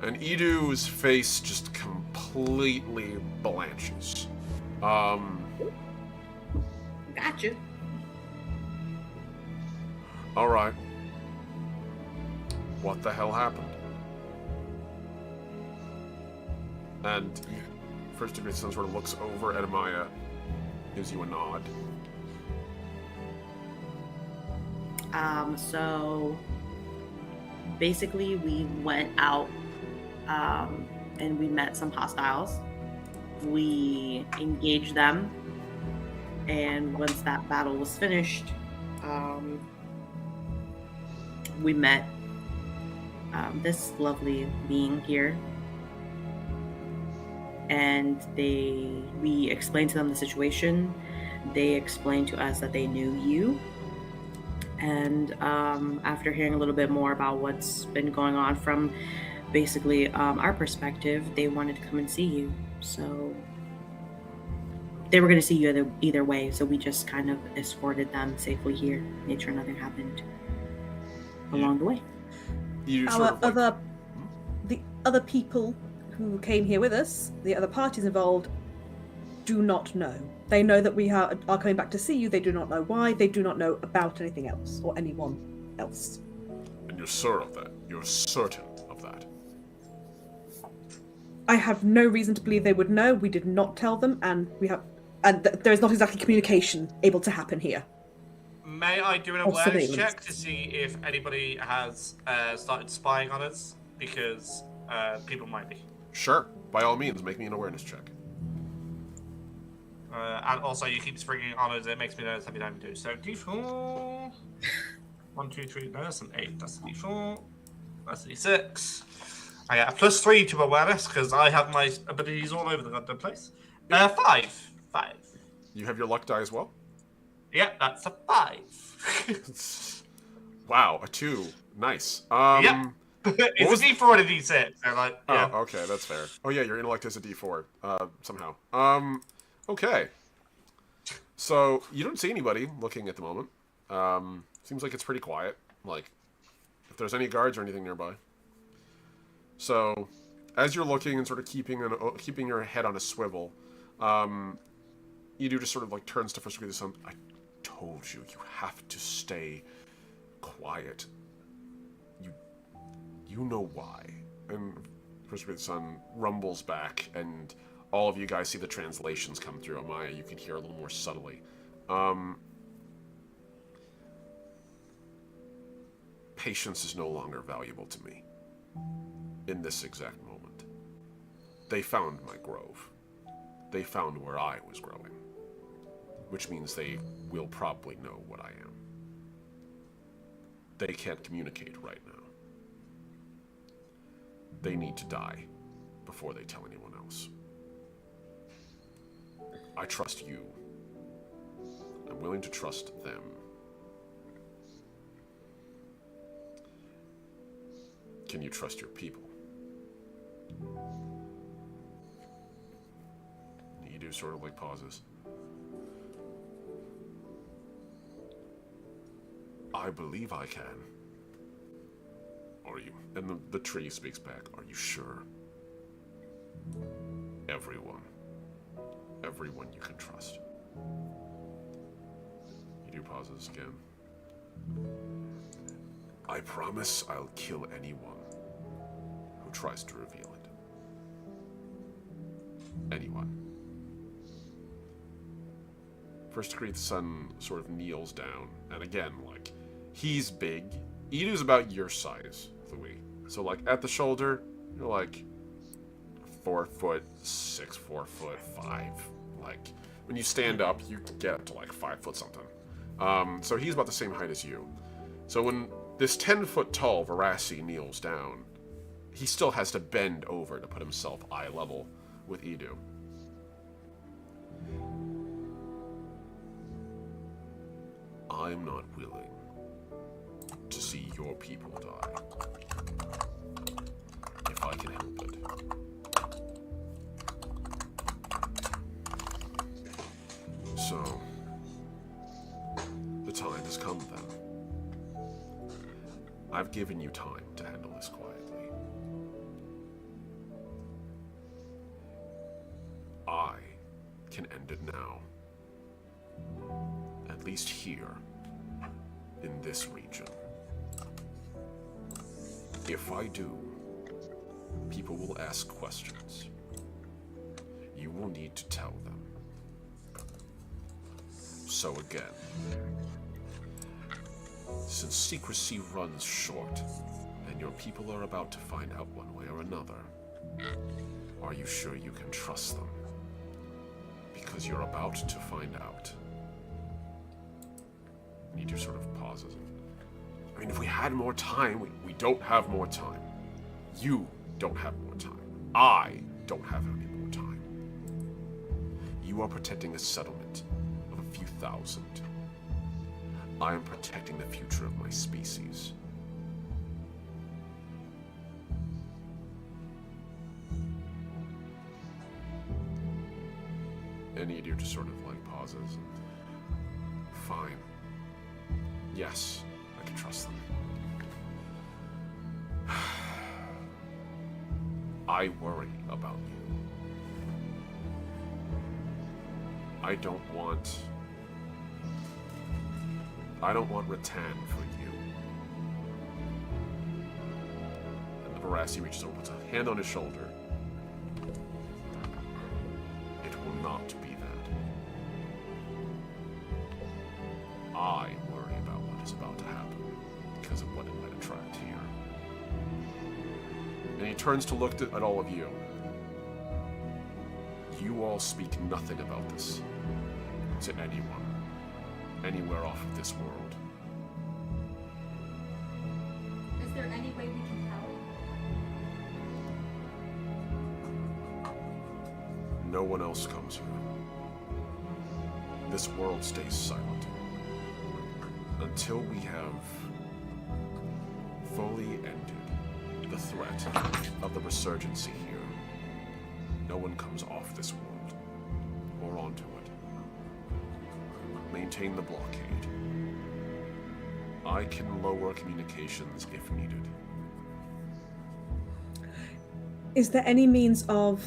And Edu's face just completely blanches. Gotcha. Alright. What the hell happened? And First Degree Sun sort of looks over at Amaya, gives you a nod. So basically we went out and we met some hostiles. We engaged them, and once that battle was finished, we met this lovely being here, and we explained to them the situation. They explained to us that they knew you, and after hearing a little bit more about what's been going on from basically our perspective, they wanted to come and see you. So they were going to see you either way, so we just kind of escorted them safely here, made sure nothing happened along the way. You sort of, like, The other people who came here with us, the other parties involved, do not know. They know that we are coming back to see you. They do not know why. They do not know about anything else or anyone else. And you're sure of that? You're certain of that? I have no reason to believe they would know. We did not tell them, and there is not exactly communication able to happen here. May I do an Or awareness surveillance. check to see if anybody has started spying on us? Because people might be. Sure. By all means, make me an awareness check. And also, you keep springing honors. It makes me nervous every time you do. So D4. 1, 2, 3. No, that's an 8. That's a D4. That's a D6. I get a +3 to awareness because I have my abilities all over the goddamn place. 5. You have your luck die as well? Yep, that's a 5. Wow, a 2. Nice. Yep. It's a D4 and a D6. So like, yeah. Oh, okay, that's fair. Oh yeah, your intellect is a D4. Somehow. Okay. So you don't see anybody looking at the moment. Seems like it's pretty quiet. Like, if there's any guards or anything nearby. So, as you're looking and sort of keeping your head on a swivel, you do just sort of like turns to First Degree the Sun. I told you, you have to stay quiet. You know why. And First Degree the Sun rumbles back, and all of you guys see the translations come through. Amaya, you can hear a little more subtly. Patience is no longer valuable to me. In this exact moment. They found my grove. They found where I was growing. Which means they will probably know what I am. They can't communicate right now. They need to die before they tell anyone else. I trust you. I'm willing to trust them. Can you trust your people? You do sort of like pauses. I believe I can. Are you? And the tree speaks back. Are you sure? Everyone. Everyone you can trust. You do pauses again. I promise I'll kill anyone who tries to reveal it. Anyone. First Degree the Sun sort of kneels down, and again, like, he's big. Idu's about your size, Louis. So, like, at the shoulder, you're like 4'6", 4'5". Like, when you stand up, you get up to like 5 foot something. So he's about the same height as you. So when this 10-foot tall Varasi kneels down, he still has to bend over to put himself eye level with Idu. I'm not willing to see your people die. If I can help it. So, the time has come then. I've given you time to handle this quietly. I can end it now. At least here, in this region. If I do, people will ask questions. You will need to tell them. So again, since secrecy runs short, and your people are about to find out one way or another, are you sure you can trust them? Because you're about to find out. Need to sort of pauses. I mean, if we had more time, we don't have more time. You don't have more time. I don't have any more time. You are protecting a settlement of a few thousand. I am protecting the future of my species. And Idir just sort of like pauses. And, fine. Yes, I can trust them. I worry about you. I don't want rattan for you. And the Varasi reaches over, puts a hand on his shoulder. It will not be that. I worry about what is about to happen because of what it might attract here. And he turns to look at all of you. You You all speak nothing about this to anyone, anywhere off of this world. Is there any way we can help? No one else comes here. This world stays silent. Until we have fully ended the threat of the resurgency here, no one comes off this world or onto it. Maintain the blockade. I can lower communications if needed. Is there any means of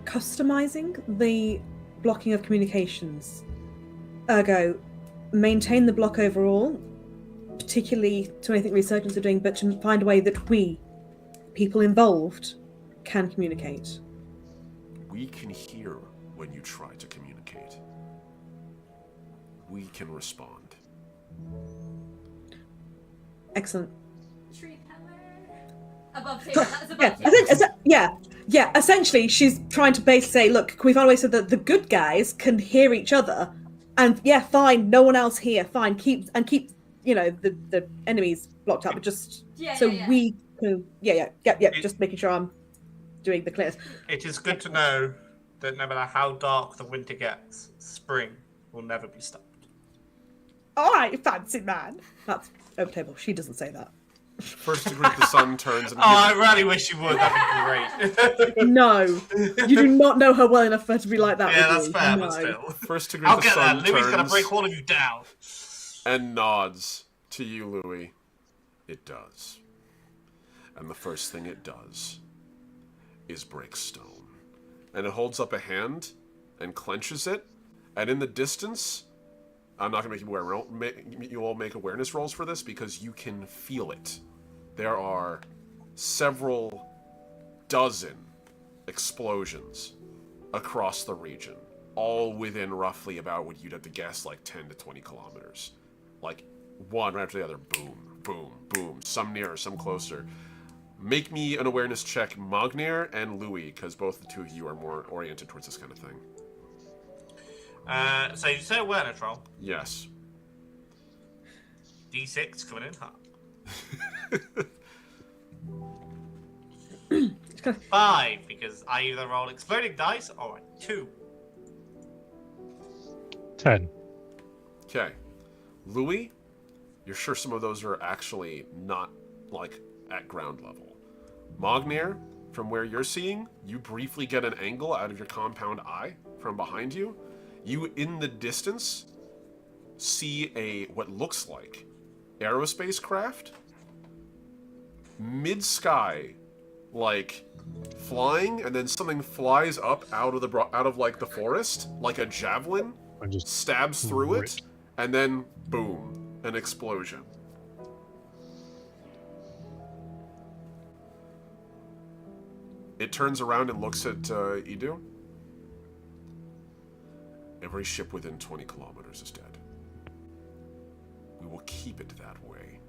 customizing the blocking of communications? Ergo, maintain the block overall, particularly to anything Resurgence are doing, but to find a way that we, people involved, can communicate. We can hear when you try to communicate. We can respond. Excellent. Tree power. Above table. That is above table. Yeah. Essentially, she's trying to basically say, look, can we find a way so that the good guys can hear each other? And yeah, fine, no one else here. Fine, keep the enemies blocked up, but just we can. Just making sure I'm doing the clears. It is good to know that no matter how dark the winter gets, spring will never be stopped. All right, fancy man. That's over table. She doesn't say that. First degree, the sun turns and... I really wish you would. That'd be great. No, you do not know her well enough for her to be like that. Yeah, with that's you. fair, No. but still. First degree, I'll the get sun that. Louis turns gonna break all of you down. and nods to you, Louis. It does. And the first thing it does is break stone. And it holds up a hand and clenches it. And in the distance, I'm not going to make you all make awareness rolls for this because you can feel it. There are several dozen explosions across the region, all within roughly about what you'd have to guess, like 10 to 20 kilometers. Like one right after the other, boom, boom, boom, some nearer, some closer. Make me an awareness check, Magnir and Louis, because both the two of you are more oriented towards this kind of thing. So you say awareness roll? Yes. D6 coming in hot. 5, because I either roll exploding dice or a 2. 10. Okay. Louis, you're sure some of those are actually not, like, at ground level. Magnir, from where you're seeing, you briefly get an angle out of your compound eye from behind you. You, in the distance, see what looks like aerospace craft mid-sky, like flying, and then something flies up out of like the forest, like a javelin, And just stabs through it, and then boom, an explosion. It turns around and looks at Edu. Every ship within 20 kilometers is dead. We will keep it that way.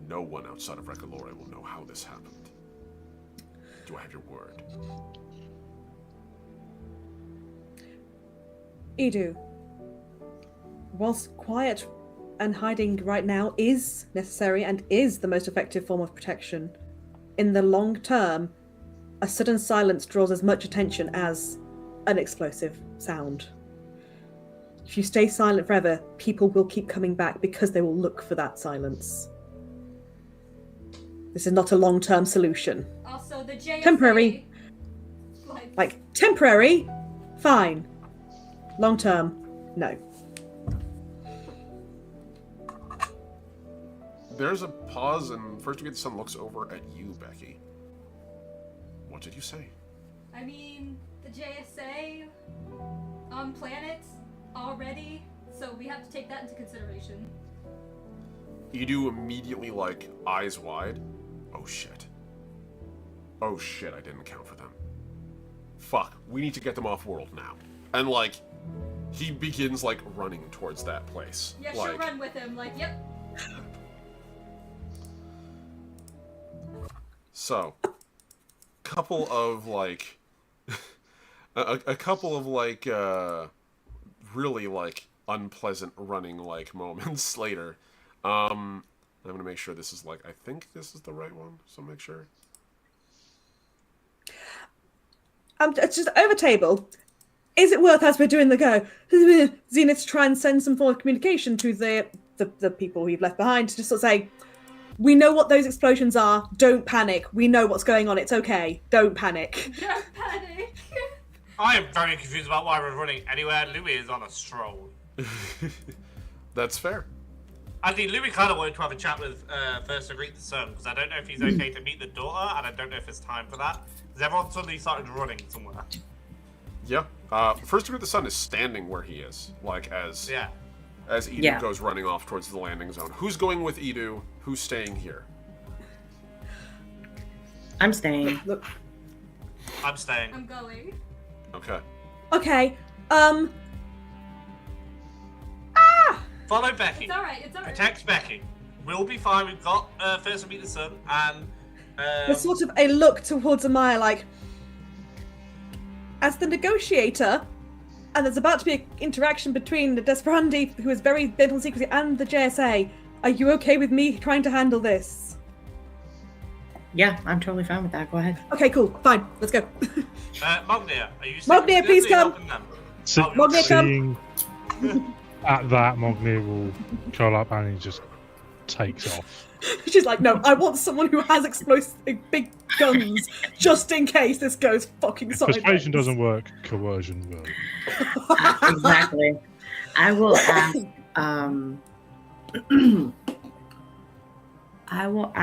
No one outside of Rekalore will know how this happened. Do I have your word? Edu, whilst quiet and hiding right now is necessary and is the most effective form of protection, in the long term, a sudden silence draws as much attention as an explosive sound. If you stay silent forever, people will keep coming back because they will look for that silence. This is not a long-term solution. Also, the JSA... Temporary. Like, temporary, fine. Long-term, no. There's a pause, and First Degree the Sun looks over at you, Becky. What did you say? I mean, the JSA on planets already, so we have to take that into consideration. Edu immediately, like, eyes wide. Oh shit. Oh shit, I didn't count for them. Fuck, we need to get them off world now. And, like, he begins, like, running towards that place. Yeah, like, she'll run with him, like, yep. So, couple of like a couple of like really like unpleasant running like moments later. I'm gonna make sure this is like, I think this is the right one, so make sure. It's just over table. Is it worth, as we're doing the go, Zenith to try and send some form of communication to the people we've left behind to just sort of say, we know what those explosions are. Don't panic. We know what's going on. It's okay. Don't panic. Don't panic. I am very confused about why we're running anywhere. Louis is on a stroll. That's fair. I think Louis kind of wanted to have a chat with First to Greet the Sun, because I don't know if he's okay to meet the daughter, and I don't know if it's time for that. Because everyone suddenly started running somewhere. Yeah. First to Greet the Sun is standing where he is, like as Edu Yeah. goes running off towards the landing zone. Who's going with Edu? Who's staying here? I'm staying. Look. I'm staying. I'm going. Okay. Okay. Follow Becky. It's alright, it's alright. Protect Becky. We'll be fine. We've got First to Meet the Sun, and There's sort of a look towards Amaya, like, as the negotiator, and there's about to be an interaction between the Desperandi, who is very bent on secrecy, and the JSA. Are you okay with me trying to handle this? Yeah, I'm totally fine with that. Go ahead. Okay, cool. Fine. Let's go. Mognia, are you Mognia, please come. Mognia, come. Seeing at that, Mognia will curl up and he just takes off. She's like, no, I want someone who has explosive big guns, just in case this goes fucking sideways. Persuasion doesn't work, coercion will. Exactly. I will ask. I will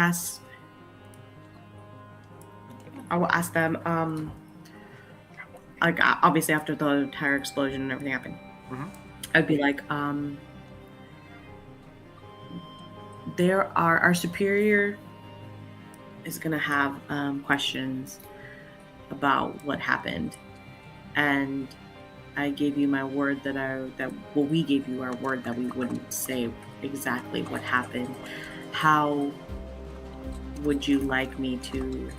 ask them. Like obviously after the entire explosion and everything happened, I'd be like, there are our superior is gonna have questions about what happened, and I gave you my word we gave you our word that we wouldn't say exactly what happened. How would you like me to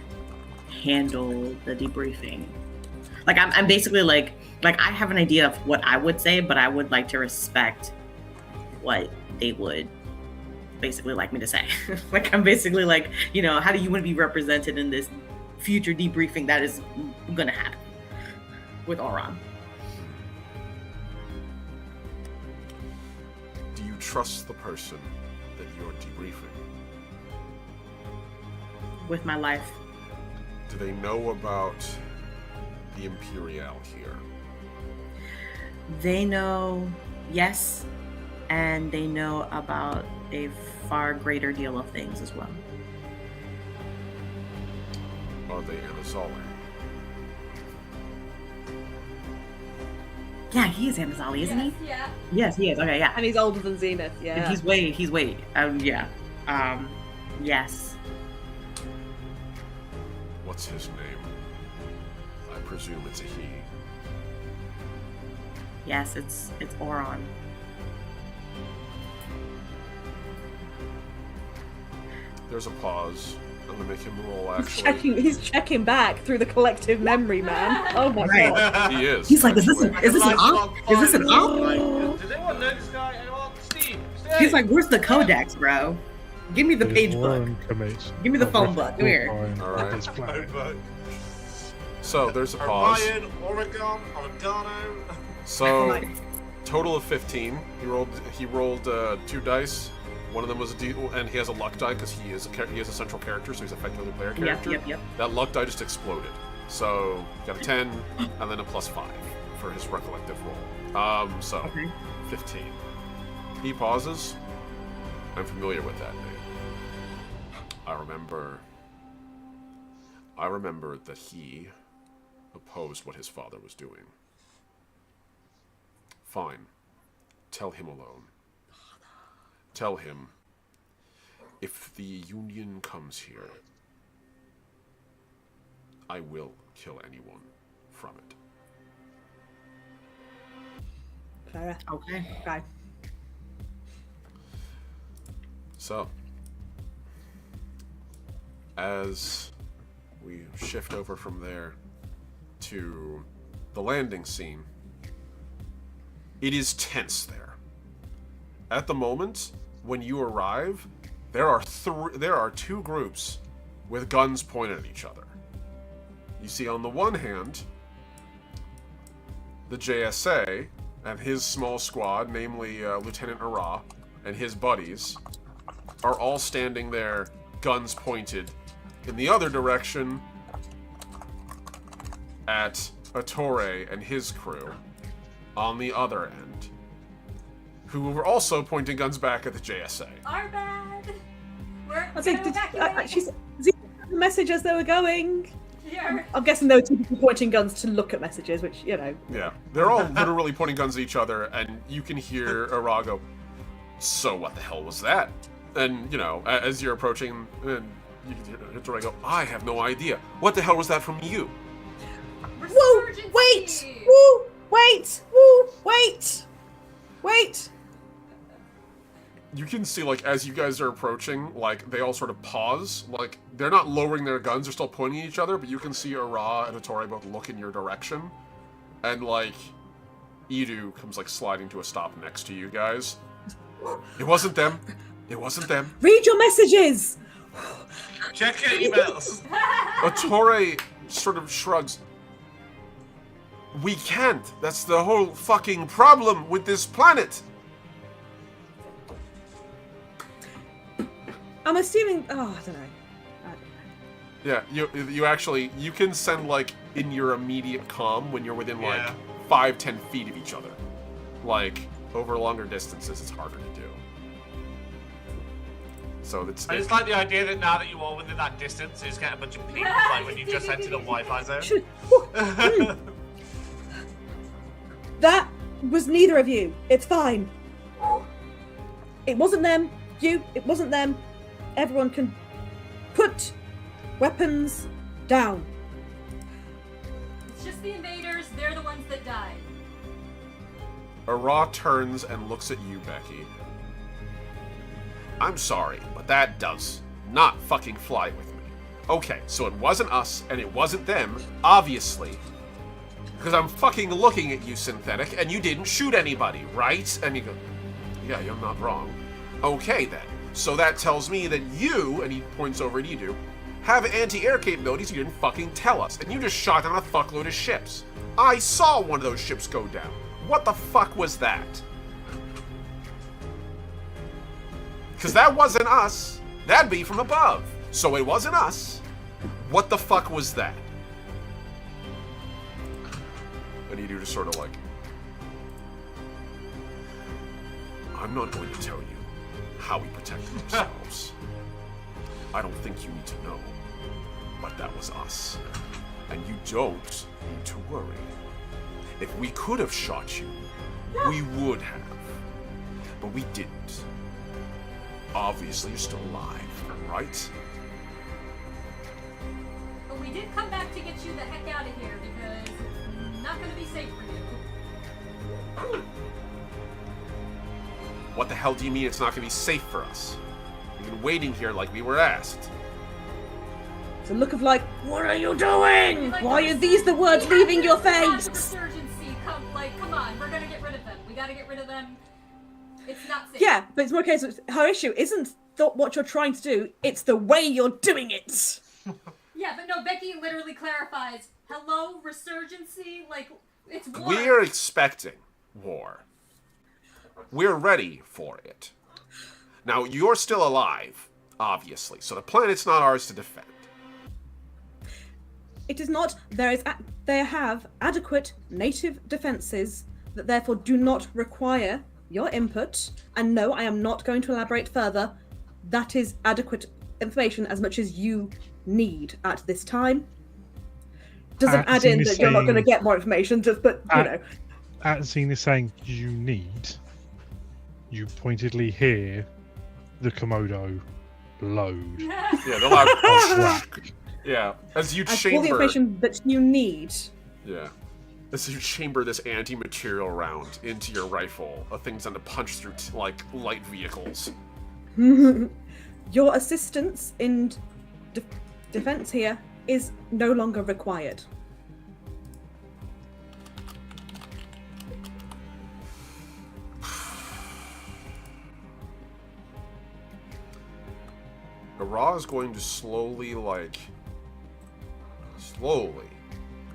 handle the debriefing? Like I'm basically like I have an idea of what I would say, but I would like to respect what they would basically like me to say. Like I'm basically like, how do you want to be represented in this future debriefing that is gonna happen with Auron? Do you trust the person that you're debriefing? With my life. Do they know about the Imperial here? They know, yes, and they know about a far greater deal of things as well. Are they Anazali? Yeah, he is Anazali, isn't Yes, yeah. he? Yes, he is. Okay, yeah. And he's older than Zenith, yeah. He's way. Yeah. Yes. What's his name? I presume it's a he. Yes, it's Auron. There's a pause. I'm gonna make him roll, actually. He's checking back through the collective memory, man. Oh my Right. god. He is. He's like, is this actually. an op? Is this an op? Does anyone know this guy? Anyone? Steve? He's like, where's the codex, bro? Give me the If page book. Warren commits Give me the a phone book. Come here. crime All right. of his plan, So there's a pause. Orion, Oregano. So total of 15. He rolled 2 dice. One of them was a D, and he has a luck die because he is a central character, so he's effectively a player character. Yep. That luck die just exploded. So got a 10 and then a +5 for his recollective roll. So Okay. 15. He pauses. I'm familiar with that name. I remember that he opposed what his father was doing. Fine. Tell him alone. Tell him, if the Union comes here, I will kill anyone from it. Clara. Okay. Okay. So, as we shift over from there to the landing scene. It is tense there. At the moment, when you arrive, there are two groups with guns pointed at each other. You see, on the one hand, the JSA and his small squad, namely Lieutenant Ara and his buddies, are all standing there, guns pointed in the other direction at Attore and his crew on the other end, who were also pointing guns back at the JSA. Our bad. We're I think gonna evacuate. she's the message as they were going. Here. I'm guessing they were typically pointing guns to look at messages, which, you know. Yeah, they're all literally pointing guns at each other, and you can hear Ara go, "So what the hell was that?" And, you know, as you're approaching, and you can hear Attore go, "I have no idea. What the hell was that from you?" Woo! Resurgency. Wait! Woo! Wait! Woo! Wait! Wait! You can see, like, as you guys are approaching, like, they all sort of pause. Like, they're not lowering their guns, they're still pointing at each other, but you can see Ara and Attore both look in your direction. And, like, Idu comes, like, sliding to a stop next to you guys. It wasn't them. It wasn't them. Read your messages! Check your emails. Attore sort of shrugs. We can't. That's the whole fucking problem with this planet. I'm assuming. Oh, I don't know. Yeah, you actually, you can send, like, in your immediate comm when you're within, like, Yeah. 5-10 feet of each other. Like, over longer distances, it's harder to do. So it's... I just like the idea that now that you're all within that distance, you just get a bunch of pings, like when you just entered a Wi-Fi zone. That was neither of you. It's fine. It wasn't them. It wasn't them. Everyone can put weapons down. It's just the invaders. They're the ones that died. Ara turns and looks at you, Becky. I'm sorry, but that does not fucking fly with me. Okay, so it wasn't us, and it wasn't them, obviously. Because I'm fucking looking at you, Synthetic, and you didn't shoot anybody, right? And you go, yeah, you're not wrong. Okay, then. So that tells me that you, and he points over at Idu, have anti-air capabilities you didn't fucking tell us, and you just shot down a fuckload of ships. I saw one of those ships go down. What the fuck was that? Because that wasn't us. That'd be from above. So it wasn't us. What the fuck was that? And Idu just sort of like... I'm not going to tell you how we protected ourselves. I don't think you need to know. But that was us. And you don't need to worry. If we could have shot you, we would have. But we didn't. Obviously, you're still alive, right? But we did come back to get you the heck out of here because it's not going to be safe for you. What the hell do you mean it's not going to be safe for us? We've been waiting here like we were asked. It's a look of like, what are you doing? Like, Why are these the words leaving your face? Resurgency. Come on, we're gonna get rid of them. We gotta get rid of them. It's not safe. Yeah, but it's more a case of her issue isn't what you're trying to do, it's the way you're doing it. Yeah, but no, Becky literally clarifies. Hello, resurgency? Like, it's war. We're expecting war. We're ready for it. Now, you're still alive, obviously, so the planet's not ours to defend. It is not. They have adequate native defenses that therefore do not require your input. And no, I am not going to elaborate further. That is adequate information as much as you need at this time. Doesn't add in that you're not going to get more information, but you know. Atzine is saying you need. You pointedly hear the Komodo load. Yeah, the loud... Yeah, as you All the chamber... information that you need. Yeah. As you chamber this anti-material round into your rifle, a thing's going to punch through, like, light vehicles. Your assistance in defense here is no longer required. Ra is going to slowly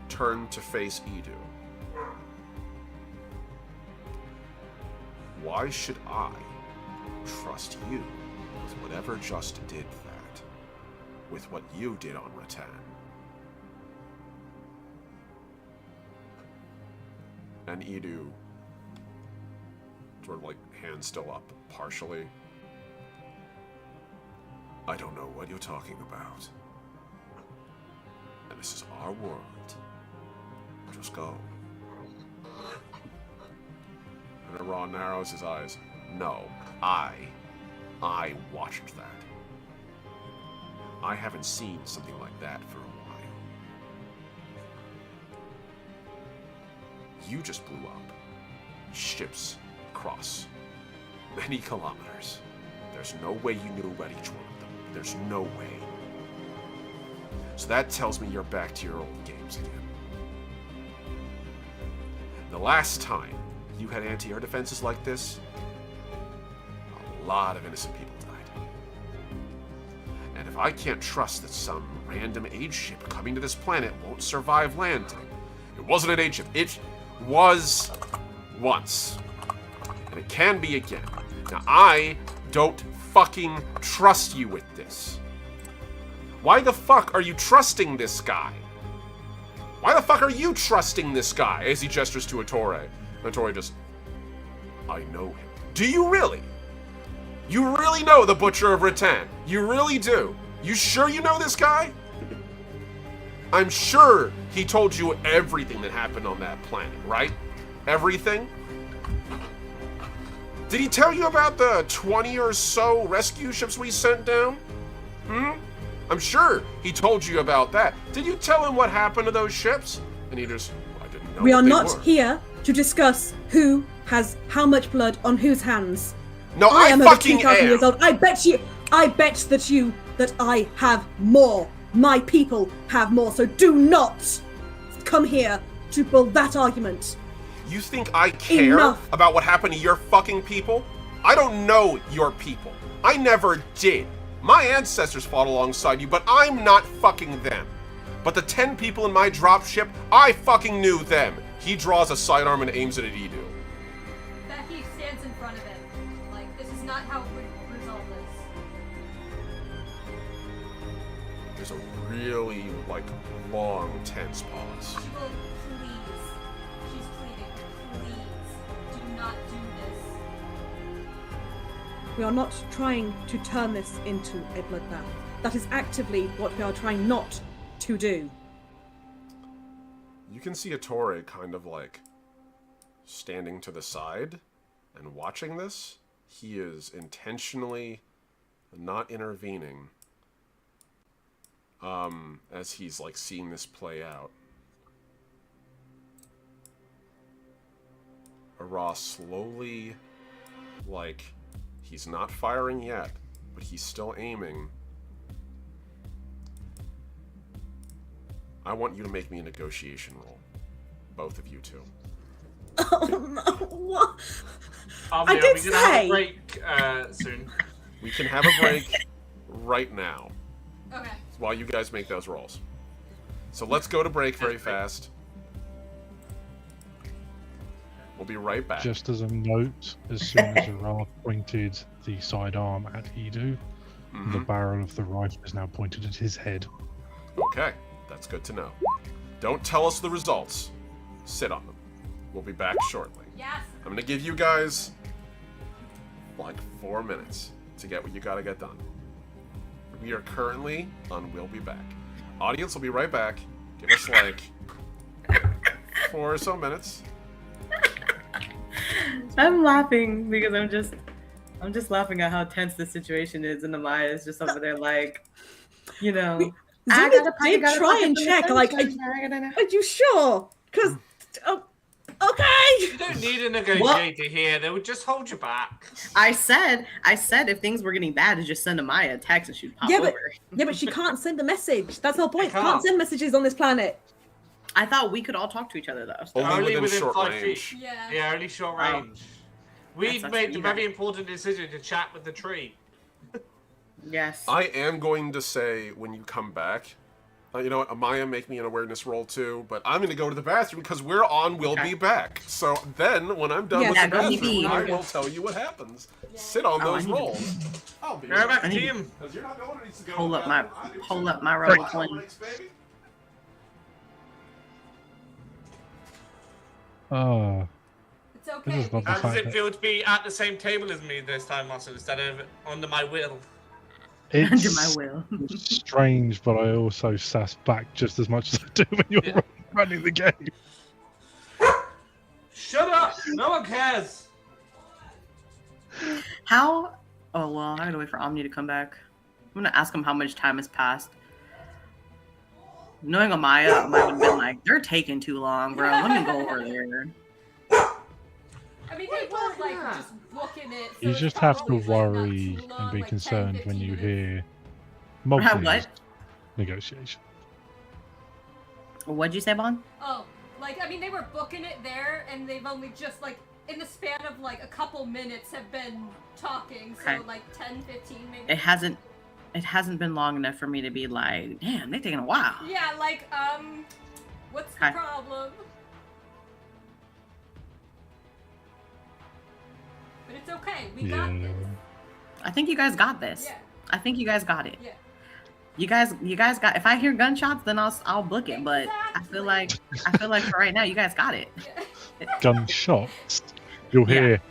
turn to face Edu. Why should I trust you with whatever just did that? With what you did on Rattan? And Edu, sort of like hand still up, partially. I don't know what you're talking about. And this is our world. Just go. And Ra narrows his eyes. No, I watched that. I haven't seen something like that for a while. You just blew up. Ships across many kilometers. There's no way you knew about each one of them. There's no way. So that tells me you're back to your old games again. The last time you had anti-air defenses like this, a lot of innocent people died. And if I can't trust that some random aid ship coming to this planet won't survive landing, it wasn't an aid ship, it was once. And it can be again. Now I don't fucking trust you with this. Why the fuck are you trusting this guy? Why the fuck are you trusting this guy? As he gestures to Ettore. And Ettore just, I know him. Do you really? You really know the Butcher of Rattan? You really do? You sure you know this guy? I'm sure he told you everything that happened on that planet, right? Everything? Did he tell you about the 20 or so rescue ships we sent down? I'm sure he told you about that. Did you tell him what happened to those ships? And he just, I didn't know. We are not here to discuss who has how much blood on whose hands. No, I am fucking over 2,000 am. years old. I bet that I have more. My people have more. So do not come here to build that argument. You think I care Enough. about what happened to your fucking people? I don't know your people. I never did. My ancestors fought alongside you, but I'm not fucking them. But the 10 people in my dropship, I fucking knew them. He draws a sidearm and aims it at Edu. Becky stands in front of it. Like, this is not how we resolve this. There's a really, long, tense pause. She will, please. She's pleading. Please, do not do this. We are not trying to turn this into a bloodbath. That is actively what we are trying not to do. You can see Ettore kind of standing to the side and watching this. He is intentionally not intervening as he's seeing this play out. Ara slowly, he's not firing yet, but he's still aiming. I want you to make me a negotiation roll. Both of you two. Oh no! What? I did we're gonna have say- a break soon. We can have a break right now Okay. while you guys make those rolls. So let's go to break very fast. We'll be right back. Just as a note, as soon as Ra pointed the sidearm at Edu, the barrel of the rifle is now pointed at his head. Okay, that's good to know. Don't tell us the results. Sit on them. We'll be back shortly. Yes. I'm gonna give you guys 4 minutes to get what you gotta get done. We are currently on We'll Be Back. Audience will be right back. Give us 4 or so minutes. I'm laughing because I'm just laughing at how tense the situation is, and Amaya is just over there Zenith did try and check, are you sure? Because, okay! don't need a negotiator here. They would just hold you back. I said if things were getting bad, to just send Amaya a text and she'd pop Yeah, but over. yeah, but she can't send a message. That's the whole point. can't. Can't send messages on this planet. I thought we could all talk to each other though. So. Only within within short 5 range. feet. Yeah. Yeah, only short Oh. range. We've That's made the you very guys. important decision to chat with the tree. Yes. I am going to say when you come back, you know what, Amaya, make me an awareness roll too, but I'm going to go to the bathroom because we're on We'll Be Back. So then, when I'm done Yeah, with yeah, the go bathroom, pee. I will tell you what happens. Sit on Oh, I those need to- rolls. I'll be Go back, right I need- team. Because you're not going to Hold to up the my bathroom. I do hold too. up my roll Wow, 20. breaks, baby. Oh, It's This okay. is not the How does fact it that feel to be at the same table as me this time, Marcel, instead of under my will? Under it's my will. strange, but I also sass back just as much as I do when you're Yeah. running the game. Shut up! No one cares! How? Oh well, I gotta wait for Omni to come back. I'm gonna ask him how much time has passed. Knowing Amaya would have been like, "They're taking too long, bro. Let me go over there." I mean, they were like just booking it. So You it's just have to probably, like, not worry too and long, be like 10, concerned when 15 you minutes. hear What? multi negotiation. What'd you say, Bon? Oh, like, I mean, they were booking it there, and they've only just, like, in the span of, like, a couple minutes have been talking, so, Okay. like, 10, 15 maybe. It hasn't been long enough for me to be like, "Damn, they're taking a while." Yeah, like, what's the Okay. problem? But it's okay, we got Yeah. this. I think you guys got this. Yeah, I think you guys got it. yeah. You guys got. If I hear gunshots, then I'll book it. But I feel like for right now, you guys got it. Yeah. Gunshots. You'll Yeah. hear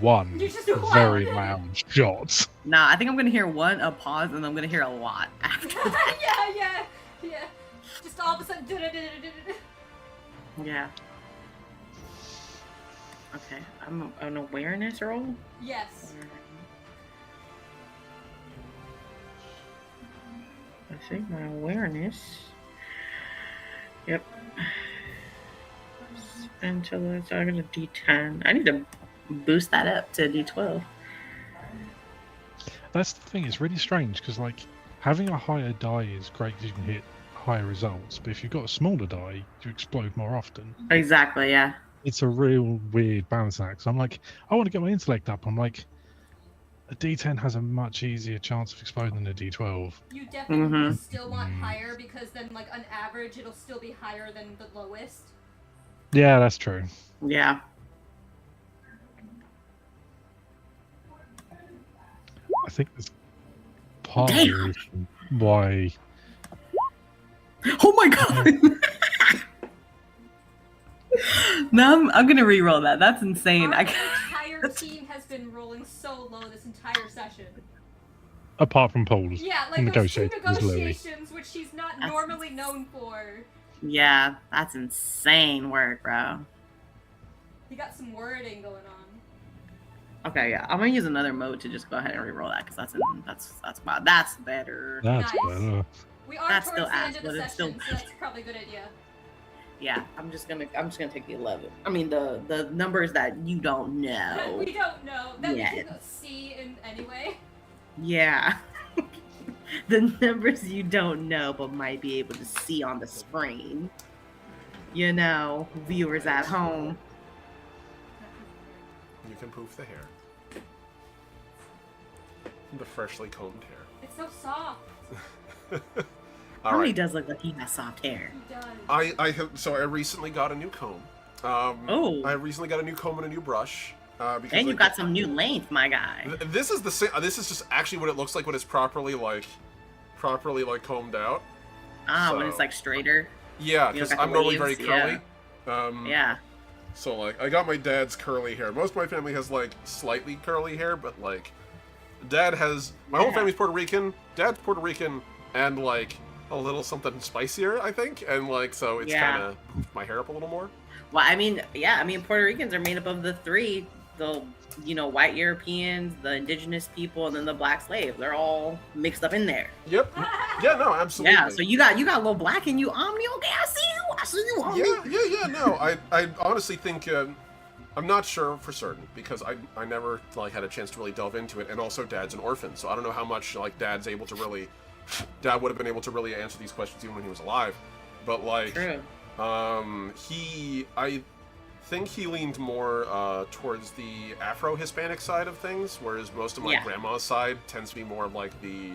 one You just do one. very loud shot. Nah, I think I'm gonna hear one, a pause, and I'm gonna hear a lot after that. yeah. Just all of a sudden, Yeah. Okay, I'm an awareness roll. yes. I think my awareness. Yep. Until it's I got a D10. I need to boost that up to D12. That's the thing. It's really strange because like having a higher die is great because you can hit higher results, but if you've got a smaller die, you explode more often. Exactly. Yeah. It's a real weird balancing act. So I'm like, I want to get my intellect up. I'm like, a D10 has a much easier chance of exploding than a D12. You definitely Mhm. still want higher because then, like, on average, it'll still be higher than the lowest. Yeah, that's true. Yeah. I think that's part of the reason why. Oh my god. No, I'm gonna re-roll that. That's insane. Our I entire team has been rolling so low this entire session. Apart from Paul's Yeah, like those two negotiators, Louis. negotiations, which she's not That's normally known for. Yeah, that's insane work, bro. You got some wording going on. Okay, yeah, I'm gonna use another mode to just go ahead and re-roll that because that's better. That's Nice. better. We are That's towards still the end ass, of the but it's session, still- so that's probably a good idea. Yeah, I'm just gonna take the 11. I mean the numbers that you don't know. We don't know. That Yeah. we can see in anyway. Yeah. The numbers you don't know but might be able to see on the screen. You know, viewers at home. You can poof the hair. The freshly combed hair. It's so soft. All Harmony right. does look like he has soft hair. He does. I recently got a new comb. Oh. I recently got a new comb and a new brush. Because And you like, got some new length, my guy. This is the same. This is just actually what it looks like when it's properly combed out. Ah, when So- it's like straighter. Yeah, You because got the I'm normally very waves, curly. Yeah. So like, I got my dad's curly hair. Most of my family has like slightly curly hair, but like, Dad has. My whole Yeah. family's Puerto Rican. Dad's Puerto Rican, and like a little something spicier, I think. And like, so it's Yeah. kind of poofed my hair up a little more. Well, I mean, Puerto Ricans are made up of the three, the white Europeans, the indigenous people, and then the black slaves. They're all mixed up in there. Yep. Yeah. No. Absolutely. Yeah, so you got a little black in you, Omni. Okay, I see you. I see you, Omni. Yeah. No. I honestly think I'm not sure for certain because I never like had a chance to really delve into it, and also Dad's an orphan, so I don't know how much like Dad would have been able to really answer these questions even when he was alive. But like, True. I think he leaned more towards the Afro-Hispanic side of things, whereas most of my grandma's side tends to be more of like the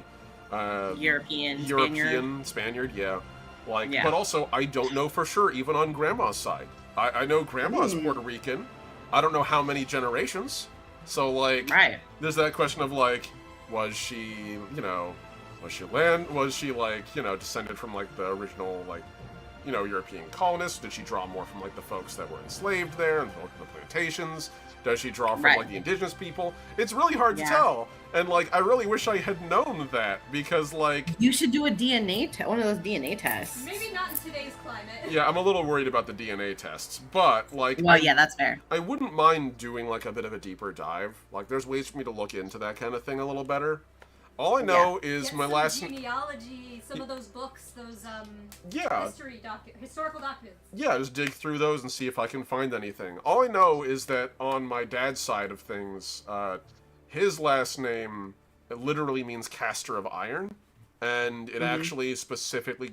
European Spaniard, yeah. Like, but also I don't know for sure even on grandma's side. I know grandma's Puerto Rican. I don't know how many generations. So like, there's that question of like, was she like, descended from like the original like, European colonists? Did she draw more from like the folks that were enslaved there and the plantations? Does she draw from like the indigenous people? It's really hard to tell. And like, I really wish I had known that because like... You should do a DNA one of those DNA tests. Maybe not in today's climate. Yeah, I'm a little worried about the DNA tests, but like... Well, yeah, that's fair. I wouldn't mind doing like a bit of a deeper dive. Like, there's ways for me to look into that kind of thing a little better. All I know is my last genealogy, some of those books, those historical documents. Yeah, just dig through those and see if I can find anything. All I know is that on my dad's side of things, his last name literally means caster of iron, and it actually specifically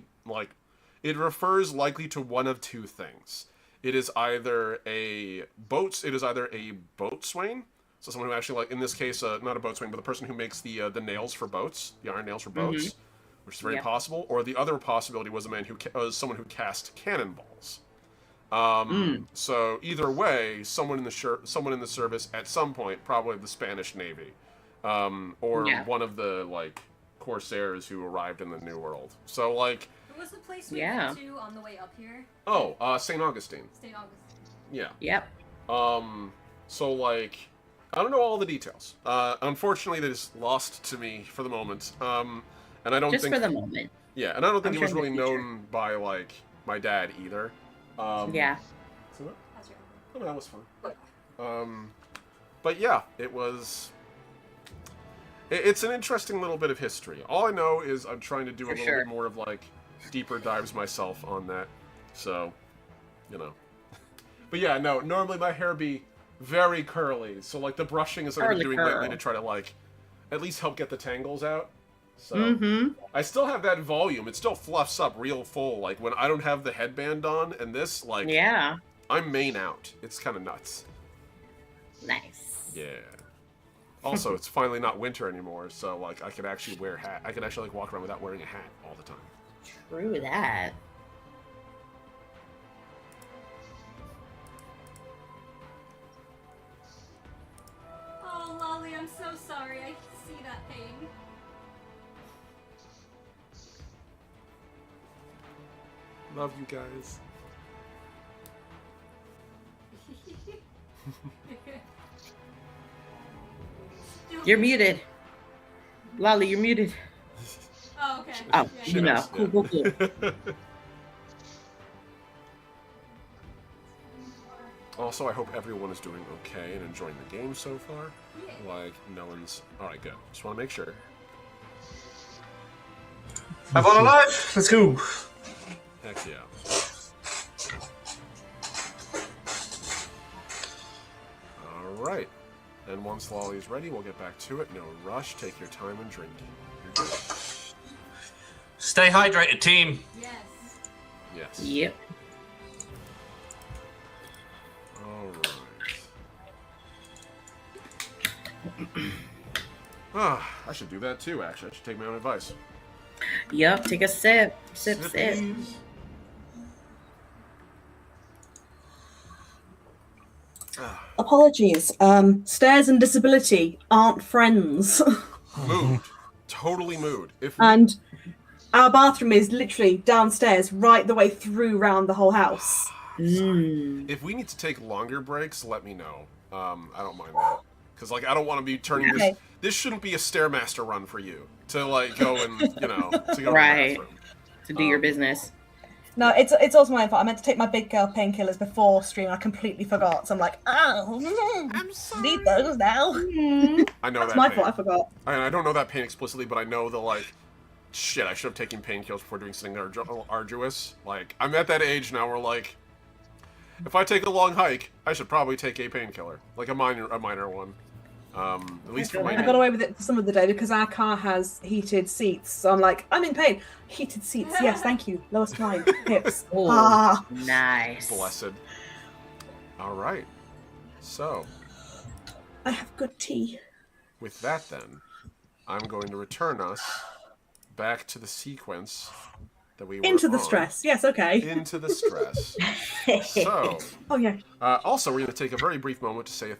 it refers likely to one of two things. It is either a boatswain. So someone who actually, like, in this case, not a boatswain, but the person who makes the nails for boats, the iron nails for boats, which is very possible. Or the other possibility was someone who cast cannonballs. So either way, someone in the service at some point, probably the Spanish Navy, or one of the like corsairs who arrived in the New World. So like, what was the place we went to on the way up here? Oh, St. Augustine. St. Augustine. Yeah. Yep. So like, I don't know all the details. Unfortunately, that is lost to me for the moment. And I don't think... Just for the moment. Yeah, and I don't think it was really known by, like, my dad either. Yeah. So that was fun. But yeah, it was... It's an interesting little bit of history. All I know is I'm trying to do a little bit more of, like, deeper dives myself on that. So, But yeah, no, normally my hair be... very curly, so like the brushing is what I'm doing lately to try to like at least help get the tangles out. So I still have that volume. It still fluffs up real full. Like when I don't have the headband on and this, like I'm mane out. It's kind of nuts. Nice. Yeah. Also, it's finally not winter anymore, so like I could actually wear a hat. I could actually like walk around without wearing a hat all the time. True that. Oh, Lolly, I'm so sorry. I see that pain. Love you guys. You're muted. Lolly, you're muted. Oh, okay. Oh, Yeah. Cool. Also, I hope everyone is doing okay and enjoying the game so far. Yeah. Like, no one's... Alright, good. Just want to make sure. Everyone alive? Let's go. Heck yeah. Alright. And once Lolly's ready, we'll get back to it. No rush. Take your time and drink. You're good. Stay hydrated, team. Yes. Yes. Yep. I should do that too, actually. I should take my own advice. Yep, take a sip. Sip. Please. Apologies. Stairs and disability aren't friends. Mood. Totally mood. And our bathroom is literally downstairs, right the way through round the whole house. If we need to take longer breaks, let me know. I don't mind that. Because, like, I don't want to be turning this... This shouldn't be a Stairmaster run for you. To, like, go and, to go to the bathroom. To do your business. No, it's also my fault. I meant to take my big girl painkillers before stream. I completely forgot. So I'm like, I'm sorry. Need those now. I know That's that my pain. fault. I forgot. I don't know that pain explicitly, but I know the, like... Shit, I should have taken painkillers before doing something arduous. Like, I'm at that age now where, like... if I take a long hike, I should probably take a painkiller, like a minor one. At least for my I got away with it for some of the day because our car has heated seats. So I'm like, I'm in pain. Heated seats, yes, thank you. Lowest line, hips. Oh, nice. Blessed. All right. So, I have good tea. with that then, I'm going to return us back to the sequence that we were Into the on. stress. Yes, okay. Into the stress. So, Oh, yeah. also, we're going to take a very brief moment to say a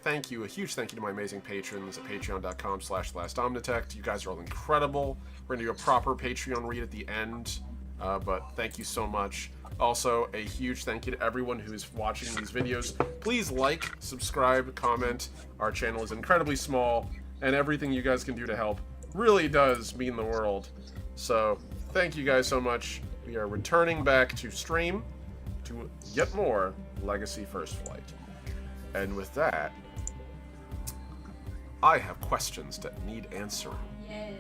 huge thank you to my amazing patrons at patreon.com/LastOmnitect. You guys are all incredible. We're going to do a proper Patreon read at the end, but thank you so much. Also, a huge thank you to everyone who is watching these videos. Please like, subscribe, comment. Our channel is incredibly small, and everything you guys can do to help really does mean the world. So, thank you guys so much. We are returning back to stream to yet more Legacy First Flight. And with that, I have questions that need answering. Yes.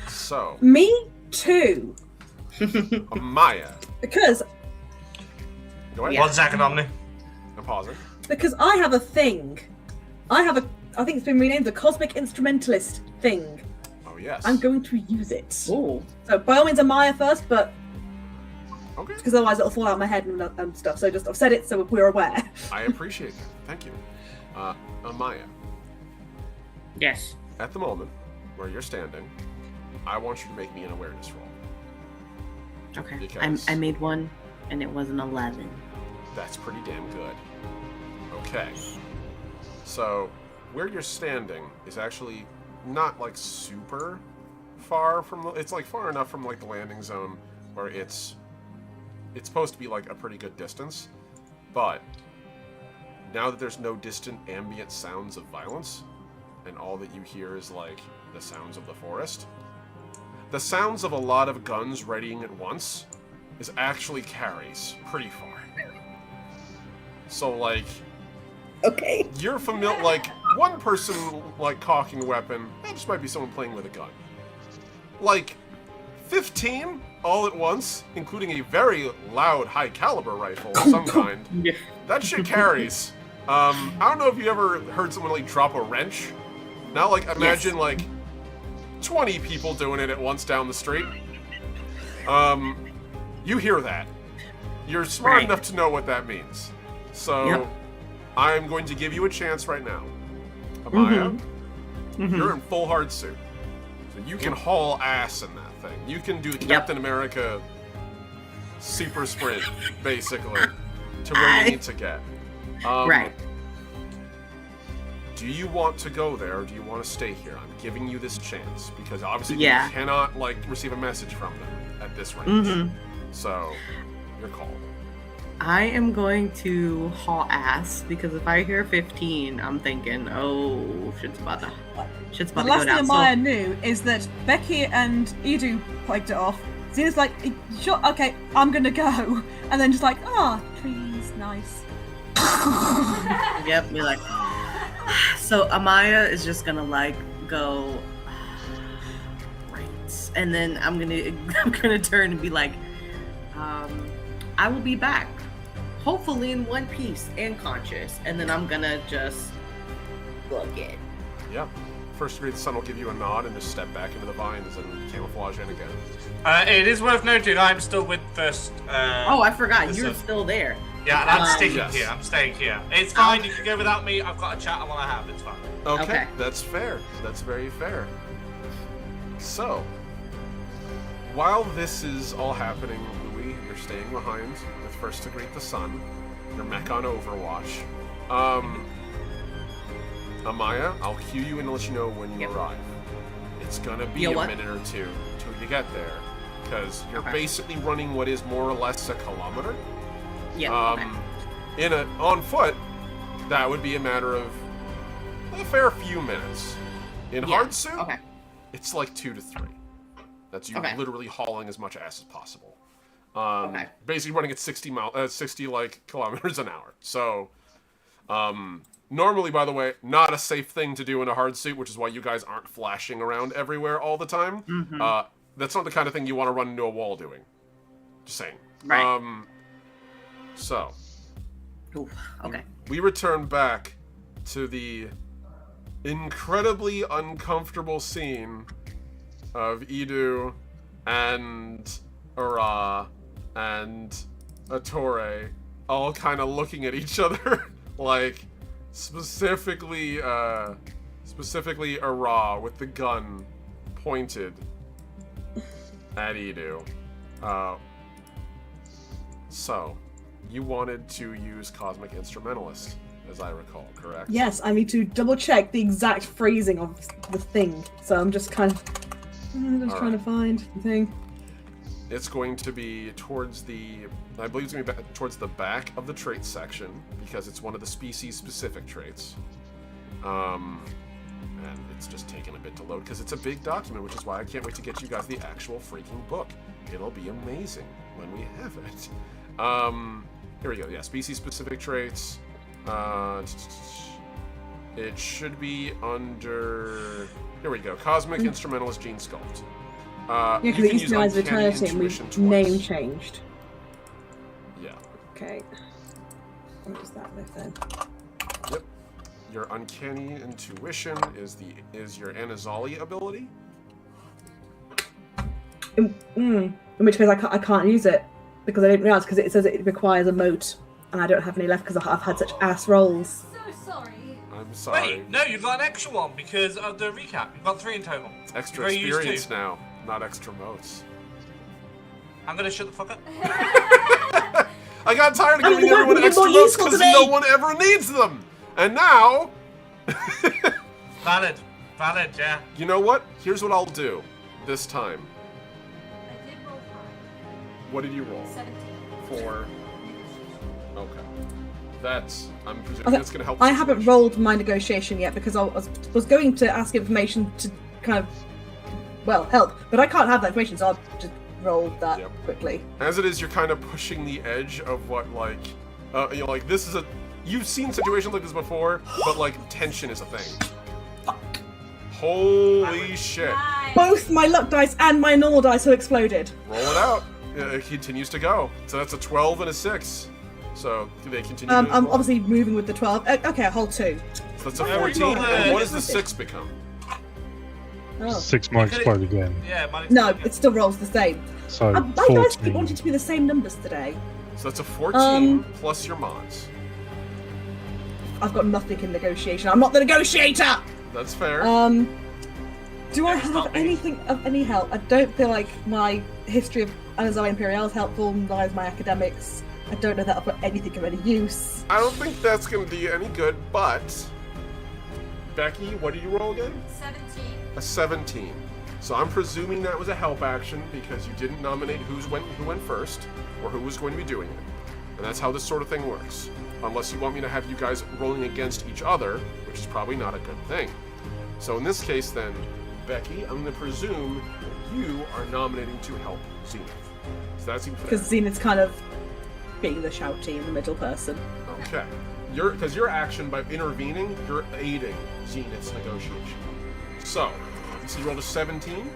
So, Me too. Maya. Because Go ahead. 1 second, Omni. I'm pausing. I have a thing. I think it's been renamed the Cosmic Instrumentalist thing. Oh, yes. I'm going to use it. Ooh. So by all means, Amaya first, but Okay. because otherwise it'll fall out of my head and stuff. So I've said it so we're aware. I appreciate that. Thank you. Maya, Yes. at the moment where you're standing, I want you to make me an awareness roll. Okay. Because- I made one, and it was an 11. That's pretty damn good. Okay. So, where you're standing is actually not like super far from it's like far enough from like the landing zone where it's supposed to be like a pretty good distance, but now that there's no distant ambient sounds of violence and all that you hear is like the sounds of the forest, the sounds of a lot of guns readying at once is actually carries pretty far. So like Okay. you're familiar, like, one person, like, cocking a weapon, that just might be someone playing with a gun. Like, 15 all at once, including a very loud, high-caliber rifle of some kind. Yeah. That shit carries. I don't know if you ever heard someone, like, drop a wrench. Now, like, imagine, like, 20 people doing it at once down the street. You hear that. You're smart Right. enough to know what that means. So... Yep. I'm going to give you a chance right now. Amaya, Mhm. you're in full hard suit. So you can haul ass in that thing. You can do the Captain America super sprint, basically, to where you need to get. Right. Do you want to go there, or do you want to stay here? I'm giving you this chance, because obviously Yeah. you cannot, like, receive a message from them at this range. Mhm. So, your call. I am going to haul ass because if I hear 15, I'm thinking, oh, shit's about to The go last thing down. Amaya knew is that Becky and Edu piped it off. Xena's like, sure, okay, I'm gonna go. And then just like, trees, nice. Yep, be like. So Amaya is just gonna like go right, and then I'm gonna turn and be like, I will be back, hopefully in one piece and conscious, and then I'm gonna just book it. Yep. First degree, the sun will give you a nod and just step back into the vines and camouflage in again. It is worth noting I'm still with first. Oh, I forgot, this you're is- still there. Yeah, and I'm sticking Yes. here. I'm staying here. It's fine. You can go without me. I've got a chat I want to have. It's fine. Okay. That's fair. That's very fair. So, while this is all happening, Louis, you're staying behind with first to greet the sun. Your mech on Overwatch. Amaya, I'll cue you and let you know when you arrive. It's gonna be You a what? minute or two till you get there, because you're Okay. basically running what is more or less a kilometer. Yeah. On foot, that would be a matter of a fair few minutes. In hard suit, Okay. it's like 2 to 3. That's you Okay. literally hauling as much ass as possible. Okay. Basically running at 60 like kilometers an hour. So, normally, by the way, not a safe thing to do in a hard suit, which is why you guys aren't flashing around everywhere all the time. Mm-hmm. That's not the kind of thing you want to run into a wall doing. Just saying. Right. So, Ooh, okay. We return back to the incredibly uncomfortable scene of Idu and Ara and Attore all kind of looking at each other, like specifically Ara with the gun pointed at Idu. So, you wanted to use Cosmic Instrumentalist, as I recall, correct? Yes, I need to double check the exact phrasing of the thing. So I'm just kind of trying to find the thing. It's going to be towards I believe it's going to be towards the back of the trait section, because it's one of the species-specific traits. And it's just taking a bit to load, because it's a big document, which is why I can't wait to get you guys the actual freaking book. It'll be amazing when we have it. Here we go. Yeah, species-specific traits. It should be under... Here we go. Cosmic Instrumentalist Gene Sculpt. Yeah, because it used to be Eyes of Eternity and we've name changed. Yeah. Okay. What is that with then? Yep. Your Uncanny Intuition is your Anazali ability. In which case I can't use it because I didn't realize, because it says it requires a moat and I don't have any left because I've had such ass rolls. So sorry. I'm sorry. Wait, no, you've got an extra one because of the recap. You've got 3 in total. It's extra You've only used experience 2. now, not extra moats. I'm gonna shut the fuck up. I got tired of giving everyone They're extra more moats useful because today. no one ever needs them. And now, Valid, yeah. you know what? Here's what I'll do this time. I did roll 5. What did you roll? 17. For... Okay. I'm presuming Okay, that's going to help. I haven't rolled my negotiation yet because I was going to ask information to kind of, well, help, but I can't have that information, so I'll just roll that quickly. As it is, you're kind of pushing the edge of what, like, like this is you've seen situations like this before, but like tension is a thing. Holy shit! Nice. Both my luck dice and my normal dice have exploded. Roll it out. It continues to go. So that's a 12 and a 6. So they continue. I'm to roll. obviously moving with the 12. Okay, I'll hold 2. So that's a 14. And what does the 6 become? Oh. 6 might explode again. Yeah, mine No, exploded. it still rolls the same. So My dice keep 14. wanting to be the same numbers today. So that's a 14 plus your mods. I've got nothing in negotiation. I'm not the negotiator! That's fair. Do I It's have not me. anything of any help? I don't feel like my history of Anazali Imperial is helpful, neither is my academics. I don't know that I've got anything of any use. I don't think that's going to do you any good, but... Becky, what did you roll again? 17. A 17. So I'm presuming that was a help action because you didn't nominate who went first, or who was going to be doing it. And that's how this sort of thing works. Unless you want me to have you guys rolling against each other, which is probably not a good thing. So in this case then, Becky, I'm going to presume you are nominating to help Zenith. So that seems fair. Because Zenith's kind of being the shouty in the middle person. Okay. Because your action by intervening, you're aiding Zenith's negotiation. So, you rolled a 17,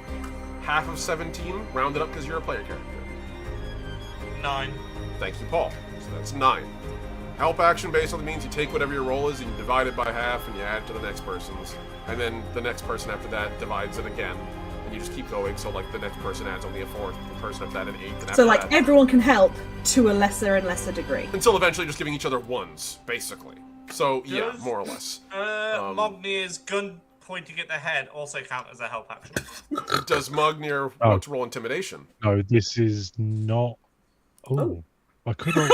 half of 17, rounded up because you're a player character. 9. Thank you, Paul. So that's 9. Help action basically means you take whatever your roll is and you divide it by half and you add it to the next person's. And then the next person after that divides it again. And you just keep going, so like the next person adds only a 4th, the person after that an 8th, and after So, like, that... everyone can help to a lesser and lesser degree. Until eventually just giving each other 1s, basically. So, yeah, Does- more or less. Mognir's gun pointing at the head also count as a help action. Does Mognir want to roll intimidation? No, this is not. Oh, I could roll.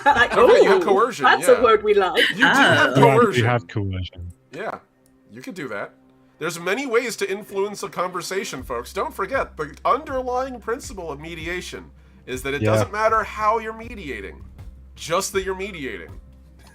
Like, Okay, you have ooh, coercion, That's yeah. a word we love. You do have You actually coercion. have coercion. Yeah, you could do that. There's many ways to influence a conversation, folks. Don't forget, the underlying principle of mediation is that it doesn't matter how you're mediating, just that you're mediating.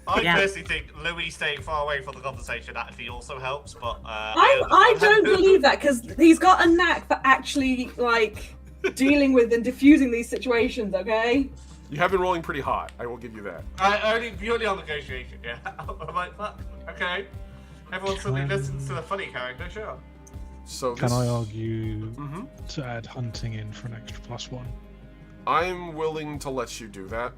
I Yeah. personally think Louis staying far away from the conversation actually also helps, but I don't believe that, because he's got a knack for actually, like, dealing with and diffusing these situations, okay? You have been rolling pretty hot, I will give you that. only purely on negotiation, yeah. I'm like, fuck, okay. Everyone suddenly listens to the funny character, sure. So Can this- I argue Mhm. to add hunting in for an extra +1? I'm willing to let you do that.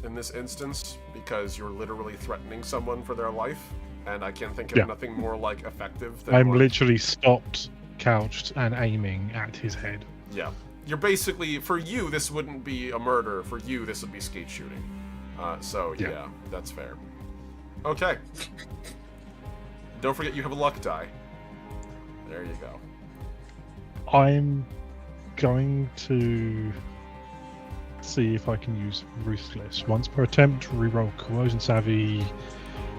in this instance because you're literally threatening someone for their life, and I can't think of Yeah. nothing more like effective than I'm what- literally stopped, couched, and aiming at his head. Yeah. You're basically, for you, this wouldn't be a murder. For you, this would be skeet shooting. So, Yeah. yeah, that's fair. Okay. Don't forget you have a luck die. There you go. I'm going to see if I can use Ruthless. Once per attempt, reroll Coercion Savvy.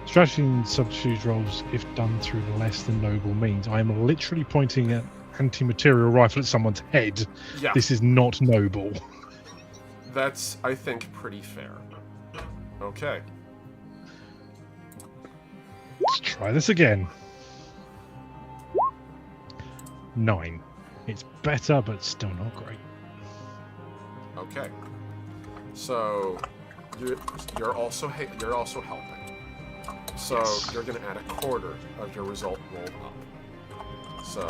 Strategy and subterfuge rolls if done through less than noble means. I am literally pointing an anti-material rifle at someone's head. Yeah, This is not noble. that's, I think, pretty fair. Okay. Let's try this again. 9. It's better, but still not great. Okay. So, you're also helping. So Yes. you're gonna add a quarter of your result rolled up. So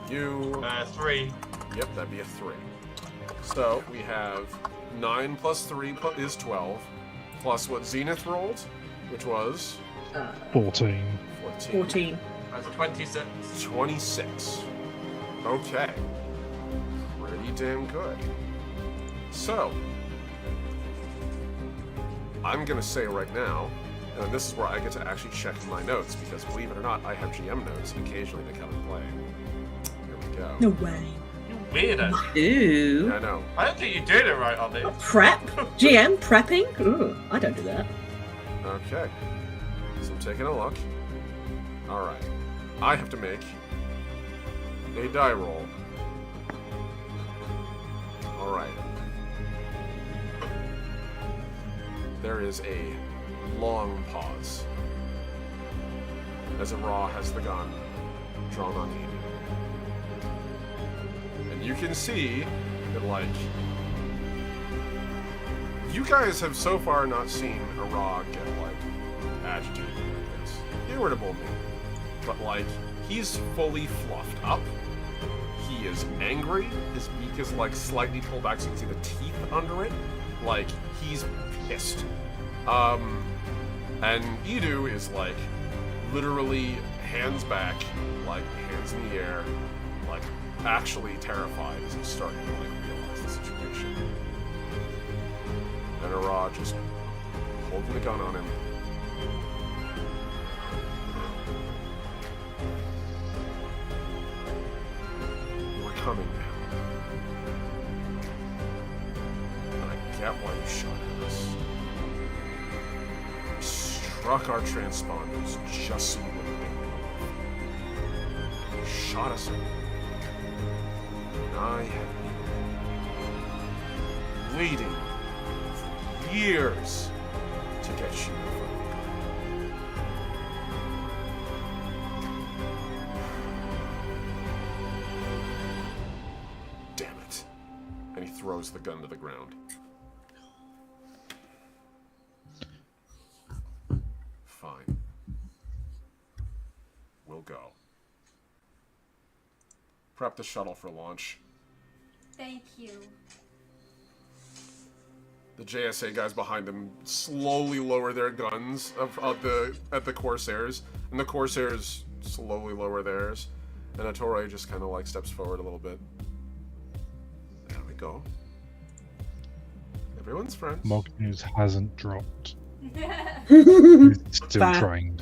for you, 3. yep, that'd be a 3. So we have 9 plus 3 is 12, plus what Zenith rolled, which was 14. 14. 14. That's 26. 26. Okay. Pretty damn good. So, I'm gonna say right now, and this is where I get to actually check my notes, because believe it or not, I have GM notes, and occasionally they come and play. Here we go. No way. You weirdo. Ooh. I know. I don't think you did it right on this. Prep? GM prepping? Ooh, I don't do that. Okay. So I'm taking a look. Alright. I have to make a die roll. Alright. There is a long pause as Ra has the gun drawn on Eden. And you can see that, like, you guys have so far not seen a Ra get, like, agitated like this. Irritable maybe. But, like, he's fully fluffed up. He is angry. His beak is, like, slightly pulled back so you can see the teeth under it. Like, he's pissed. And Edu is, like, literally hands back, like, hands in the air, like, actually terrified as he's starting to, like, realize the situation. And Ara just holding the gun on him. We're coming now. And I get why you shot at us. You struck our transponders just so you wouldn't make me move. You shot us in. And I have been waiting for years to get you in front of me. Damn it. And he throws the gun to the ground. Fine. We'll go. Prep the shuttle for launch. Thank you. The JSA guys behind them slowly lower their guns at the Corsairs, and the Corsairs slowly lower theirs, and Ettore just kind of like steps forward a little bit. There we go. Everyone's friends. Mog News hasn't dropped. It's still Fair. trained.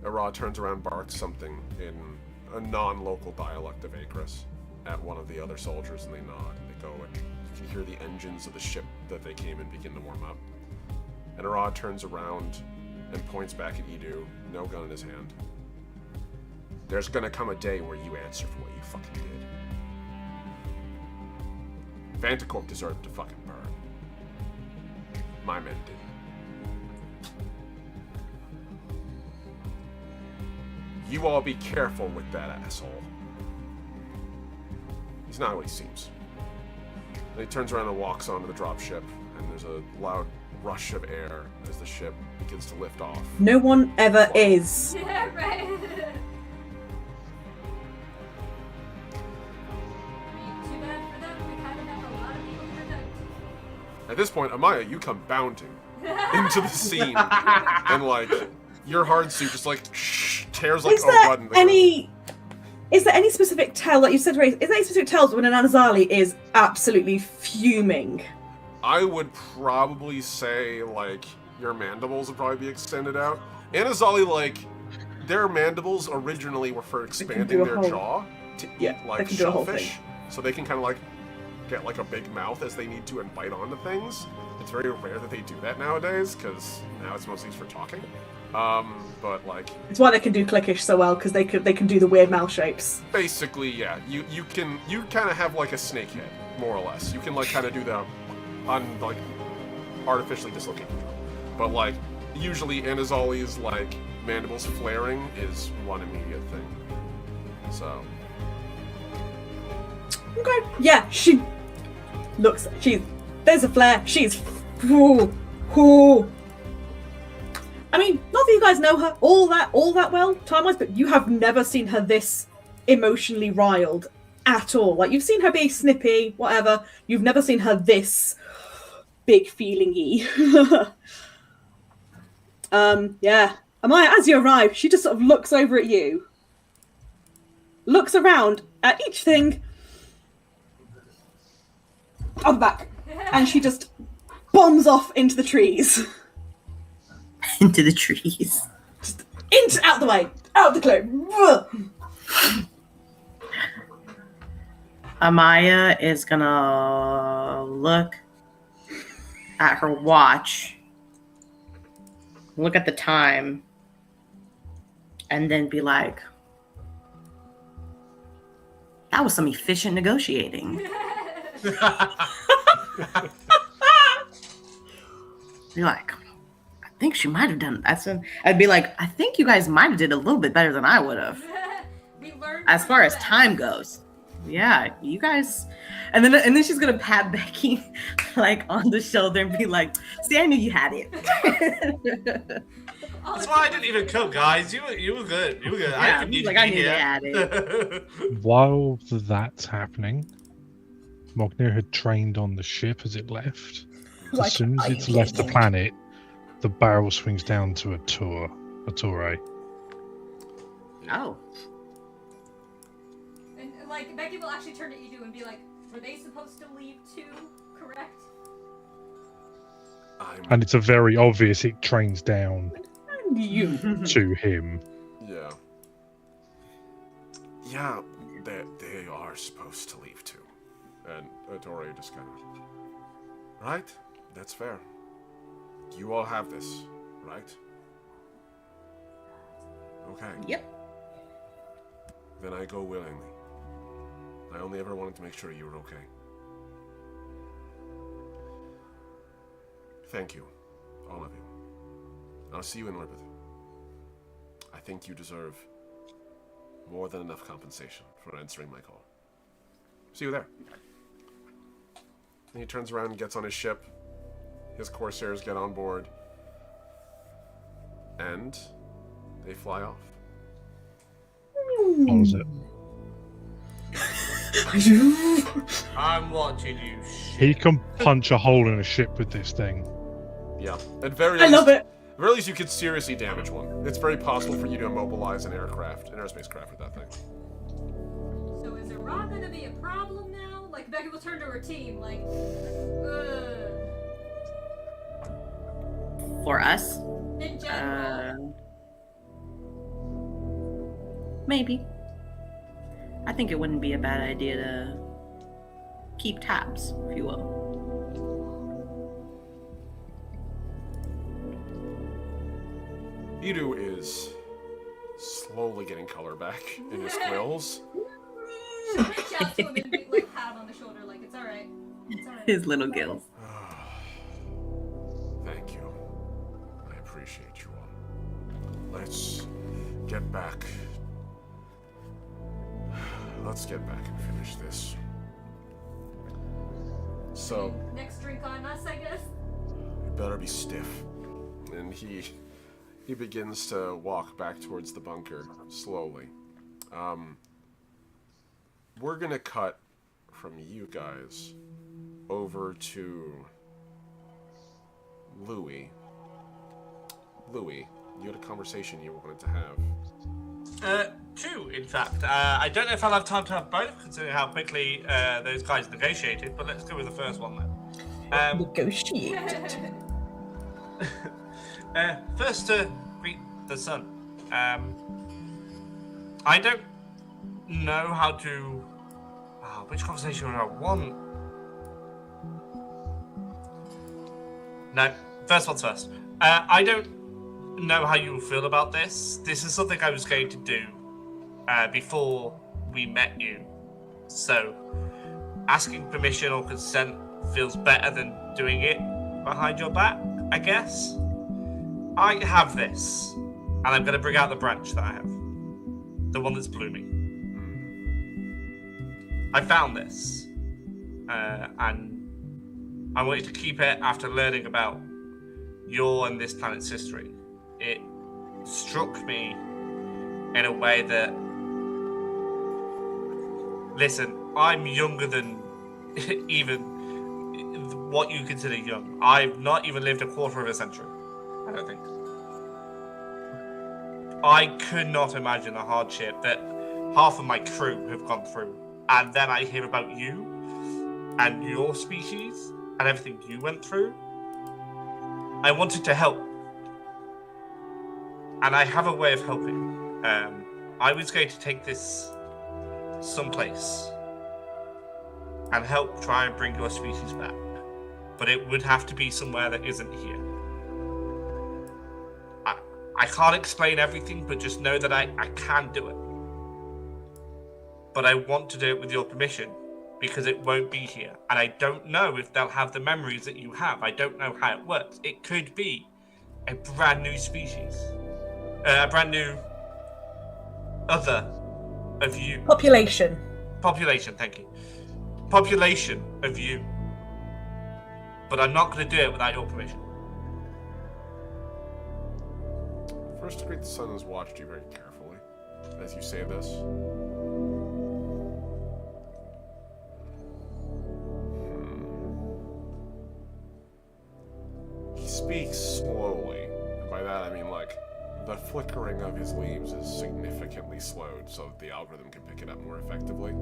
Ara turns around, barks something in a non-local dialect of Acris at one of the other soldiers, and they nod and they go, and you can hear the engines of the ship that they came in begin to warm up. And Ara turns around and points back at Edu, no gun in his hand. There's gonna come a day where you answer for what you fucking did. Vanticorp deserved to fucking burn. My men didn't. You all be careful with that asshole. He's not what he seems. And he turns around and walks onto the dropship, and there's a loud rush of air as the ship begins to lift off. No one ever is. Yeah, right. Too bad for them. We kind of have a lot of people to protect. this point, Amaya, you come bounding into the scene, and like your hard suit just like tears like Is there a button. Is there any specific tell, like you said, Ray, is there any specific tells when an Anazali is absolutely fuming? I would probably say, like, your mandibles would probably be extended out. Anazali, like, their mandibles originally were for expanding their jaw to eat, like, shellfish. So they can kind of, like, get, like, a big mouth as they need to and bite onto things. It's very rare that they do that nowadays, because now it's mostly used for talking. But like, it's why they can do clickish so well, because they can do the weird mouth shapes. Basically, yeah. You kind of have like a snake head, more or less. You can like kind of do the like artificially dislocated jaw. But like usually Anazali's like mandibles flaring is one immediate thing. So okay, yeah, she looks. There's a flare. She's. I mean, not that you guys know her all that well, time-wise, but you have never seen her this emotionally riled at all. Like, you've seen her be snippy, whatever. You've never seen her this big feeling-y. Yeah. Amaya, as you arrive, she just sort of looks over at you, looks around at each thing on the back, and she just bombs off into the trees. Into the trees. Just out the way. Out the cliff. Amaya is gonna look at her watch, look at the time, and then be like, that was some efficient negotiating. Be like, I think she might have done that. So I'd be like, I think you guys might have did a little bit better than I would have. We learned as far as time goes. Yeah, you guys. And then she's gonna pat Becky like on the shoulder and be like, see, I knew you had it. That's why I didn't even cook, guys. You were good. You were good. Yeah, I didn't need like, to I be knew here. they had it. While that's happening, Mognir had trained on the ship as it left. Like, as soon as it's left the planet, the barrel swings down to a Torre. Oh. And like Becky will actually turn to you and be like, "Were they supposed to leave too? Correct?" And it's a very obvious it trains down You. to him. Yeah. Yeah, they are supposed to leave too. And Adore just kind of... Right? That's fair. You all have this, right? Okay. Yep. Then I go willingly. I only ever wanted to make sure you were okay. Thank you, all of you. I'll see you in orbit. I think you deserve more than enough compensation for answering my call. See you there. And he turns around and gets on his ship. His Corsairs get on board. And they fly off. What was it? I'm watching you. He can punch a hole in a ship with this thing. Yeah. At very I love it. At very least, you could seriously damage one. It's very possible for you to immobilize an aerospace craft with that thing. So is Iran gonna be a problem now? Like Becky will turn to her team, like, For us? in general. Maybe. I think it wouldn't be a bad idea to keep tabs, if you will. Idu is slowly getting color back in his quills. She'll reach out to him and be, like pat him on the shoulder, like it's alright. It's alright. His little gills. Thank you. I appreciate you all. Let's get back. Let's get back and finish this. So, Next drink on us, I guess. you better be stiff. And he begins to walk back towards the bunker slowly. We're gonna cut from you guys over to Louis, you had a conversation you wanted to have. Two, in fact. I don't know if I'll have time to have both, considering how quickly those guys negotiated, but let's go with the first one then. Negotiate. First to greet the sun. I don't know how to... which conversation would I want? No, first one's first. I don't know how you feel about this. This is something I was going to do before we met you. So, asking permission or consent feels better than doing it behind your back, I guess. I have this, and I'm going to bring out the branch that I have. The one that's blooming. I found this, and I want you to keep it after learning about your and this planet's history. It struck me in a way that, listen, I'm younger than even what you consider young. I've not even lived a quarter of a century, I don't think. I could not imagine the hardship that half of my crew have gone through. And then I hear about you and your species and everything you went through. I wanted to help. And I have a way of helping. I was going to take this someplace and help try and bring your species back. But it would have to be somewhere that isn't here. I can't explain everything, but just know that I can do it. But I want to do it with your permission, because it won't be here. And I don't know if they'll have the memories that you have. I don't know how it works. It could be a brand new species. A brand new other of you. Population, Thank you. Population of you. But I'm not going to do it without your permission. First to greet the sun has watched you very carefully as you say this. He speaks slowly, and by that I mean like the flickering of his leaves is significantly slowed so that the algorithm can pick it up more effectively.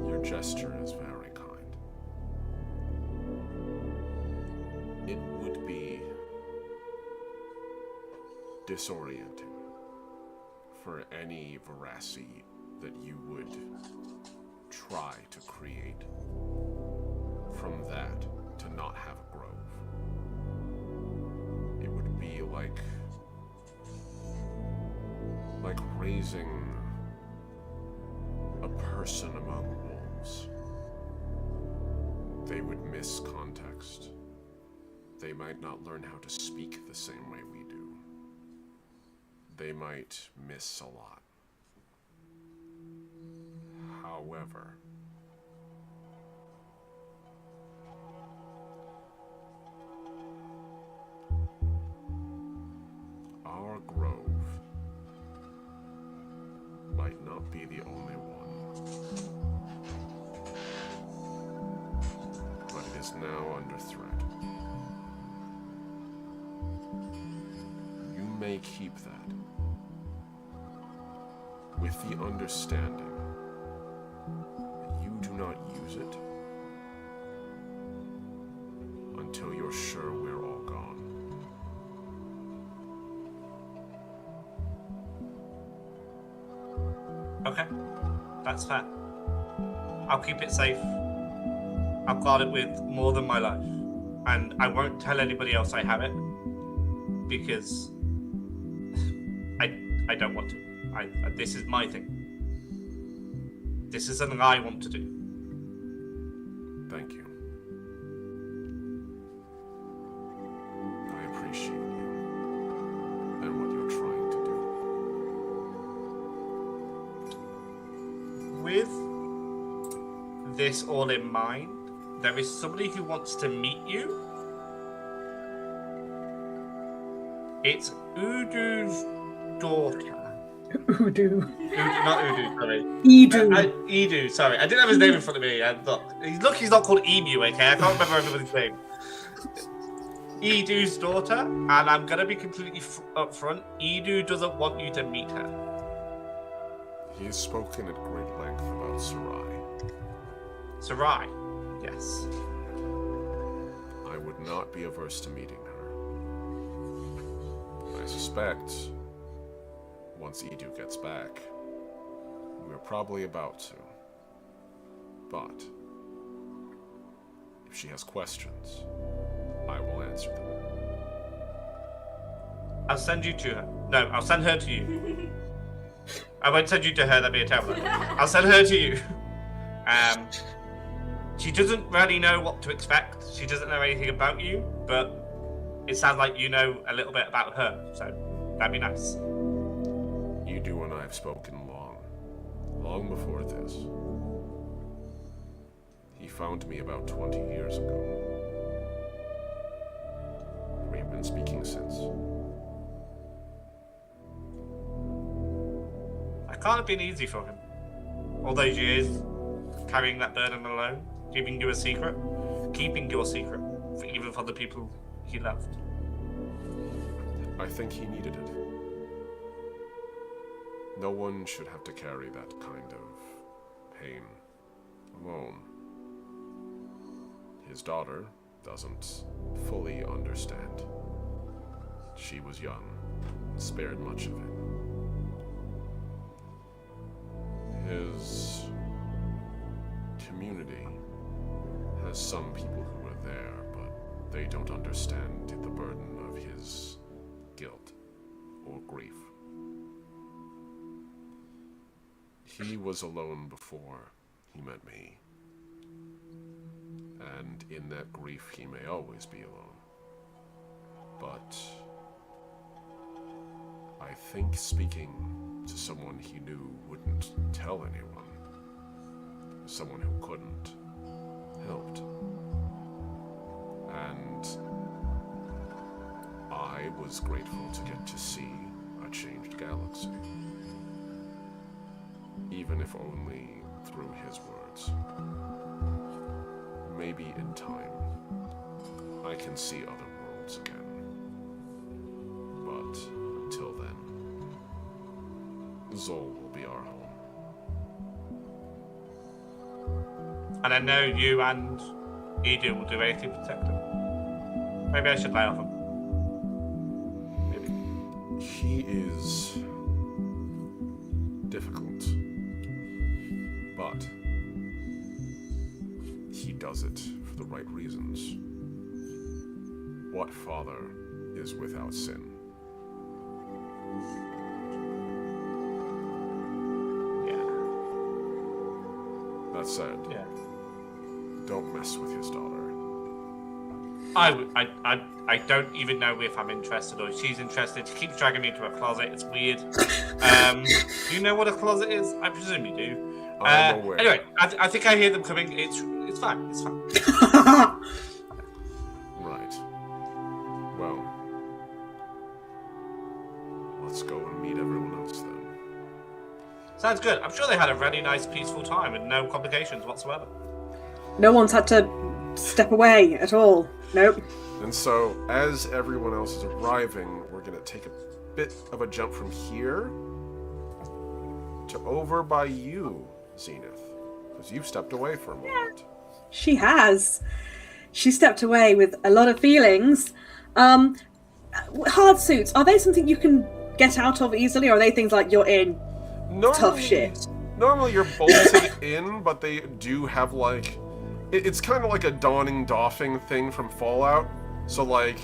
Your gesture is very kind. It would be disorienting for any veracity that you would try to create from that to not have a grove. It would be like raising a person among wolves. They would miss context. They might not learn how to speak the same way we do. They might miss a lot. However, our grove might not be the only one, but it is now under threat. You may keep that with the understanding that you do not use it until you're sure we're all gone. Okay, that's fair. I'll keep it safe. I'll guard it with more than my life. And I won't tell anybody else I have it, because I don't want to. This is my thing. This is something I want to do. Thank you. I appreciate you and what you're trying to do. With this all in mind, there is somebody who wants to meet you. It's Udu's daughter. Udu. Not Udu, sorry. Edu. Edu, sorry. I didn't have his name in front of me. And look, he's not called Emu, okay? I can't remember everybody's name. Edu's daughter, and I'm gonna be completely upfront. Edu doesn't want you to meet her. He has spoken at great length about Sarai. Sarai, yes. I would not be averse to meeting her. I suspect, once Edu gets back, we're probably about to. But, if she has questions, I will answer them. I'll send you to her. No, I'll send her to you. I won't send you to her, that'd be a terrible idea. I'll send her to you. She doesn't really know what to expect. She doesn't know anything about you, but it sounds like you know a little bit about her, so that'd be nice. Edu and I have spoken long before this. He found me about 20 years ago. We've been speaking since. It can't have been easy for him. All those years, carrying that burden alone, giving you a secret, keeping your secret, even for the people he loved. I think he needed it. No one should have to carry that kind of pain alone. His daughter doesn't fully understand. She was young, spared much of it. His community has some people who are there, but they don't understand the burden of his guilt or grief. He was alone before he met me. And in that grief, he may always be alone. But I think speaking to someone he knew wouldn't tell anyone, someone who couldn't, helped. And I was grateful to get to see a changed galaxy, even if only through his words. Maybe in time, I can see other worlds again. But until then, Xhol will be our home. And I know you and Edu will do anything to protect him. Maybe I should lay off him. Maybe. He is difficult, but he does it for the right reasons. What father is without sin? Yeah. That said, Yeah. don't mess with his daughter. I don't even know if I'm interested or if she's interested. She keeps dragging me into a closet. It's weird. Do you know what a closet is? I presume you do. I'm aware. Anyway, I think I hear them coming. It's fine. It's fine. Right. Well, let's go and meet everyone else then. Sounds good. I'm sure they had a really nice, peaceful time and no complications whatsoever. No one's had to step away at all. Nope. And so, as everyone else is arriving, we're going to take a bit of a jump from here to over by you, Zenith, because you've stepped away for a moment. She has. She stepped away with a lot of feelings. Hard suits, are they something you can get out of easily, or are they things like you're in tough shit? Normally you're bolted in, but they do have like... It's kind of like a dawning doffing thing from Fallout. So like,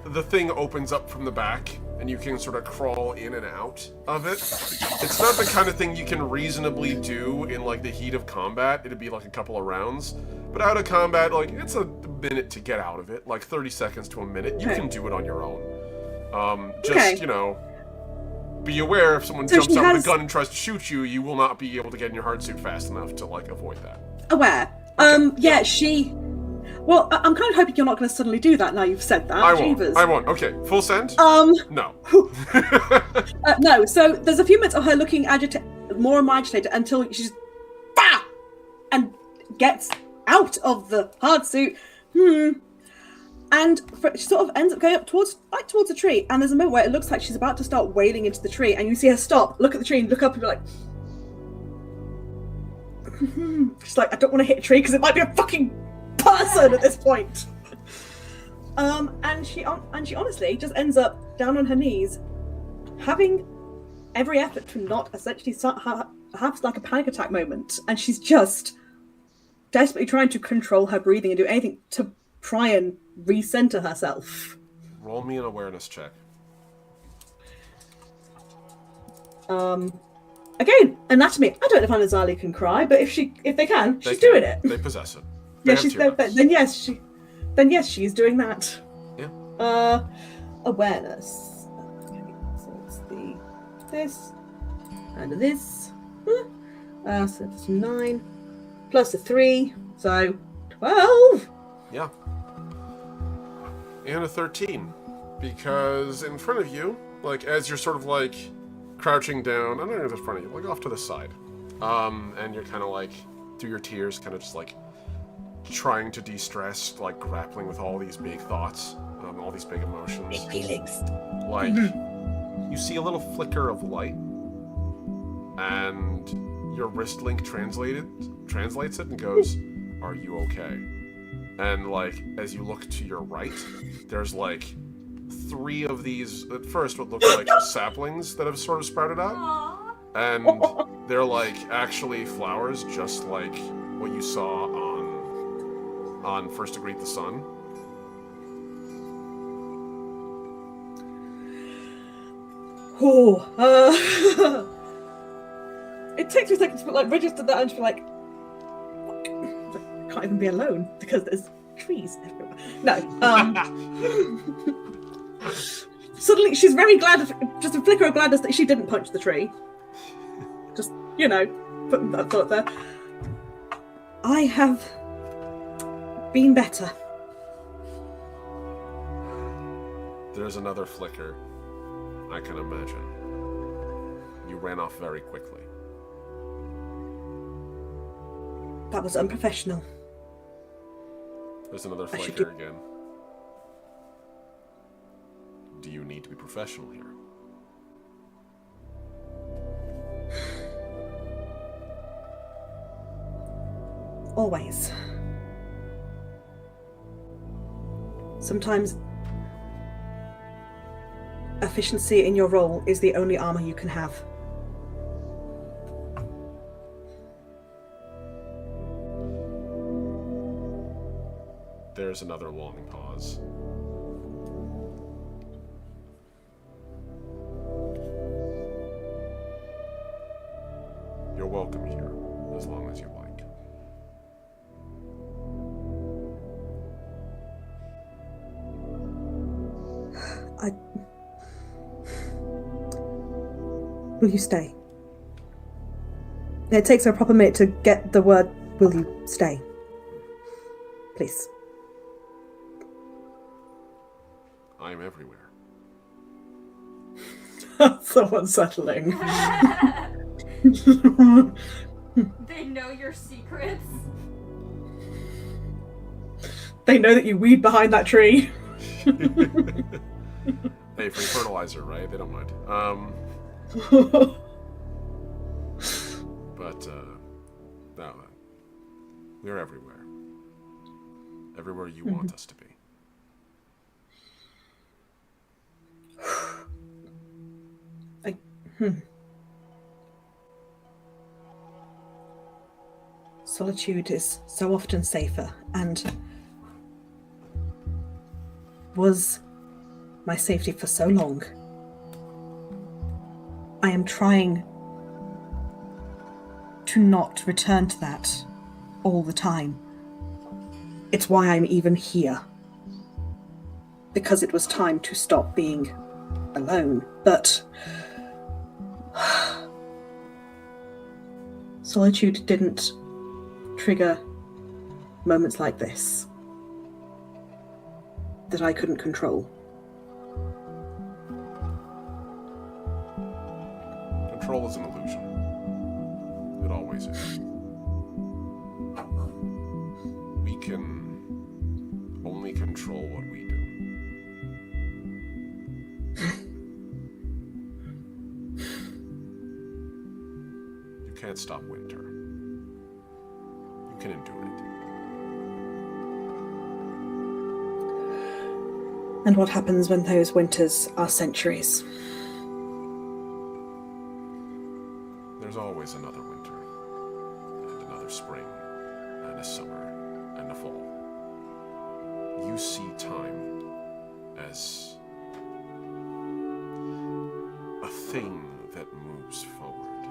the thing opens up from the back, and you can sort of crawl in and out of it. It's not the kind of thing you can reasonably do in like the heat of combat. It'd be like a couple of rounds. But out of combat, like, it's a minute to get out of it. Like 30 seconds to a minute. You can do it on your own. You know, be aware if someone jumps out with a gun and tries to shoot you, you will not be able to get in your hard suit fast enough to like avoid that. Aware. Yeah, she... Well, I'm kind of hoping you're not going to suddenly do that now you've said that. I won't. Okay, full send? No. No. No, so there's a few minutes of her looking more and more agitated until she's bah! And gets out of the hard suit. And she sort of ends up going up towards a tree. And there's a moment where it looks like she's about to start wading into the tree, and you see her stop, look at the tree, and look up, and be like, she's like, I don't want to hit a tree because it might be a fucking person at this point. And she honestly just ends up down on her knees, having every effort to not essentially have like a panic attack moment, and she's just desperately trying to control her breathing and do anything to try and recenter herself. Roll me an awareness check. Again, anatomy. I don't know if Anazali can cry, but if they can, she's doing it. They possess it. Yeah, then yes, she's doing that. Yeah. Awareness. Okay, so it's this and this. So it's 9 plus a 3, so 12. Yeah. And a 13. Because in front of you, like, as you're sort of, like, crouching down, I don't know if it's in front of you, like, off to the side. And you're kind of, like, through your tears, kind of just, like, trying to de-stress, like, grappling with all these big thoughts, all these big emotions. Big feelings. Like, you see a little flicker of light, and your wrist link translates it and goes, "Are you okay?" And, like, as you look to your right, there's, like, 3 of these, at first, what look like saplings that have sort of sprouted out. Aww. And they're, like, actually flowers, just like what you saw on First to Greet the Sun. It takes me a second to, like, register that and just be like, fuck. I can't even be alone because there's trees everywhere. No. Suddenly, she's very glad, just a flicker of gladness that she didn't punch the tree. Just, putting that thought there. I have been better. There's another flicker. I can imagine. You ran off very quickly. That was unprofessional. There's another flicker again. Do you need to be professional here? Always. Sometimes efficiency in your role is the only armor you can have. There's another long pause. You're welcome here, as long as you like. Will you stay? It takes a proper minute to get the word, will you stay? Please. I'm everywhere. That's so unsettling. They know your secrets. They know that you weed behind that tree. Hey, free fertilizer, right? They don't mind. But, no. We're everywhere. Everywhere you want us to be. Solitude is so often safer, and was my safety for so long. I am trying to not return to that all the time. It's why I'm even here. Because it was time to stop being alone, but solitude didn't trigger moments like this that I couldn't control. Control is an illusion. It always is. We can only control what we do. You can't stop winter. You can endure it. And what happens when those winters are centuries? There's always another winter, and another spring, and a summer, and a fall. You see time as a thing that moves forward,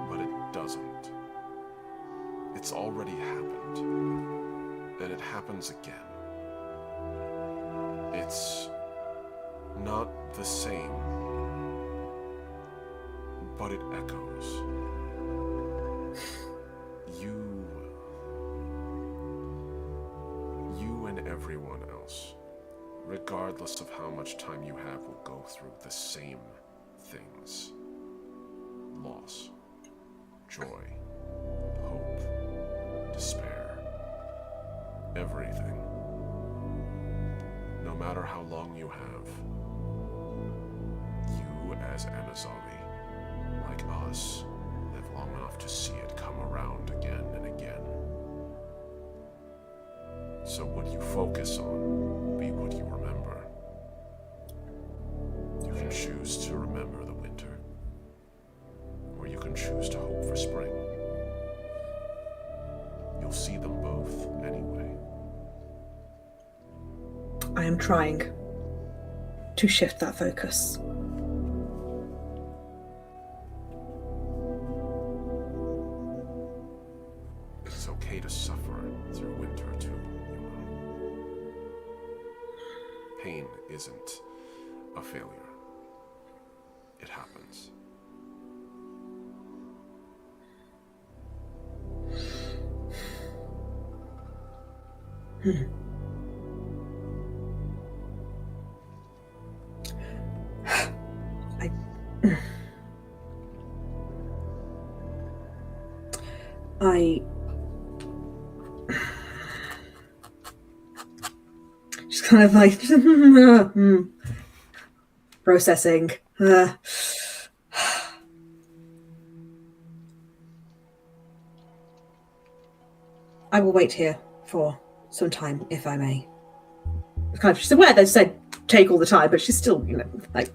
but it doesn't. It's already happened, and it happens again. It's not the same, but it echoes. You and everyone else, regardless of how much time you have, will go through the same things. Loss, joy, hope, despair, everything. No matter how long you have, you as Amazoni, like us, live long enough to see it come around again and again. So what you focus on, be what you remember. You can choose to remember the winter, or you can choose to hope for spring. You'll see them both anyway. I am trying to shift that focus. It's okay to suffer through winter too, you know. Pain isn't a failure. It happens. I just kind of like processing. I will wait here for some time, if I may. Kind of, she's aware they said take all the time, but she's still, like,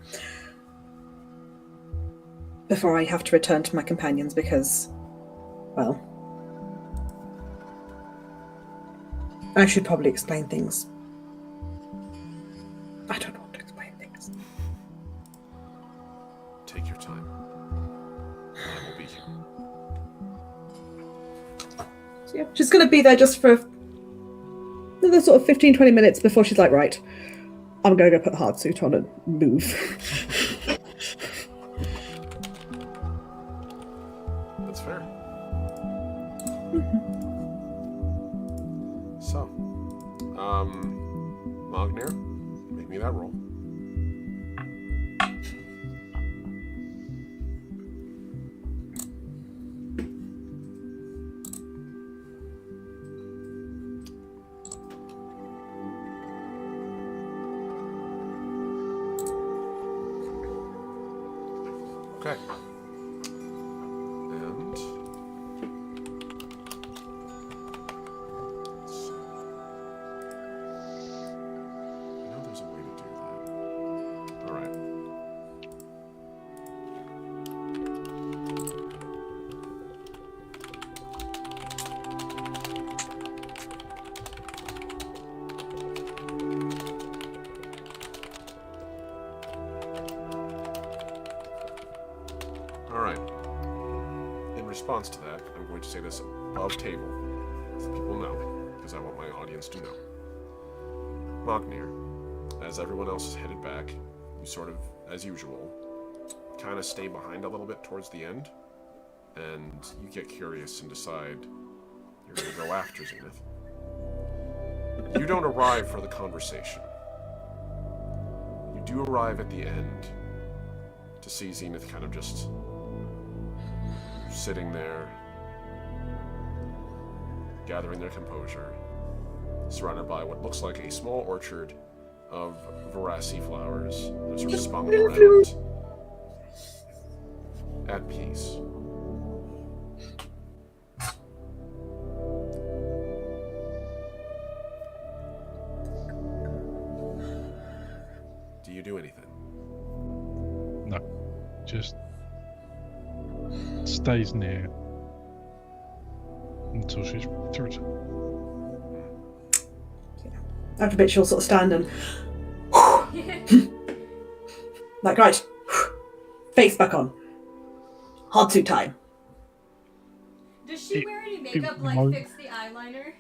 before I have to return to my companions because, well, I should probably explain things. I don't want to explain things. Take your time. I will be here. So yeah, she's going to be there just for another sort of 15-20 minutes before she's like, right, I'm going to go put a hard suit on and move. That's fair. So, Magnir, make me that roll. Okay. And let's see. I know there's a way to do that. All right. In response to that, I'm going to say this above table, so people know, because I want my audience to know. Magnir, as everyone else is headed back, you sort of, as usual, kind of stay behind a little bit towards the end, and you get curious and decide you're going to go after Zenith. You don't arrive for the conversation. You do arrive at the end to see Zenith kind of just sitting there, gathering their composure, surrounded by what looks like a small orchard of Veracity flowers that are sort of spun around, at peace. Do you do anything? No. Just stays near until she's through it. After a bit, she'll sort of stand and like, right, face back on. Hard suit time. Does she wear any makeup, like won't- fix the eyeliner?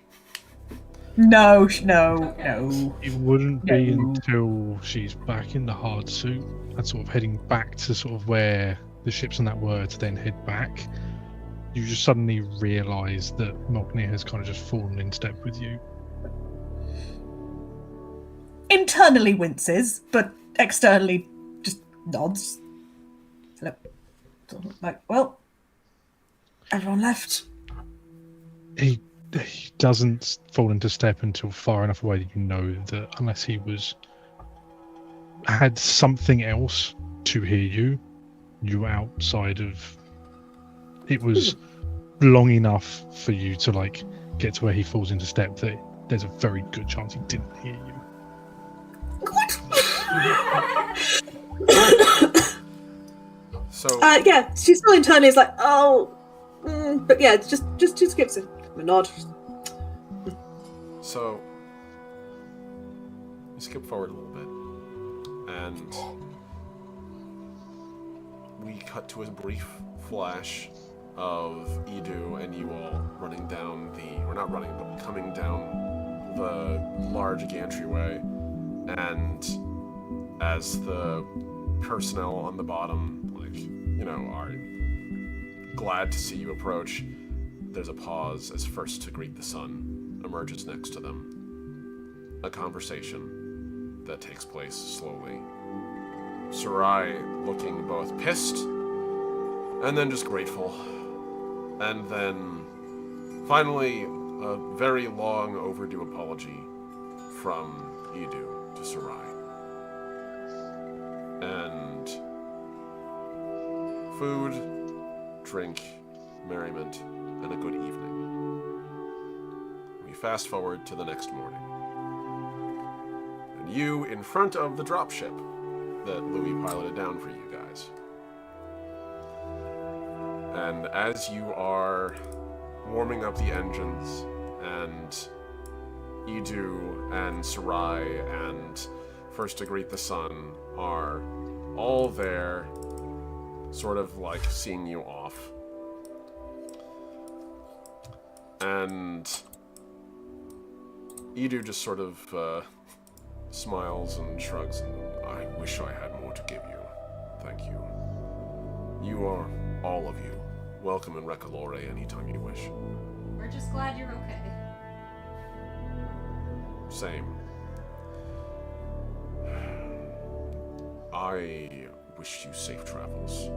No, Okay. no. It wouldn't be No. until she's back in the hard suit and sort of heading back to sort of where the ships and that were to then head back. You just suddenly realise that Mogni has kind of just fallen in step with you. Internally winces, but externally just nods. Look, like, well, everyone left. He doesn't fall into step until far enough away that you know that unless he had something else to hear you, you were outside of. It was long enough for you to like get to where he falls into step that there's a very good chance he didn't hear you. So Yeah, she's still internally is like, oh, but yeah, just gives a nod. So, we skip forward a little bit, and we cut to a brief flash of Edu and you all running down or not running, but coming down the large gantry-way, and as the personnel on the bottom, are glad to see you approach, there's a pause as first to greet the sun emerges next to them. A conversation that takes place slowly. Sarai looking both pissed and then just grateful. And then finally a very long overdue apology from Edu to Sarai. And food, drink, merriment, and a good evening. We fast forward to the next morning. And you in front of the dropship that Louis piloted down for you guys. And as you are warming up the engines, and Edu and Sarai and First to Greet the Sun are all there, sort of like seeing you off. And Edu just sort of smiles and shrugs, and I wish I had more to give you. Thank you. You are, all of you, welcome in Recolore anytime you wish. We're just glad you're okay. Same. I wish you safe travels.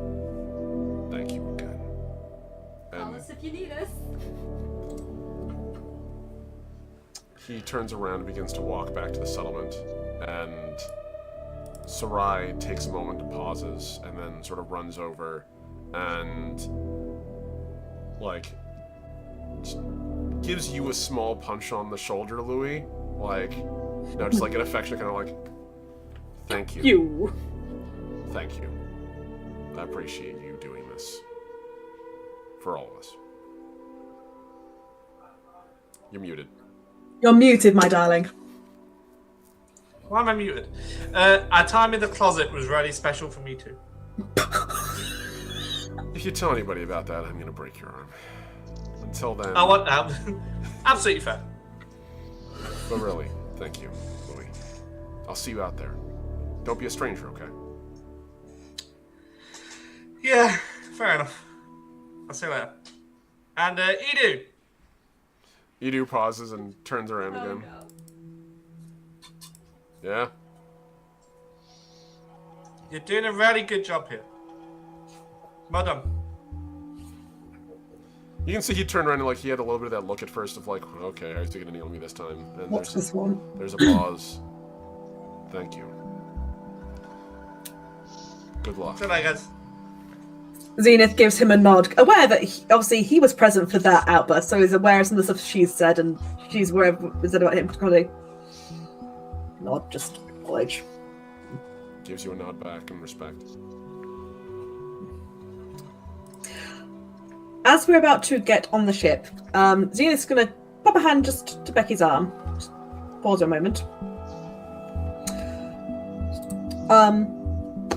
Thank you again. Call us if you need us. He turns around and begins to walk back to the settlement, and Sarai takes a moment to pauses and then sort of runs over and gives you a small punch on the shoulder, Louis. Just like an affectionate kind of like, thank you. Thank you. I appreciate you doing this for all of us. You're muted. You're muted, my darling. Why am I muted? Our time in the closet was really special for me too. If you tell anybody about that, I'm gonna break your arm. Until then... I want out. Absolutely fair. But really, thank you, Louis. I'll see you out there. Don't be a stranger, okay? Yeah, fair enough. I'll see you later. And Edu. Edu pauses and turns around again. No. Yeah? You're doing a really good job here. Well done. You can see he turned around and like he had a little bit of that look at first of like, okay, how's he gonna nail me this time? And What's this one? there's a pause. Thank you. Good luck. Good night, guys. Zenith gives him a nod, aware that obviously he was present for that outburst, so he's aware of some of the stuff she's said, and she's aware of what was said about him. Kind of nod, just acknowledge. Gives you a nod back in respect. As we're about to get on the ship, Zenith's going to pop a hand just to Becky's arm. Just pause a moment.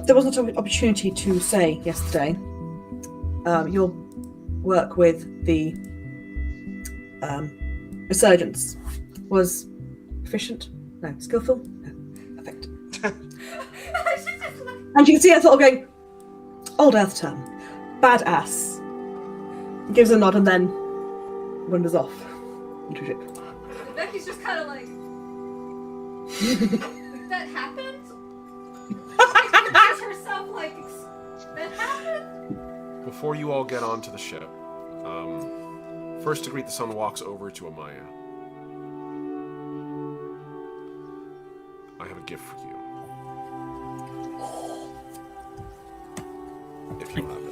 There wasn't an opportunity to say yesterday. Your work with the resurgence was efficient? No. Skillful? No. Perfect. And you can see her sort of going, old Earth term, badass. Gives a nod and then wanders off into ship. And Becky's just kind of like that happened? She herself like, that happened? Before you all get onto the ship, first to greet the sun walks over to Amaya. I have a gift for you. If you have it.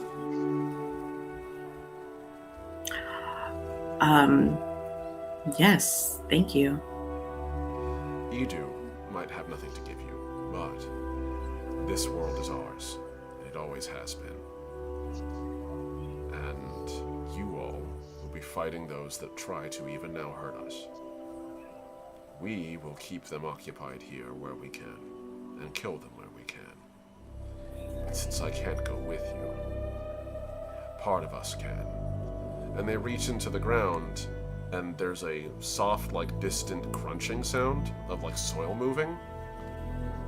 Yes, thank you. Edu might have nothing to give you, but this world is ours. It always has been. And you all will be fighting those that try to even now hurt us. We will keep them occupied here where we can, and kill them where we can. And since I can't go with you, part of us can. And they reach into the ground, and there's a soft, like, distant crunching sound of, like, soil moving.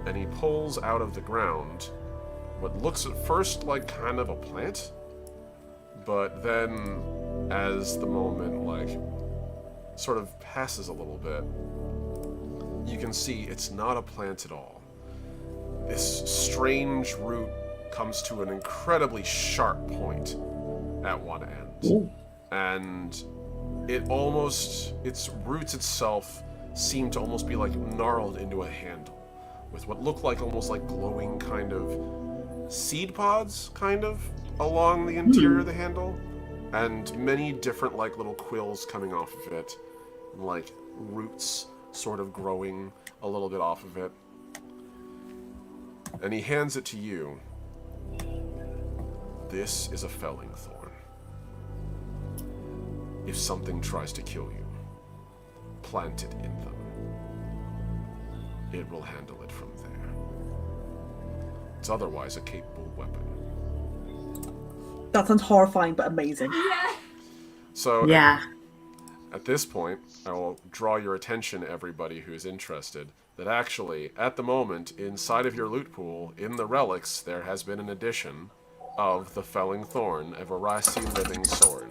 And he pulls out of the ground what looks at first like kind of a plant, but then as the moment, like, sort of passes a little bit, you can see it's not a plant at all. This strange root comes to an incredibly sharp point at one end. Ooh. And its roots itself seem to almost be like gnarled into a handle with what look like almost like glowing kind of seed pods kind of along the interior of the handle, and many different like little quills coming off of it, like roots sort of growing a little bit off of it. And he hands it to you. This is a felling thorn. If something tries to kill you, plant it in them. It will handle it from there. It's otherwise a capable weapon. That sounds horrifying but amazing. Yeah. So Yeah. at this point, I will draw your attention, everybody who's interested, that actually, at the moment, inside of your loot pool, in the relics, there has been an addition of the Felling Thorn, a Varasi living sword.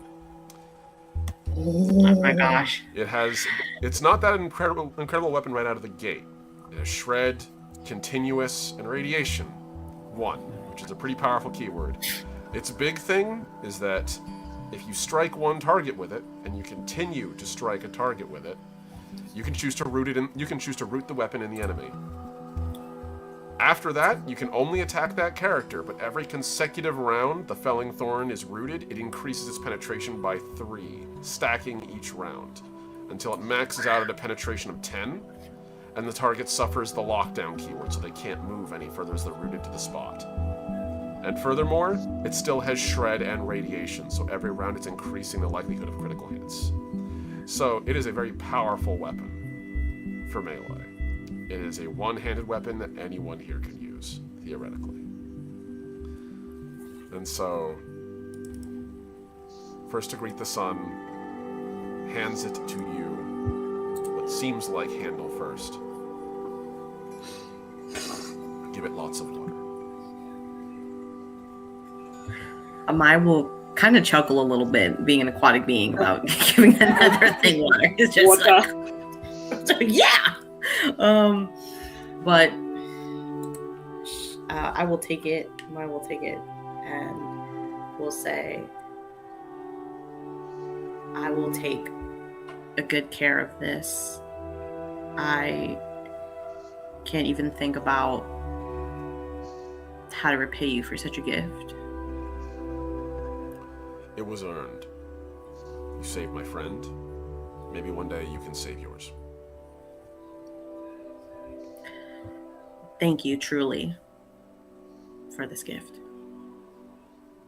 Oh my gosh. It's not that incredible weapon right out of the gate. It has shred, continuous, and radiation. 1, which is a pretty powerful keyword. Its big thing is that if you strike one target with it, and you continue to strike a target with it, you can choose to root the weapon in the enemy. After that, you can only attack that character, but every consecutive round the Felling Thorn is rooted, it increases its penetration by 3, stacking each round, until it maxes out at a penetration of 10, and the target suffers the lockdown keyword, so they can't move any further as they're rooted to the spot. And furthermore, it still has shred and radiation, so every round it's increasing the likelihood of critical hits. So it is a very powerful weapon for melee. It is a one-handed weapon that anyone here can use, theoretically. And so, first to greet the sun, hands it to you, what seems like handle first. Give it lots of water. I will kind of chuckle a little bit, being an aquatic being, about giving another thing water. It's just like, yeah. But I will take it. I will take it, and we'll say, I will take a good care of this. I can't even think about how to repay you for such a gift. It was earned. You saved my friend. Maybe one day you can save yours. Thank you, truly, for this gift.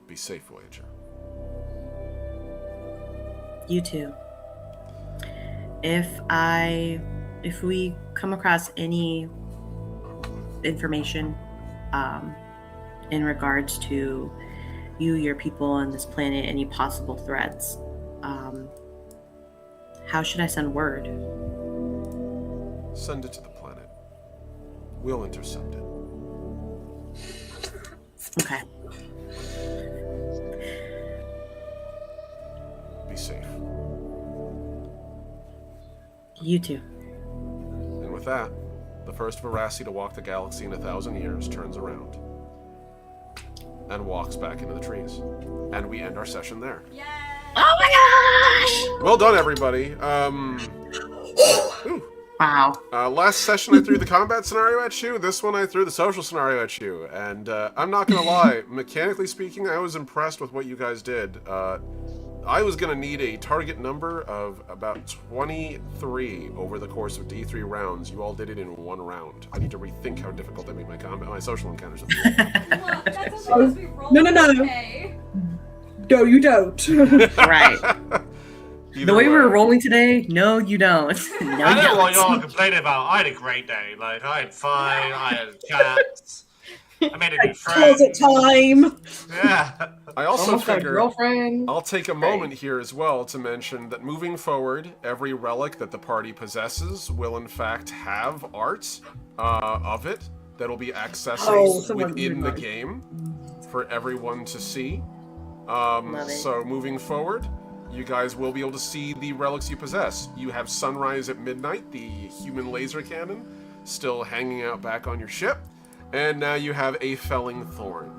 Be safe, Voyager. You too. If we come across any information in regards to you, your people on this planet, any possible threats, how should I send word? Send it to the planet. We'll intercept it. Okay. Be safe. You too. And with that, the first Verasi to walk the galaxy in 1,000 years turns around and walks back into the trees. And we end our session there. Yay! Oh my gosh! Well done, everybody. Ooh. Wow. Last session I threw the combat scenario at you. This one I threw the social scenario at you. And I'm not going to lie, mechanically speaking, I was impressed with what you guys did. I was going to need a target number of about 23 over the course of D3 rounds. You all did it in one round. I need to rethink how difficult I made my social encounters. Look, that's because we rolled No. okay. No, you don't. Right. The way we were rolling today, no, you don't. No, I you know what don't. you're complaining about. I had a great day. Like, I had fun, I had chats, I made a new friend. Closet time. Yeah. I also Almost got a figured girlfriend. I'll take a moment here as well to mention that moving forward, every relic that the party possesses will in fact have art of it that'll be accessible someone within the remarked. game for everyone to see. Love it. So moving forward, you guys will be able to see the relics you possess. You have Sunrise at Midnight, the human laser cannon, still hanging out back on your ship. And now you have a Felling Thorn.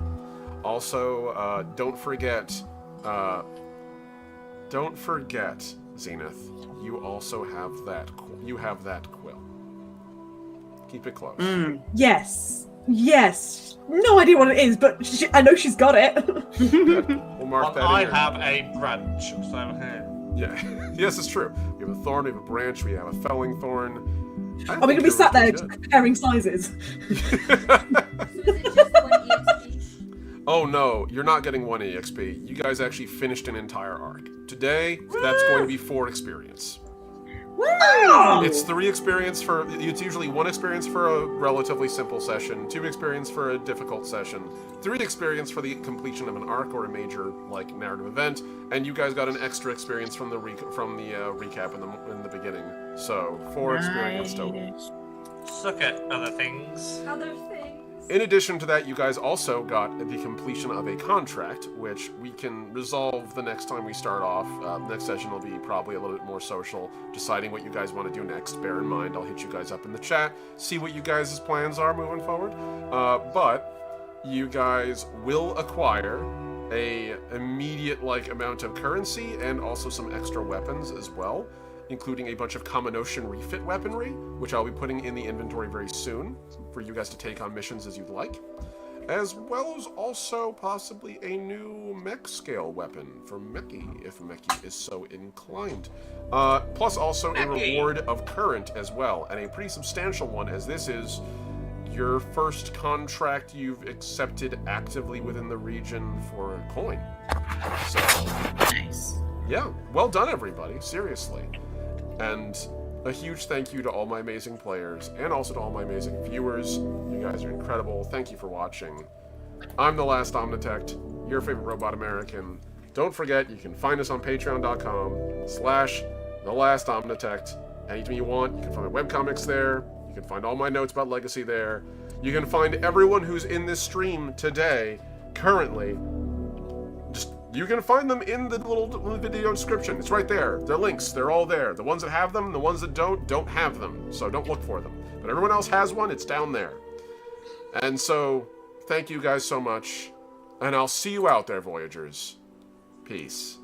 Also, don't forget, Zenith, you also have that. You have that quill. Keep it close. Yes. No idea what it is, but I know she's got it. We'll mark that in I here. have a branch, so here. Yeah. Yes, it's true. We have a thorn, we have a branch, we have a Felling Thorn. Are we going to be sat there comparing sizes? So is it just one EXP? Oh no, you're not getting 1 EXP. You guys actually finished an entire arc. Today, that's going to be 4 experience. Wow! It's 3 experience for, it's usually 1 experience for a relatively simple session, 2 experience for a difficult session, 3 experience for the completion of an arc or a major, like, narrative event, and you guys got an extra experience from the recap in the beginning. So, 4 experience total. Suck at other things. Other things. In addition to that, you guys also got the completion of a contract, which we can resolve the next time we start off. Next session will be probably a little bit more social, deciding what you guys want to do next. Bear in mind, I'll hit you guys up in the chat, see what you guys' plans are moving forward. But you guys will acquire a immediate amount of currency and also some extra weapons as well, including a bunch of Common Ocean refit weaponry, which I'll be putting in the inventory very soon for you guys to take on missions as you'd like, as well as also possibly a new mech scale weapon for Becky, if Becky is so inclined. Plus also a reward of current as well, and a pretty substantial one, as this is your first contract you've accepted actively within the region for a coin. So, Nice. yeah, well done everybody, seriously. And a huge thank you to all my amazing players, and also to all my amazing viewers. You guys are incredible. Thank you for watching. I'm The Last Omnitect, your favorite robot American. Don't forget, you can find us on patreon.com/TheLastOmnitect. Anytime you want, you can find my webcomics there. You can find all my notes about Legacy there. You can find everyone who's in this stream today, currently. You can find them in the little video description. It's right there. They're links. They're all there. The ones that have them, the ones that don't have them. So don't look for them. But everyone else has one. It's down there. And so, thank you guys so much. And I'll see you out there, Voyagers. Peace.